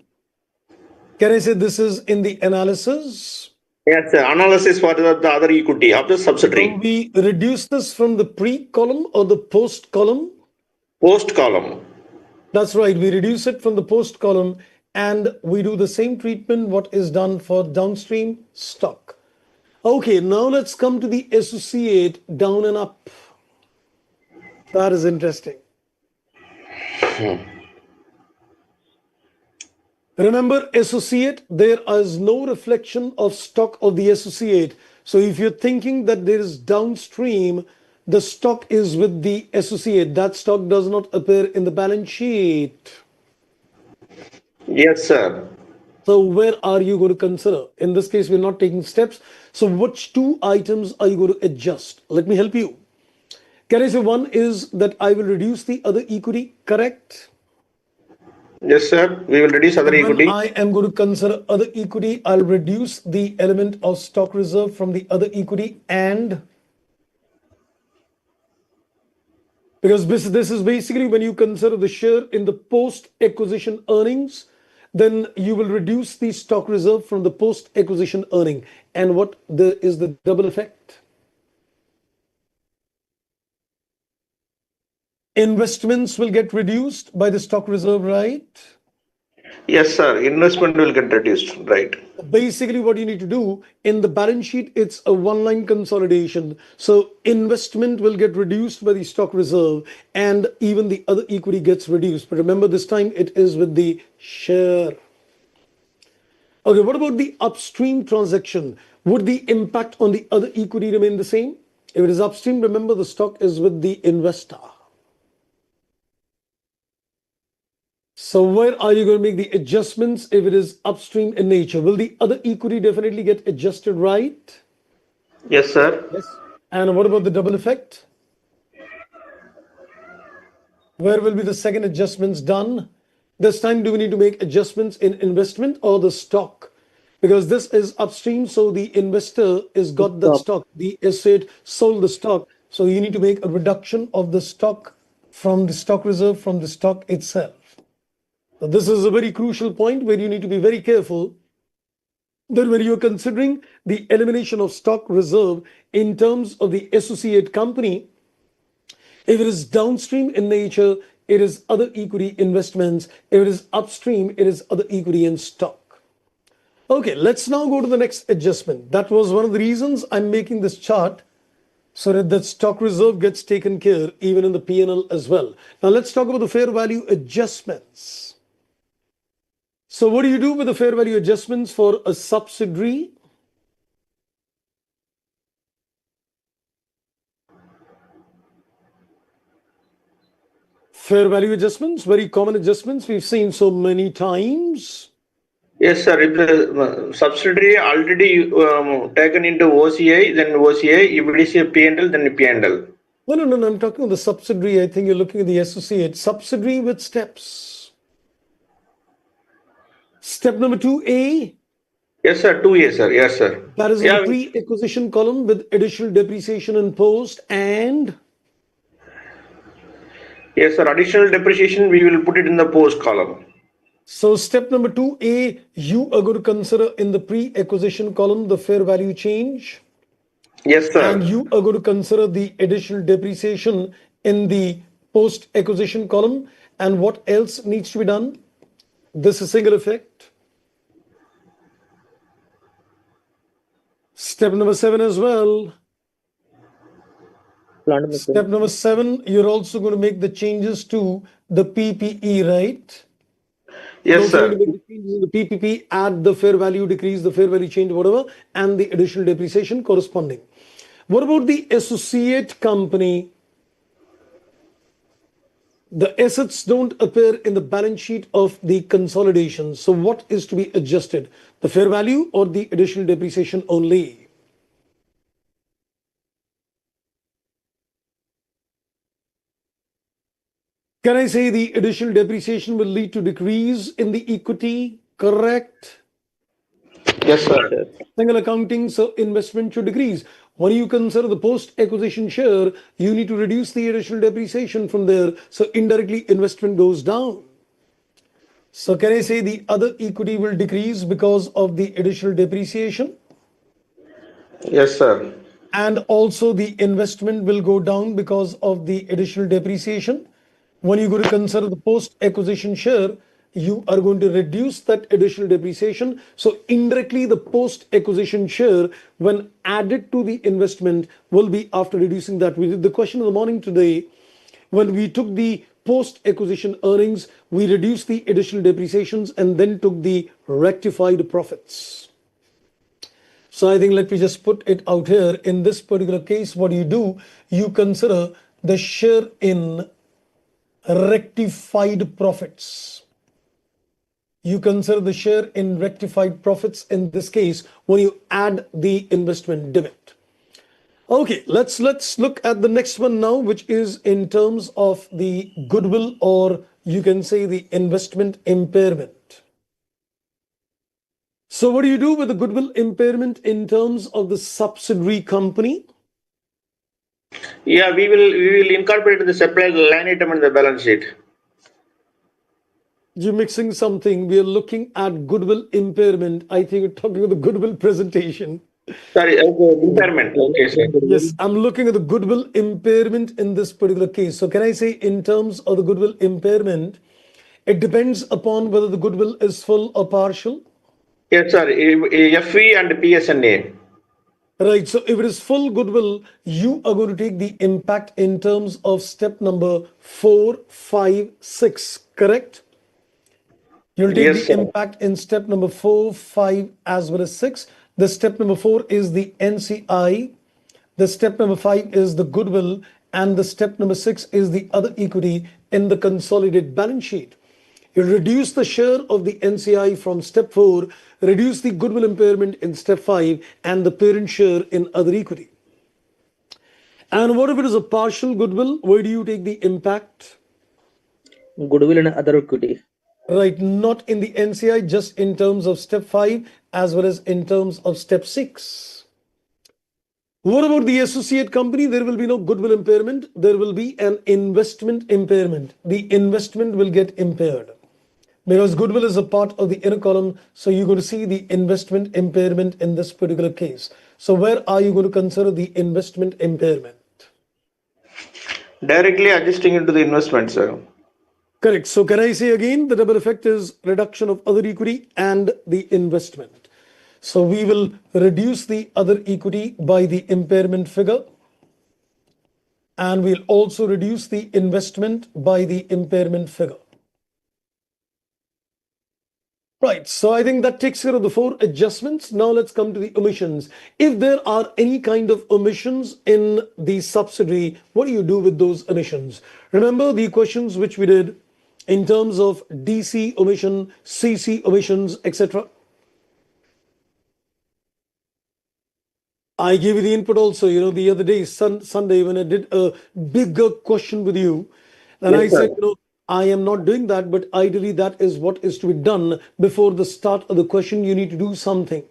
Can I say this is in the analysis? Yes, sir. Analysis for the other equity of the So subsidiary. we reduce this from the pre-column or the post-column? Post column. That's right, we reduce it from the post-column and we do the same treatment what is done for downstream stock. Okay, now let's come to the associate down and up. That is interesting. Remember, associate, there is no reflection of stock of the associate. So if you're thinking that there is downstream, the stock is with the associate. That stock does not appear in the balance sheet. Yes, sir. So where are you going to consider? In this case, we're not taking steps. So which 2 items are you going to adjust? Let me help you. Can I say one is that I will reduce the other equity, correct? Yes, sir. We will reduce other So when equity. I am going to consider other equity, I'll reduce the element of stock reserve from the other equity, and because this is basically when you consider the share in the post-acquisition earnings, then you will reduce the stock reserve from the post-acquisition earning. And what is the double effect? Investments will get reduced by the stock reserve, right? Yes, sir. Investment will get reduced, right? Basically, what you need to do in the balance sheet, it's a one-line consolidation. So investment will get reduced by the stock reserve, and even the other equity gets reduced. But remember, this time it is with the share. Okay, what about the upstream transaction? Would the impact on the other equity remain the same? If it is upstream, remember the stock is with the investor. So where are you going to make the adjustments if it is upstream in nature? Will the other equity definitely get adjusted, right? Yes, sir. Yes. And what about the double effect? Where will be the second adjustments done? This time, do we need to make adjustments in investment or the stock? Because this is upstream, so the investor has got that stock. The asset sold the stock. So you need to make a reduction of the stock from the stock reserve from the stock itself. So this is a very crucial point where you need to be very careful that when you're considering the elimination of stock reserve in terms of the associate company, if it is downstream in nature, it is other equity investments. If it is upstream, it is other equity and stock. Okay, let's now go to the next adjustment. That was one of the reasons I'm making this chart so that the stock reserve gets taken care even in the P&L as well. Now let's talk about the fair value adjustments. So what do you do with the fair value adjustments for a subsidiary? Fair value adjustments, very common adjustments we've seen so many times. Yes, sir. If the subsidiary already taken into OCI, then OCI. If it is a P&L, then P&L. No. I'm talking about the subsidiary. I think you're looking at the associate. Subsidiary with steps. Step number 2A. Yes, sir. 2A, sir. Yes, sir. That is in the pre-acquisition column with additional depreciation and post and... Yes, sir. Additional depreciation, we will put it in the post column. So step number 2A, you are going to consider in the pre-acquisition column the fair value change. Yes, sir. And you are going to consider the additional depreciation in the post-acquisition column. And what else needs to be done? This is single effect. Step number 7 as well. Step number 7, you're also going to make the changes to the PPE, right? Yes, sir. Make the changes in the PPP, add the fair value decrease, the fair value change, whatever, and the additional depreciation corresponding. What about the associate company? The assets don't appear in the balance sheet of the consolidation. So what is to be adjusted? The fair value or the additional depreciation only? Can I say the additional depreciation will lead to decrease in the equity? Correct? Yes, sir. Single accounting, so investment should decrease. When you consider the post-acquisition share, you need to reduce the additional depreciation from there. So indirectly, investment goes down. So can I say the other equity will decrease because of the additional depreciation? Yes, sir. And also the investment will go down because of the additional depreciation. When you go to consider the post-acquisition share, you are going to reduce that additional depreciation. So indirectly, the post-acquisition share, when added to the investment, will be after reducing that. We did the question of the morning today. When we took the post-acquisition earnings, we reduced the additional depreciations and then took the rectified profits. So I think let me just put it out here. In this particular case, what do? You consider the share in rectified profits. You consider the share in rectified profits in this case when you add the investment dividend. Okay, let's look at the next one now, which is in terms of the goodwill, or you can say the investment impairment. So what do you do with the goodwill impairment in terms of the subsidiary company? Yeah, we will incorporate the separate line item in the balance sheet. You're mixing something. We are looking at goodwill impairment. I think you're talking about the goodwill presentation. Sorry, impairment. Okay, sir. Yes, I'm looking at the goodwill impairment in this particular case. So can I say in terms of the goodwill impairment, It depends upon whether the goodwill is full or partial. Yes, sir. FE and PSNA. Right. So if it is full goodwill, you are going to take the impact in terms of step number 4, 5, 6. Correct? You'll take Yes, the sir. impact in step number 4, 5, as well as 6. The step number 4 is the NCI. The step number 5 is the goodwill. And the step number 6 is the other equity in the consolidated balance sheet. You reduce the share of the NCI from step 4, reduce the goodwill impairment in step 5, and the parent share in other equity. And what if it is a partial goodwill? Where do you take the impact? Goodwill and other equity. Right, not in the NCI, just in terms of step 5 as well as in terms of step 6. What about the associate company? There will be no goodwill impairment. There will be an investment impairment. The investment will get impaired. Because goodwill is a part of the inner column, so you're going to see the investment impairment in this particular case. So where are you going to consider the investment impairment? Directly adjusting into the investment, sir. Correct. So can I say again, the double effect is reduction of other equity and the investment. So we will reduce the other equity by the impairment figure. And we'll also reduce the investment by the impairment figure. Right, so I think that takes care of the 4 adjustments. Now let's come to the omissions. If there are any kind of omissions in the subsidiary, what do you do with those omissions? Remember the questions which we did in terms of DC omission, CC omissions, etc. I gave you the input also, the other day, Sunday, when I did a bigger question with you. And Yes, I sir. said, I am not doing that, but ideally that is what is to be done before the start of the question. You need to do something.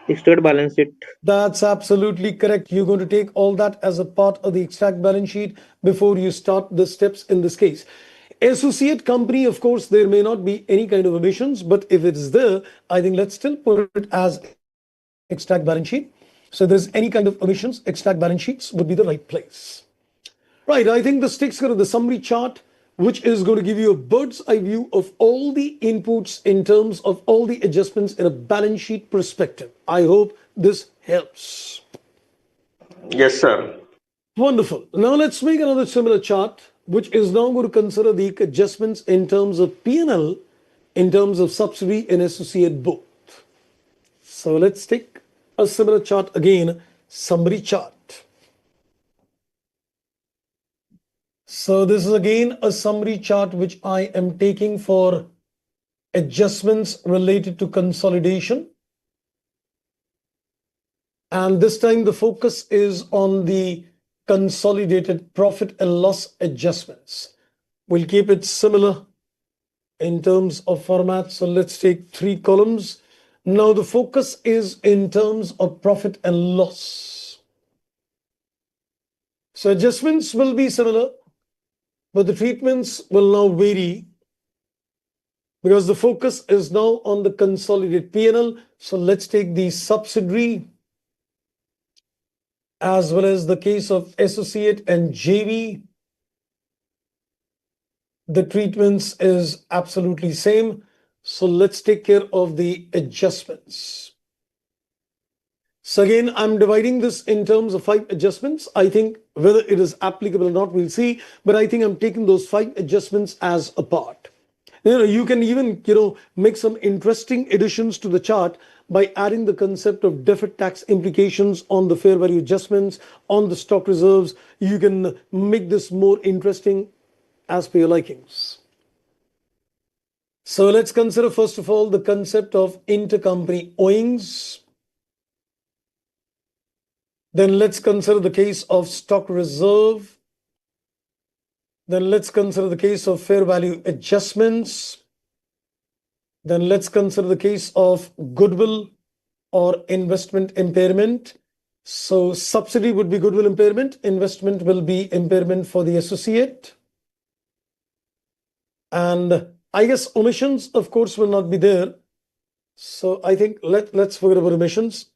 Extract balance sheet. That's absolutely correct. You're going to take all that as a part of the extract balance sheet before you start the steps in this case. Associate company, of course, there may not be any kind of omissions, but if it is there, I think let's still put it as extract balance sheet. So if there's any kind of omissions, extract balance sheets would be the right place. Right, I think this takes care of the summary chart, which is going to give you a bird's eye view of all the inputs in terms of all the adjustments in a balance sheet perspective. I hope this helps. Yes, sir. Wonderful. Now let's make another similar chart, which is now going to consider the adjustments in terms of P&L, in terms of subsidiary and associate both. So let's take a similar chart again, summary chart. So this is again a summary chart which I am taking for adjustments related to consolidation. And this time the focus is on the consolidated profit and loss adjustments. We'll keep it similar in terms of format. So let's take 3 columns. Now the focus is in terms of profit and loss. So adjustments will be similar, but the treatments will now vary because the focus is now on the consolidated P&L. So let's take the subsidiary as well as the case of associate and JV. The treatments is absolutely same. So let's take care of the adjustments. So again, I'm dividing this in terms of 5 adjustments. I think whether it is applicable or not, we'll see. But I think I'm taking those 5 adjustments as a part. You can even, make some interesting additions to the chart by adding the concept of deferred tax implications on the fair value adjustments, on the stock reserves. You can make this more interesting as per your likings. So let's consider first of all the concept of intercompany owings. Then let's consider the case of stock reserve. Then let's consider the case of fair value adjustments. Then let's consider the case of goodwill or investment impairment. So subsidy would be goodwill impairment. Investment will be impairment for the associate. And I guess omissions, of course, will not be there. So I think let's forget about omissions.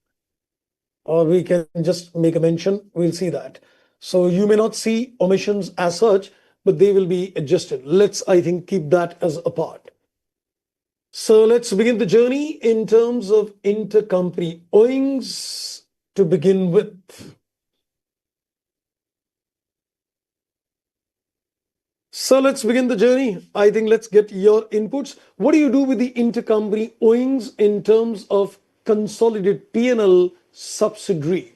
Or we can just make a mention. We'll see that. So you may not see omissions as such, but they will be adjusted. Let's, I think, keep that as a part. So let's begin the journey in terms of intercompany owings to begin with. So let's begin the journey. I think let's get your inputs. What do you do with the intercompany owings in terms of consolidated P&L subsidiary?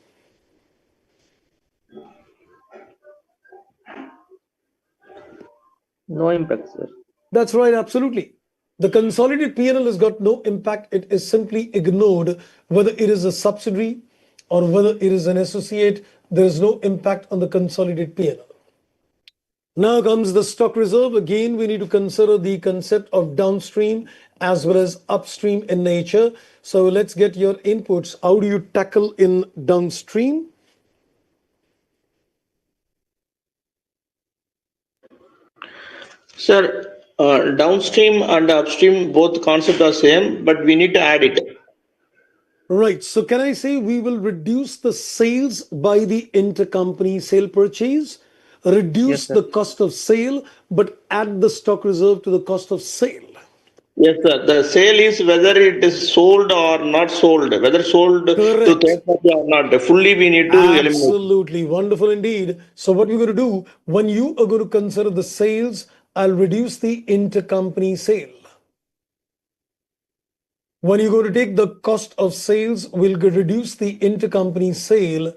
No impact, sir. That's right, absolutely. The consolidated P&L has got no impact. It is simply ignored whether it is a subsidiary or whether it is an associate. There is no impact on the consolidated P&L. Now comes the stock reserve. Again, we need to consider the concept of downstream as well as upstream in nature. So let's get your inputs. How do you tackle in downstream? Sir, downstream and upstream both concept are same, but we need to add it. Right. So can I say we will reduce the sales by the intercompany sale purchase, reduce Yes, sir. the cost of sale, but add the stock reserve to the cost of sale? Yes, sir. The sale is whether it is sold or not sold, whether sold to Correct. third party or not. Fully we need to eliminate. Absolutely wonderful indeed. So what we're going to do when you are going to consider the sales, I'll reduce the intercompany sale. When you're going to take the cost of sales, we'll reduce the intercompany sale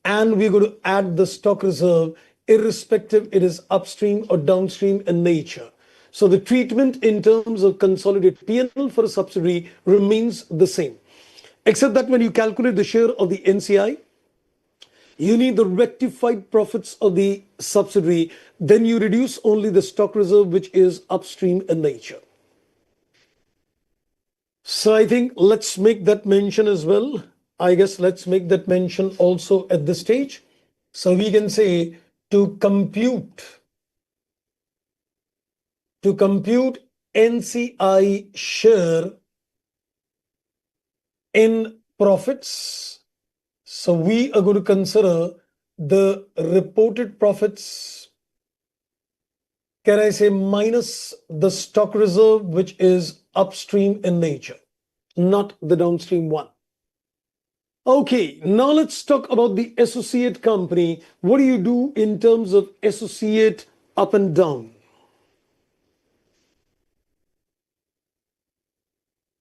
and we're going to add the stock reserve, irrespective it is upstream or downstream in nature. So the treatment in terms of consolidated P&L for a subsidiary remains the same, except that when you calculate the share of the NCI, you need the rectified profits of the subsidiary, then you reduce only the stock reserve, which is upstream in nature. So I think let's make that mention as well. I guess let's make that mention also at this stage. So we can say to compute NCI share in profits. So we are going to consider the reported profits, can I say, minus the stock reserve, which is upstream in nature, not the downstream one. Okay, now let's talk about the associate company. What do you do in terms of associate up and down?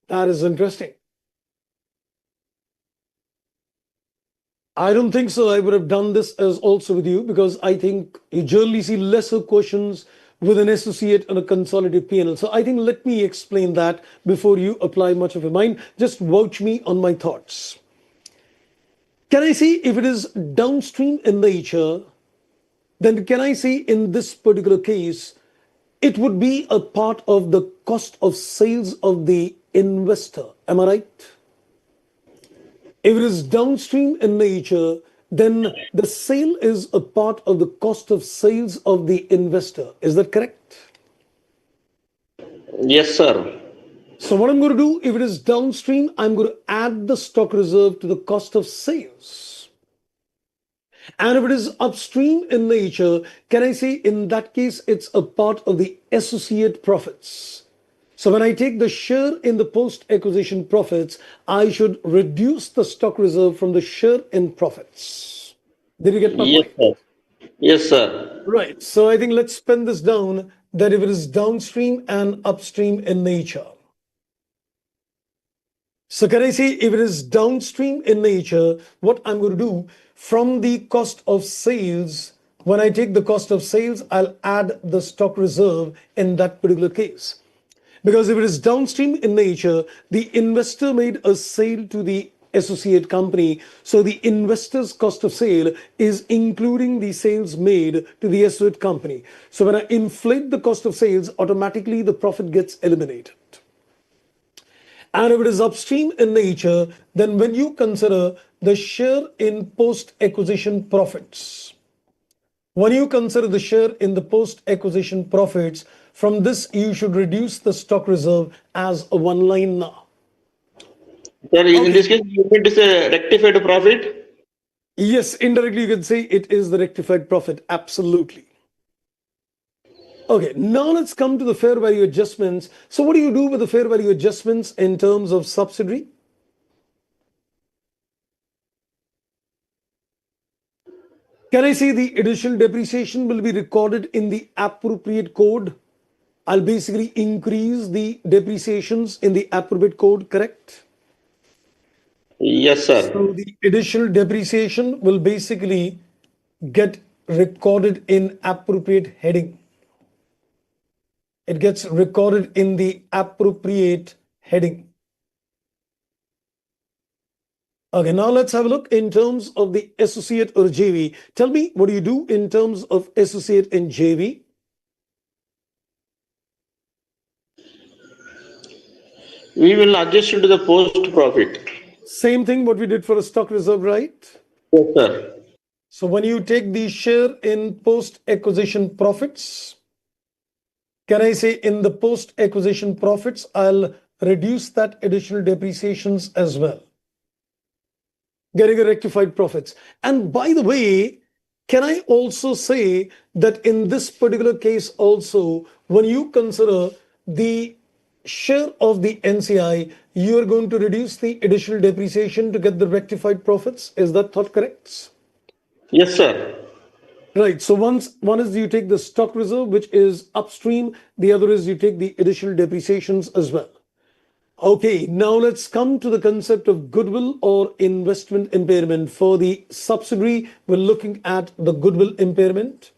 That is interesting. I don't think so. I would have done this as also with you because I think you generally see lesser questions with an associate and a consolidated P&L. So I think let me explain that before you apply much of your mind. Just vouch me on my thoughts. Can I say if it is downstream in nature, then can I say in this particular case, it would be a part of the cost of sales of the investor. Am I right? If it is downstream in nature, then the sale is a part of the cost of sales of the investor. Is that correct? Yes, sir. So what I'm going to do, if it is downstream, I'm going to add the stock reserve to the cost of sales. And if it is upstream in nature, can I say in that case, it's a part of the associate profits. So when I take the share in the post-acquisition profits, I should reduce the stock reserve from the share in profits. Did you get my Yes, point? sir. Yes, sir. Right. So I think let's pen this down that if it is downstream and upstream in nature. So can I say if it is downstream in nature, what I'm going to do from the cost of sales, when I take the cost of sales, I'll add the stock reserve in that particular case. Because if it is downstream in nature, the investor made a sale to the associate company. So the investor's cost of sale is including the sales made to the associate company. So when I inflate the cost of sales, automatically the profit gets eliminated. And if it is upstream in nature, then when you consider the share in post-acquisition profits, when you consider the share in the post-acquisition profits, from this you should reduce the stock reserve as a one line now. Sir, in Okay. this case, you mean to say rectified profit? Yes, indirectly you can say it is the rectified profit. Absolutely. Okay, now let's come to the fair value adjustments. So what do you do with the fair value adjustments in terms of subsidiary? Can I say the additional depreciation will be recorded in the appropriate code? I'll basically increase the depreciations in the appropriate code, correct? Yes, sir. So the additional depreciation will basically get recorded in appropriate heading. It gets recorded in the appropriate heading. Okay, now let's have a look in terms of the associate or JV. Tell me, what do you do in terms of associate and JV? We will adjust into the post profit. Same thing what we did for a stock reserve, right? Yes, sir. So when you take the share in post acquisition profits, can I say in the post acquisition profits, I'll reduce that additional depreciations as well, getting a rectified profits. And by the way, can I also say that in this particular case also, when you consider the share of the NCI, you are going to reduce the additional depreciation to get the rectified profits? Is that thought correct? Yes, sir. Right. So one is you take the stock reserve, which is upstream. The other is you take the additional depreciations as well. Okay, now let's come to the concept of goodwill or investment impairment. For the subsidiary, we're looking at the goodwill impairment.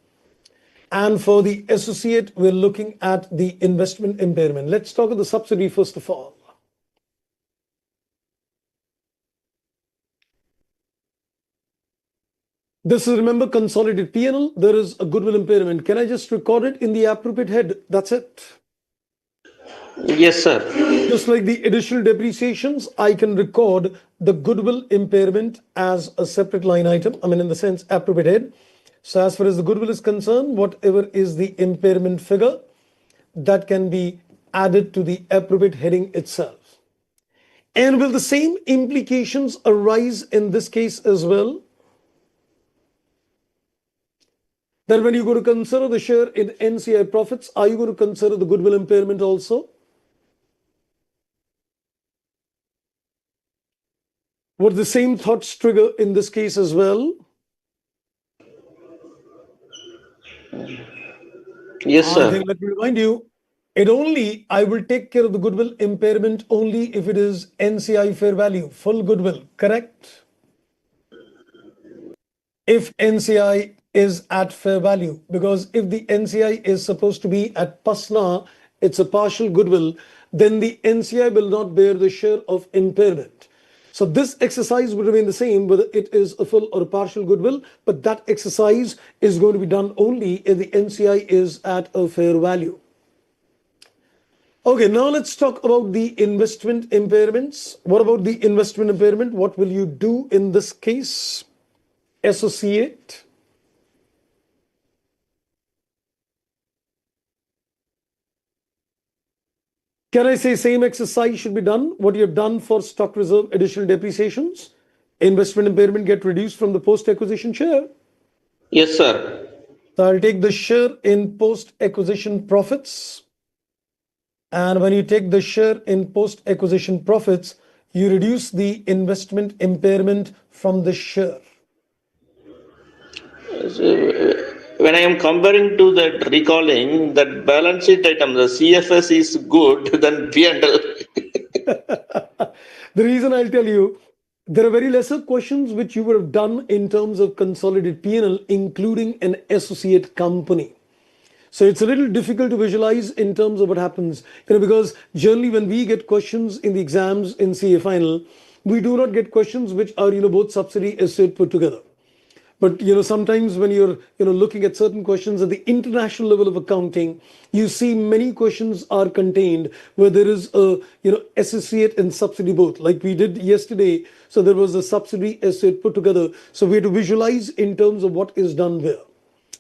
And for the associate, we're looking at the investment impairment. Let's talk of the subsidiary first of all. This is, remember, consolidated P&L. There is a goodwill impairment. Can I just record it in the appropriate head? That's it. Yes, sir. Just like the additional depreciations, I can record the goodwill impairment as a separate line item. I mean, in the sense, appropriate head. So as far as the goodwill is concerned, whatever is the impairment figure, that can be added to the appropriate heading itself. And will the same implications arise in this case as well? That when you go to consider the share in NCI profits, are you going to consider the goodwill impairment also? Would the same thoughts trigger in this case as well? Yes, I sir. think, let me remind you, I will take care of the goodwill impairment only if it is NCI fair value, full goodwill, correct? If NCI is at fair value, because if the NCI is supposed to be at PASNA, it's a partial goodwill, then the NCI will not bear the share of impairment. So this exercise will remain the same whether it is a full or a partial goodwill, but that exercise is going to be done only if the NCI is at a fair value. Okay, now let's talk about the investment impairments. What about the investment impairment? What will you do in this case? Associate. Can I say same exercise should be done? What you have done for stock reserve additional depreciations, investment impairment get reduced from the post-acquisition share. Yes, sir. So I'll take the share in post-acquisition profits. And when you take the share in post-acquisition profits, you reduce the investment impairment from the share. When I am comparing to that recalling that balance sheet item, the CFS is good than P&L. The reason I'll tell you, there are very lesser questions which you would have done in terms of consolidated P&L, including an associate company. So it's a little difficult to visualize in terms of what happens, because generally when we get questions in the exams in CA final, we do not get questions which are, both subsidiary associate put together. But sometimes when you're looking at certain questions at the international level of accounting, you see many questions are contained where there is a associate and subsidiary both, like we did yesterday. So there was a subsidiary associate put together. So we had to visualize in terms of what is done where.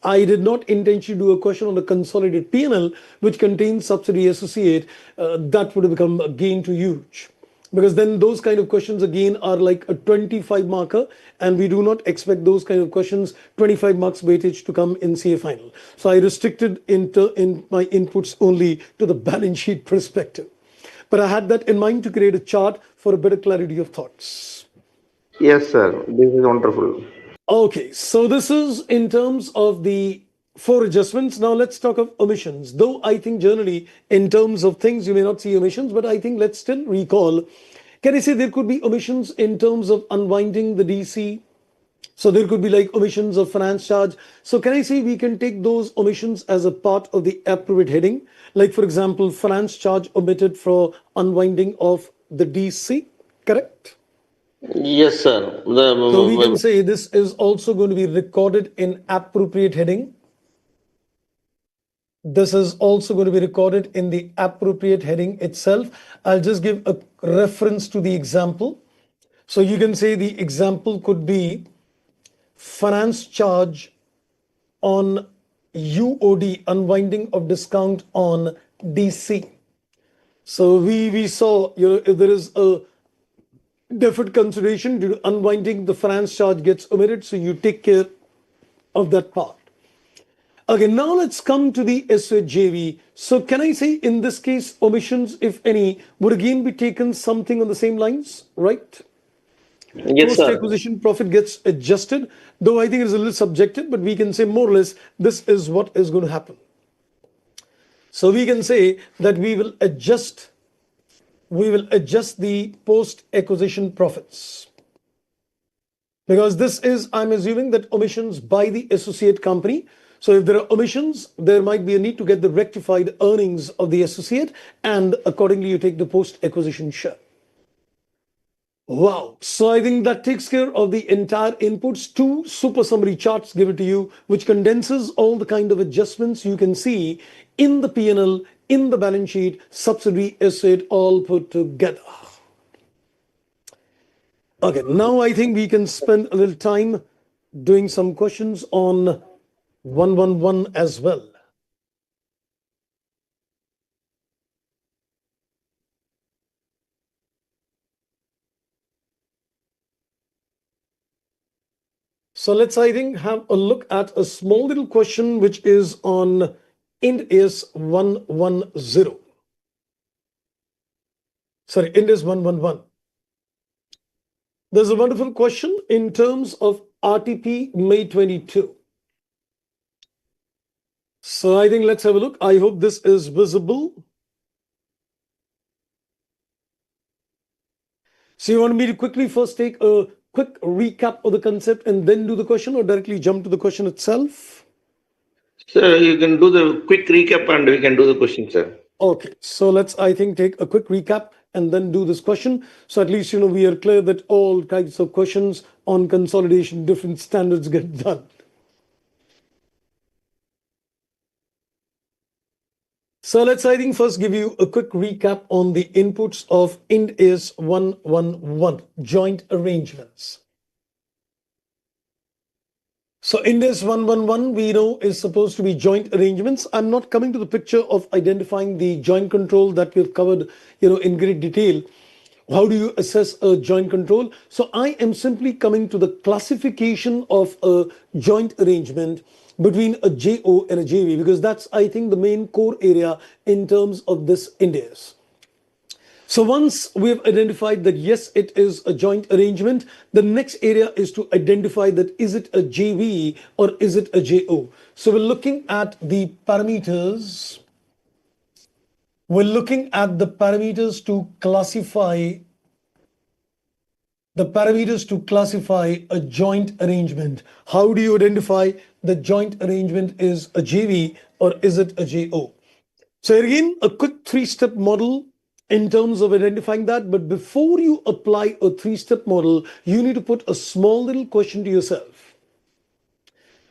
I did not intentionally do a question on the consolidated P&L, which contains subsidiary associate. That would have become again too huge. because then those kind of questions again are like a 25 marker, and we do not expect those kind of questions 25 marks weightage to come in CA final. So I restricted in my inputs only to the balance sheet perspective. But I had that in mind to create a chart for a better clarity of thoughts. Yes, sir. This is wonderful. Okay, so this is in terms of the four adjustments. Now let's talk of omissions. Though I think generally in terms of things you may not see omissions, but I think let's still recall. Can I say there could be omissions in terms of unwinding the DC? So there could be like omissions of finance charge. So can I say we can take those omissions as a part of the appropriate heading? Like for example, finance charge omitted for unwinding of the DC, correct? Yes, sir. So we can say this is also going to be recorded in appropriate heading. This is also going to be recorded in the appropriate heading itself. I'll just give a reference to the example. So you can say the example could be finance charge on UOD, unwinding of discount on DC. So we saw, if there is a deferred consideration due to unwinding, the finance charge gets omitted, so you take care of that part. Okay, now let's come to the SOJV. So can I say in this case, omissions, if any, would again be taken something on the same lines, right? Yes, sir. Post-acquisition profit gets adjusted, though I think it's a little subjective, but we can say more or less this is what is going to happen. So we can say that we will adjust the post-acquisition profits. Because this is, I'm assuming that omissions by the associate company. So if there are omissions, there might be a need to get the rectified earnings of the associate, and accordingly you take the post-acquisition share. Wow. So I think that takes care of the entire inputs. Two super summary charts given to you, which condenses all the kind of adjustments you can see in the P&L, in the balance sheet, subsidiary, asset, all put together. Okay, now I think we can spend a little time doing some questions on 111 as well. So let's, I think, have a look at a small little question which is on Ind AS 110. Sorry, Ind AS 111. There's a wonderful question in terms of RTP May 22. So I think let's have a look. I hope this is visible. So you want me to quickly first take a quick recap of the concept and then do the question, or directly jump to the question itself? Sir, you can do the quick recap and we can do the question, sir. Okay, so let's, I think, take a quick recap and then do this question. So at least, we are clear that all kinds of questions on consolidation, different standards get done. So let's, I think, first give you a quick recap on the inputs of Ind AS 111, joint arrangements. So Ind AS 111, we know, is supposed to be joint arrangements. I'm not coming to the picture of identifying the joint control that we've covered, in great detail. How do you assess a joint control? So I am simply coming to the classification of a joint arrangement between a JO and a JV, because that's, I think, the main core area in terms of this Ind AS. So once we have identified that, yes, it is a joint arrangement, the next area is to identify that is it a JV or is it a JO. So we're looking at the parameters. We're looking at the parameters to classify a joint arrangement. How do you identify the joint arrangement is a JV or is it a JO? So again, a quick three-step model in terms of identifying that. But before you apply a three-step model, you need to put a small little question to yourself.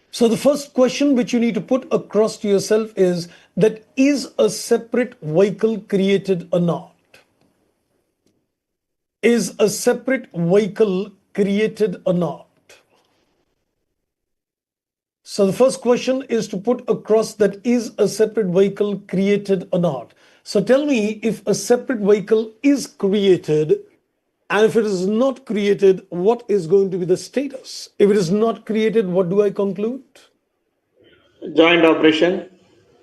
So the first question which you need to put across to yourself is that, is a separate vehicle created or not? Is a separate vehicle created or not? So the first question is to put across that, is a separate vehicle created or not? So tell me, if a separate vehicle is created, And if it is not created, what is going to be the status? If it is not created, what do I conclude? Joint operation.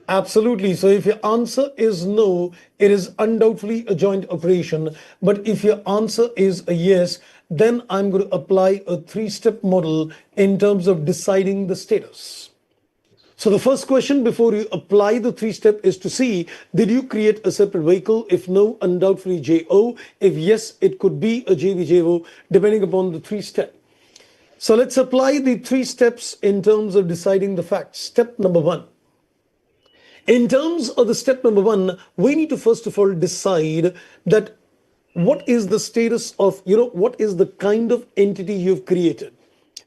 Absolutely. So if your answer is no, it is undoubtedly a joint operation. But if your answer is a yes, then I'm going to apply a three-step model in terms of deciding the status. So the first question before you apply the three-step is to see, did you create a separate vehicle? If no, undoubtedly JO. If yes, it could be a JVJO, depending upon the three-step. So let's apply the three steps in terms of deciding the facts. Step number one. In terms of the step number one, we need to first of all decide that what is the status of, what is the kind of entity you've created?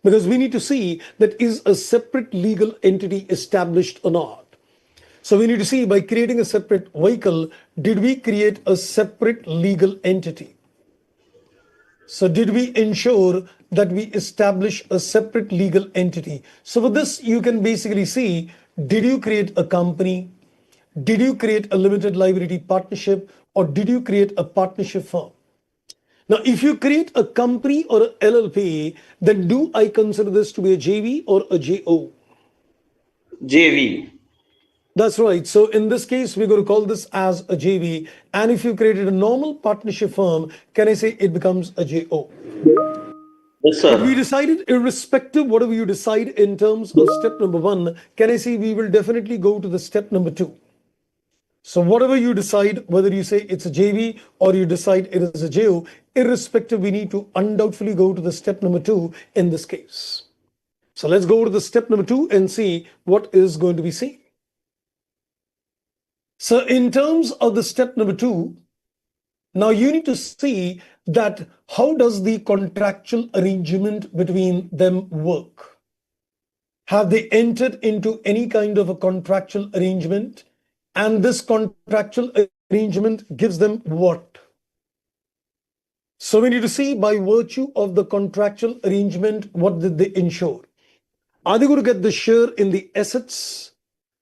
Because we need to see that is a separate legal entity established or not. So we need to see, by creating a separate vehicle, did we create a separate legal entity? So did we ensure that we establish a separate legal entity? So with this, you can basically see, did you create a company? Did you create a limited liability partnership, or did you create a partnership firm? Now, if you create a company or a LLP, then do I consider this to be a JV or a JO? JV. That's right. So in this case, we're going to call this as a JV. And if you created a normal partnership firm, can I say it becomes a JO? Yes, But we sir. decided, irrespective whatever you decide in terms of step number one, can I say we will definitely go to the step number two. So whatever you decide, whether you say it's a JV or you decide it is a JO, irrespective, we need to undoubtedly go to the step number two in this case. So let's go to the step number two and see what is going to be seen. So in terms of the step number two, now you need to see that how does the contractual arrangement between them work? Have they entered into any kind of a contractual arrangement? And this contractual arrangement gives them what? So we need to see, by virtue of the contractual arrangement, what did they ensure? Are they going to get the share in the assets,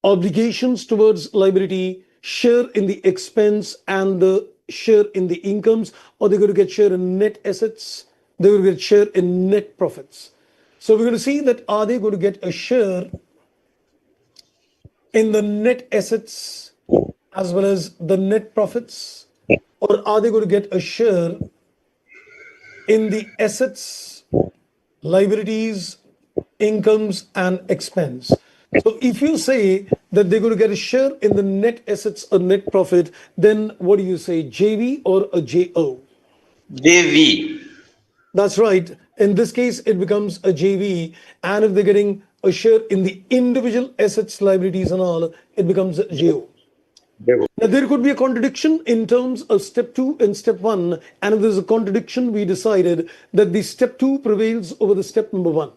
obligations towards liability, share in the expense, and the share in the incomes? Or they're going to get share in net assets? They're going to get share in net profits. So we're going to see that, are they going to get a share in the net assets as well as the net profits? Or are they going to get a share in the assets, liabilities, incomes, and expense? So if you say that they're going to get a share in the net assets or net profit, then what do you say, JV or a JO? JV. That's right. In this case, it becomes a JV. And if they're getting a share in the individual assets, liabilities, and all, it becomes a JO. Now, there could be a contradiction in terms of step two and step one. And if there's a contradiction, we decided that the step two prevails over the step number one.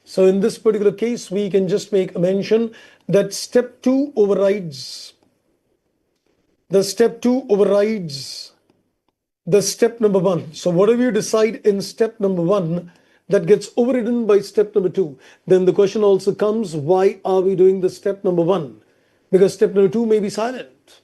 So in this particular case, we can just make a mention that step two overrides the step number one. So whatever you decide in step number one, that gets overridden by step number two. Then the question also comes, why are we doing the step number one? Because step number two may be silent.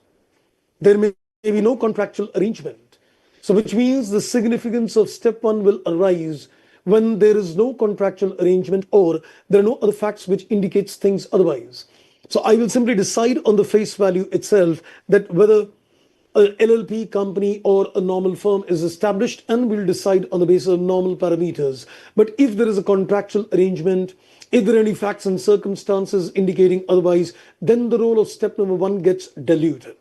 There may be no contractual arrangement. So which means the significance of step one will arise when there is no contractual arrangement or there are no other facts which indicates things otherwise. So I will simply decide on the face value itself that whether a LLP company or a normal firm is established, and we'll decide on the basis of normal parameters. But if there is a contractual arrangement, if there are any facts and circumstances indicating otherwise, then the role of step number one gets diluted.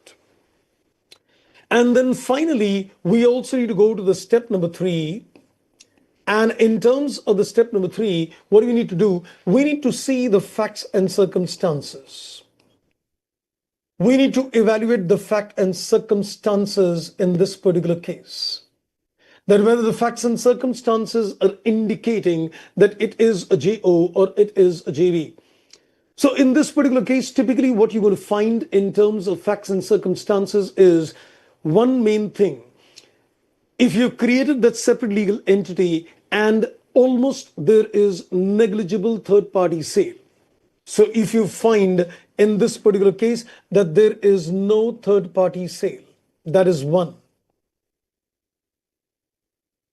And then finally, we also need to go to the step number three. And in terms of the step number three, what do we need to do? We need to see the facts and circumstances. We need to evaluate the fact and circumstances in this particular case. That whether the facts and circumstances are indicating that it is a JO or it is a JV. So in this particular case, typically what you're going to find in terms of facts and circumstances is one main thing. If you've created that separate legal entity and almost there is negligible third-party sale. So if you find in this particular case that there is no third-party sale, that is one.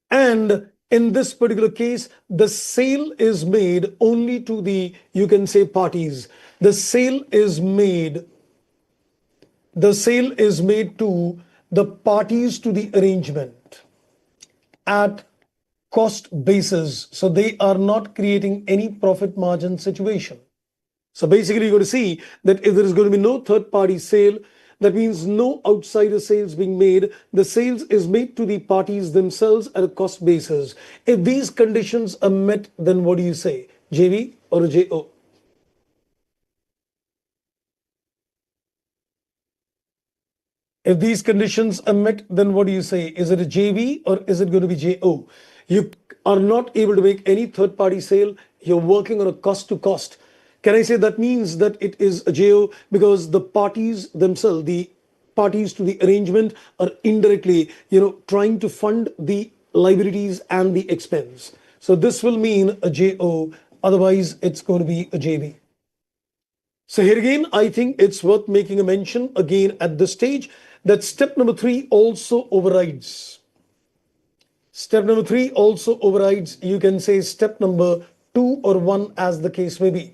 And in this particular case, the sale is made only to the, you can say, parties. The sale is made to the parties to the arrangement at cost basis. So they are not creating any profit margin situation. So basically, you're going to see that if there is going to be no third party sale, that means no outsider sales being made. The sales is made to the parties themselves at a cost basis. If these conditions are met, then what do you say? JV or a JO? If these conditions are met, then what do you say? Is it a JV or is it going to be JO? You are not able to make any third party sale. You're working on a cost to cost. Can I say that means that it is a JO because the parties themselves, the parties to the arrangement are indirectly, trying to fund the liabilities and the expense. So this will mean a JO. Otherwise, it's going to be a JV. So here again, I think it's worth making a mention again at this stage that step number 3 also overrides. Step number 3 also overrides, you can say, step number 2 or 1 as the case may be.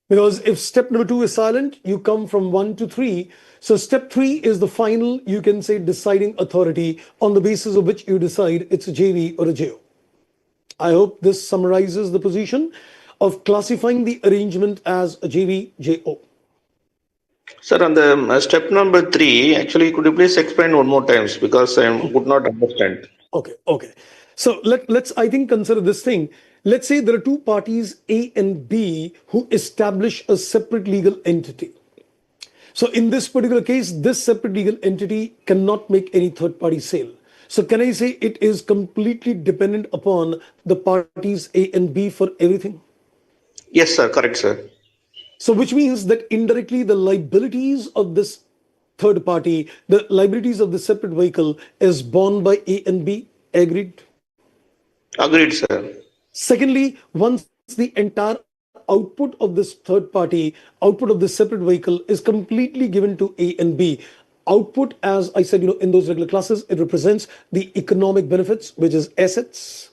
Because if step number 2 is silent, you come from 1 to 3. So step 3 is the final, you can say, deciding authority on the basis of which you decide it's a JV or a JO. I hope this summarizes the position of classifying the arrangement as a JV, JO. Sir, on the step number 3, actually, could you please explain one more times because I could not understand. Okay. So let's, I think, consider this thing. Let's say there are two parties, A and B, who establish a separate legal entity. So in this particular case, this separate legal entity cannot make any third party sale. So can I say it is completely dependent upon the parties A and B for everything? Yes, sir. Correct, sir. So which means that indirectly the liabilities of this third party, the liabilities of the separate vehicle is borne by A and B. Agreed? Agreed, sir. Secondly, once the entire output of this third party, output of this separate vehicle is completely given to A and B. Output, as I said, in those regular classes, it represents the economic benefits, which is assets.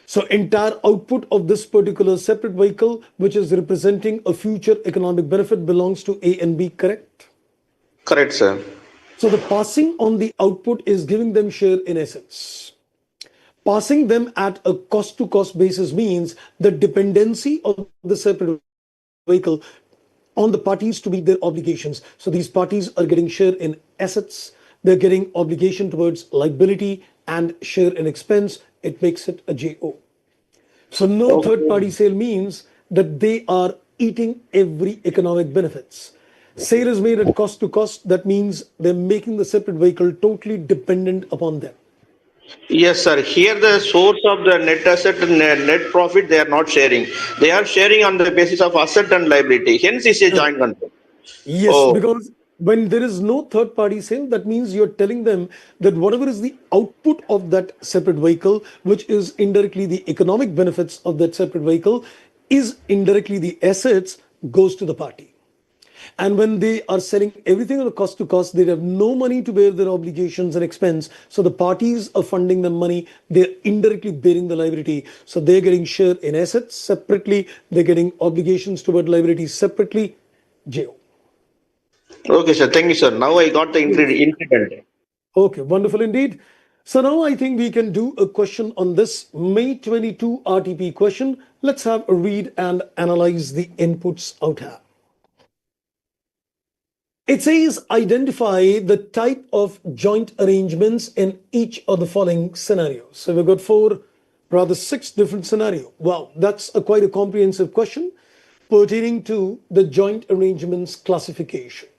So entire output of this particular separate vehicle, which is representing a future economic benefit, belongs to A and B, correct? Correct, sir. So the passing on the output is giving them share in assets. Passing them at a cost to cost basis means the dependency of the separate vehicle on the parties to meet their obligations. So these parties are getting share in assets, they're getting obligation towards liability and share in expense. It makes it a JO. So no third party sale means that they are eating every economic benefits. Sale is made at cost to cost. That means they're making the separate vehicle totally dependent upon them. Yes, sir. Here, the source of the net asset and net profit, they are not sharing. They are sharing on the basis of asset and liability. Hence, it's a joint control. Yes, because when there is no third party sale, that means you're telling them that whatever is the output of that separate vehicle, which is indirectly the economic benefits of that separate vehicle, is indirectly the assets, goes to the party. And when they are selling everything on a cost to cost, they have no money to bear their obligations and expense. So the parties are funding them money. They're indirectly bearing the liability. So they're getting share in assets separately. They're getting obligations toward liabilities separately. JO. Okay, sir. Thank you, sir. Now I got the incident. Okay, wonderful indeed. So now I think we can do a question on this May 22 RTP question. Let's have a read and analyze the inputs out here. It says identify the type of joint arrangements in each of the following scenarios. So we've got 6 different scenarios. Wow, that's quite a comprehensive question pertaining to the joint arrangements classification.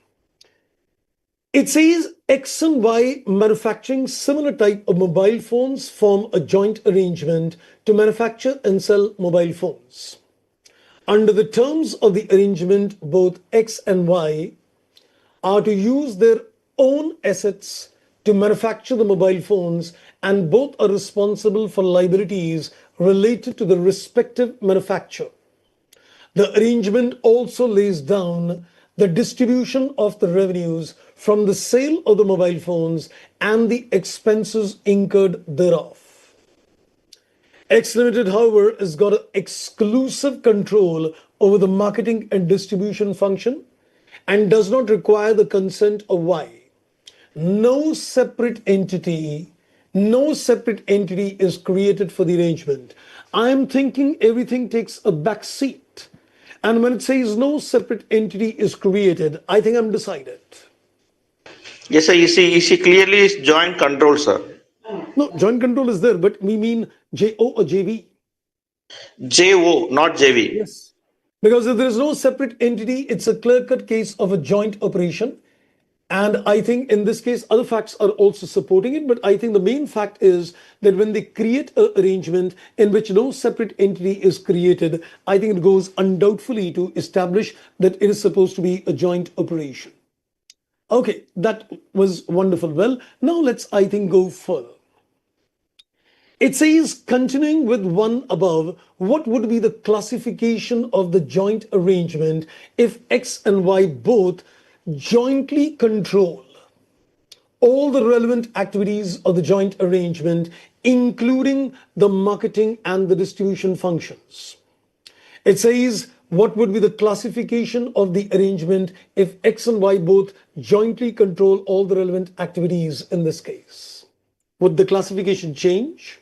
It says X and Y manufacturing similar type of mobile phones form a joint arrangement to manufacture and sell mobile phones. Under the terms of the arrangement, both X and Y are to use their own assets to manufacture the mobile phones, and both are responsible for liabilities related to the respective manufacturer. The arrangement also lays down the distribution of the revenues from the sale of the mobile phones and the expenses incurred thereof. X Limited, however, has got an exclusive control over the marketing and distribution function and does not require the consent of Y. No separate entity, no separate entity is created for the arrangement. I'm thinking everything takes a back seat. And when it says no separate entity is created, I think I'm decided. Yes, sir. You see clearly is joint control, sir. No, joint control is there, but we mean JO or JV. JO, not JV. Yes. Because if there is no separate entity, it's a clear-cut case of a joint operation. And I think in this case, other facts are also supporting it. But I think the main fact is that when they create an arrangement in which no separate entity is created, I think it goes undoubtedly to establish that it is supposed to be a joint operation. Okay, that was wonderful. Well, now let's, I think, go further. It says, continuing with one above, what would be the classification of the joint arrangement if X and Y both jointly control all the relevant activities of the joint arrangement, including the marketing and the distribution functions? It says, what would be the classification of the arrangement if X and Y both jointly control all the relevant activities in this case? Would the classification change?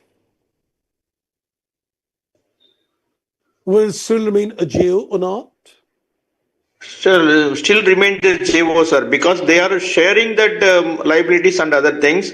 Will it still remain a JO or not? Still remain the JO, sir, because they are sharing that liabilities and other things.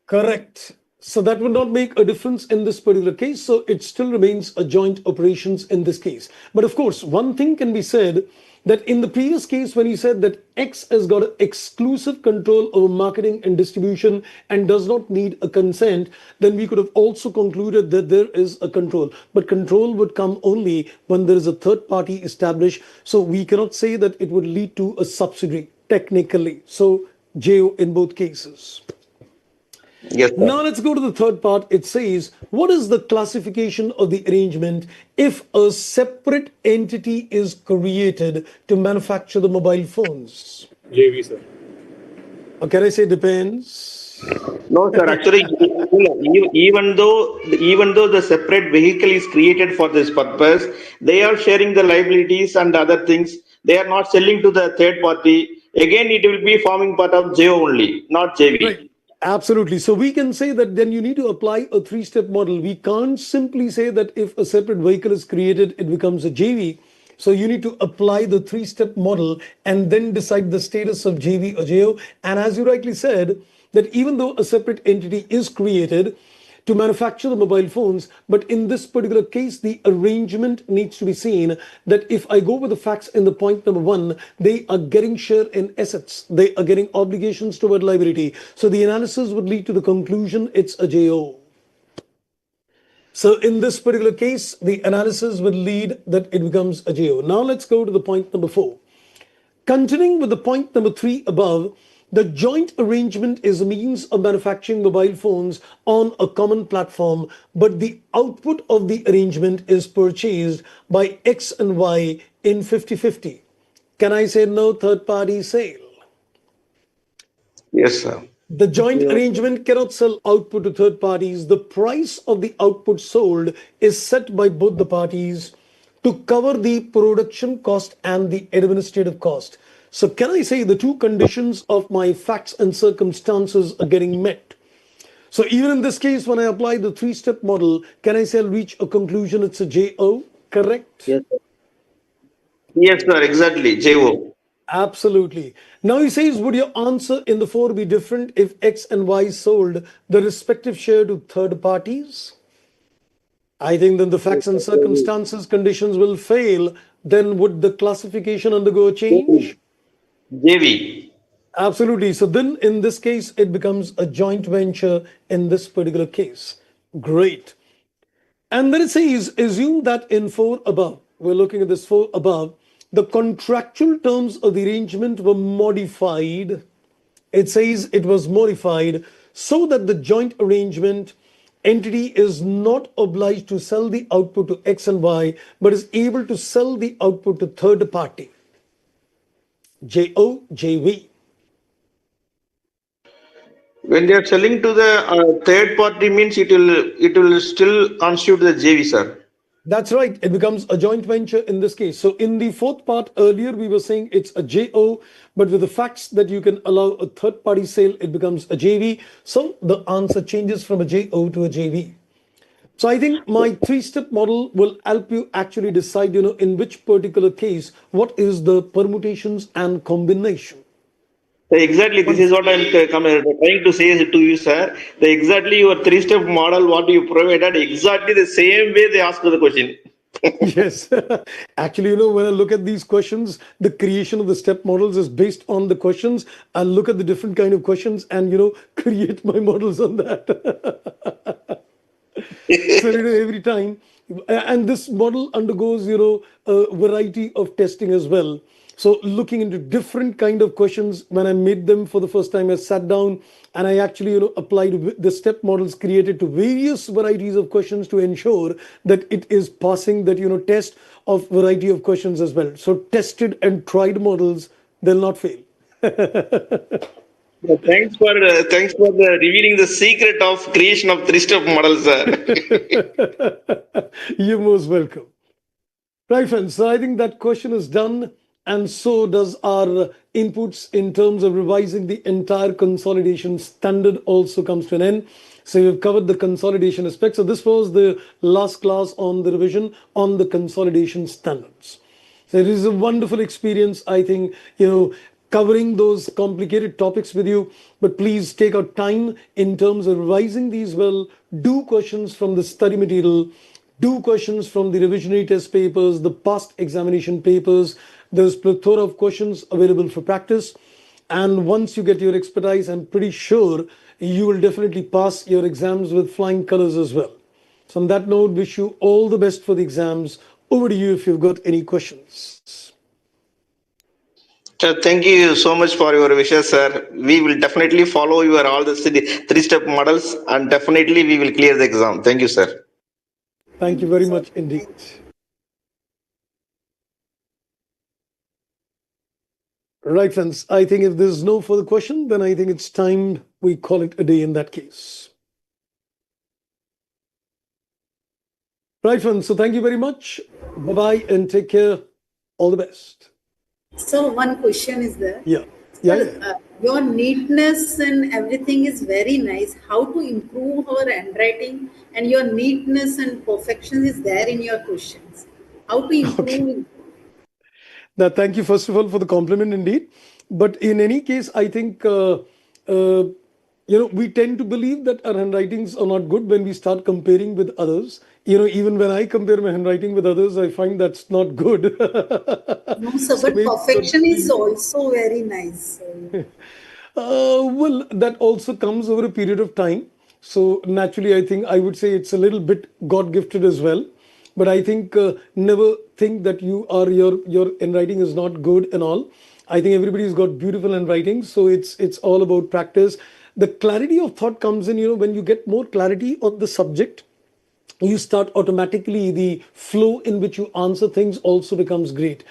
Correct. So that would not make a difference in this particular case. So it still remains a joint operations in this case. But of course, one thing can be said that in the previous case, when he said that X has got exclusive control over marketing and distribution and does not need a consent, then we could have also concluded that there is a control. But control would come only when there is a third party established. So we cannot say that it would lead to a subsidiary technically. So JO in both cases. Yes, sir. Now let's go to the third part. It says, what is the classification of the arrangement if a separate entity is created to manufacture the mobile phones? JV, sir. Or can I say depends? No, sir. Actually, even though the separate vehicle is created for this purpose, they are sharing the liabilities and other things. They are not selling to the third party. Again, it will be forming part of JO only, not JV. Right. Absolutely. So we can say that then you need to apply a three-step model. We can't simply say that if a separate vehicle is created, it becomes a JV. So you need to apply the three-step model and then decide the status of JV or JO. And as you rightly said, that even though a separate entity is created to manufacture the mobile phones, but in this particular case, the arrangement needs to be seen that if I go with the facts in the point number one, they are getting share in assets. They are getting obligations toward liability. So the analysis would lead to the conclusion it's a JO. So in this particular case, the analysis will lead that it becomes a JO. Now let's go to the point number 4. Continuing with the point number 3 above, the joint arrangement is a means of manufacturing mobile phones on a common platform, but the output of the arrangement is purchased by X and Y in 50-50. Can I say no third-party sale? Yes, sir. The joint arrangement cannot sell output to third parties. The price of the output sold is set by both the parties to cover the production cost and the administrative cost. So can I say the two conditions of my facts and circumstances are getting met? So even in this case, when I apply the three-step model, can I say I'll reach a conclusion it's a JO, correct? Yes, sir. Yes, sir. Exactly. JO. Absolutely. Now he says, would your answer in the 4 be different if X and Y sold the respective share to third parties? I think then the facts and circumstances conditions will fail. Then would the classification undergo a change? JV. Absolutely. So then in this case, it becomes a joint venture in this particular case. Great. And then it says, assume that in 4 above, we're looking at this 4 above, the contractual terms of the arrangement were modified. It says it was modified so that the joint arrangement entity is not obliged to sell the output to X and Y, but is able to sell the output to third party. JO, JV. When they are selling to the third party means it will still constitute the JV, sir. That's right. It becomes a joint venture in this case. So in the fourth part earlier, we were saying it's a JO, but with the facts that you can allow a third party sale, it becomes a JV. So the answer changes from a JO to a JV. So I think my three-step model will help you actually decide, in which particular case, what is the permutations and combination. Exactly, this is what I'm trying to say to you, sir. The exactly your three-step model, what you provided, exactly the same way they asked the question. Yes. Actually, when I look at these questions, the creation of the step models is based on the questions. I'll look at the different kind of questions and, create my models on that. So, every time. And this model undergoes, a variety of testing as well. So looking into different kind of questions, when I made them for the first time, I sat down and I actually, applied the step models created to various varieties of questions to ensure that it is passing that, test of variety of questions as well. So tested and tried models, they'll not fail. Thanks for the revealing the secret of creation of three-step models, sir. You're most welcome. Right, friends. So I think that question is done. And so does our inputs in terms of revising the entire consolidation standard also comes to an end. So we've covered the consolidation aspect. So this was the last class on the revision on the consolidation standards. So it is a wonderful experience, I think, covering those complicated topics with you. But please take out time in terms of revising these well. Do questions from the study material. Do questions from the revisionary test papers, the past examination papers. There's plethora of questions available for practice. And once you get your expertise, I'm pretty sure you will definitely pass your exams with flying colors as well. So on that note, wish you all the best for the exams. Over to you if you've got any questions. Thank you so much for your wishes, sir. We will definitely follow your all the three-step models and definitely we will clear the exam. Thank you, sir. Thank you very much indeed. Right, friends. I think if there's no further question, then I think it's time we call it a day in that case. Right, friends. So thank you very much. Bye-bye and take care. All the best. So one question is there. Yeah. Sir, your neatness and everything is very nice. How to improve our handwriting and your neatness and perfection is there in your questions. How to improve? Okay. Now, thank you first of all for the compliment indeed. But in any case, I think we tend to believe that our handwritings are not good when we start comparing with others. Even when I compare my handwriting with others, I find that's not good. No, sir, but perfection is also very nice. Well, that also comes over a period of time. So naturally, I think I would say it's a little bit God gifted as well. But I think never think that your handwriting is not good and all. I think everybody's got beautiful handwriting, so it's all about practice. The clarity of thought comes in, when you get more clarity on the subject, you start automatically the flow in which you answer things also becomes great.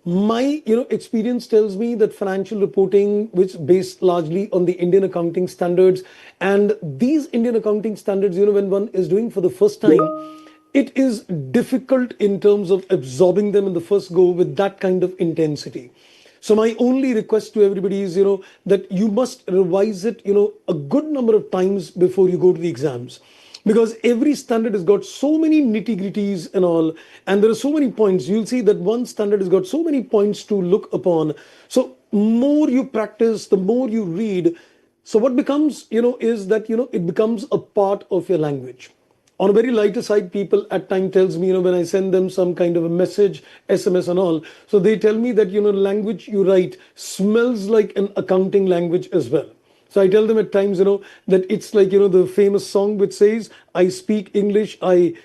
My experience tells me that financial reporting, which based largely on the Indian accounting standards, and these Indian accounting standards, when one is doing for the first time, it is difficult in terms of absorbing them in the first go with that kind of intensity. So my only request to everybody is, that you must revise it, a good number of times before you go to the exams. Because every standard has got so many nitty-gritties and all, and there are so many points. You'll see that one standard has got so many points to look upon. So more you practice, the more you read. So what becomes, is that, it becomes a part of your language. On a very lighter side, people at time tells me, when I send them some kind of a message, SMS and all, so they tell me that, language you write smells like an accounting language as well. So I tell them at times, that it's like, the famous song which says, I speak English, I,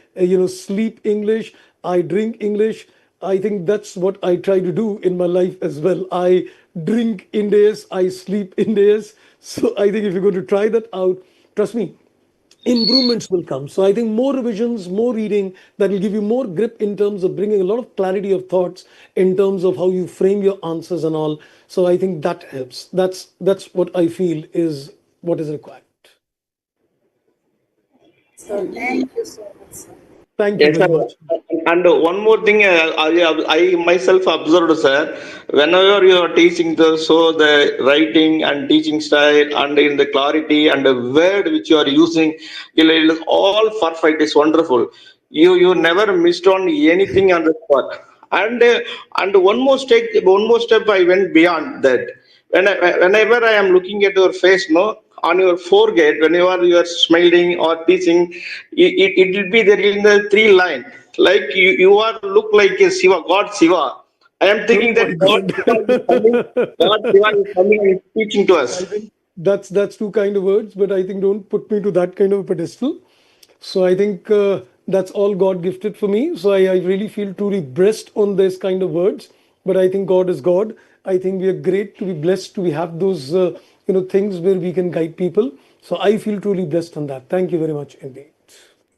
sleep English, I drink English. I think that's what I try to do in my life as well. I drink Indias, I sleep Indias. So I think if you're going to try that out, trust me, improvements will come. So I think more revisions, more reading, that will give you more grip in terms of bringing a lot of clarity of thoughts in terms of how you frame your answers and all. So I think that helps. That's what I feel is what is required. So thank you so much, sir. Thank you Yes, sir. very much. And one more thing, I myself observed, sir, whenever you are teaching so the writing and teaching style and in the clarity and the word which you are using, it is all perfect. It's wonderful. You never missed on anything on the spot. And one more step, I went beyond that. Whenever I am looking at your face, no, on your forehead, whenever you are smiling or teaching, it will be there in the three line. Like you are look like a Shiva, God Shiva. I am Oh thinking that my God God. Shiva is coming, God Shiva is coming and teaching to I us. think that's too kind of words, but I think don't put me to that kind of a pedestal. So I think that's all God gifted for me. So I really feel truly blessed on this kind of words. But I think God is God. I think we are great to be blessed to have those things where we can guide people. So I feel truly blessed on that. Thank you very much indeed.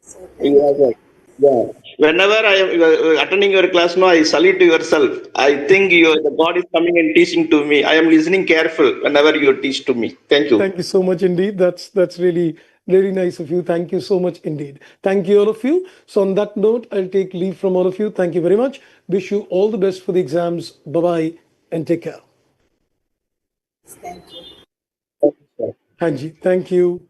So Yeah, thank you. yeah. Yeah. Whenever I am attending your class, no, I salute to yourself. I think the God is coming and teaching to me. I am listening careful whenever you teach to me. Thank you. Thank you so much indeed. That's really very nice of you. Thank you so much indeed. Thank you all of you. So on that note, I'll take leave from all of you. Thank you very much. Wish you all the best for the exams. Bye bye and take care. Thank you. Hanji, thank you.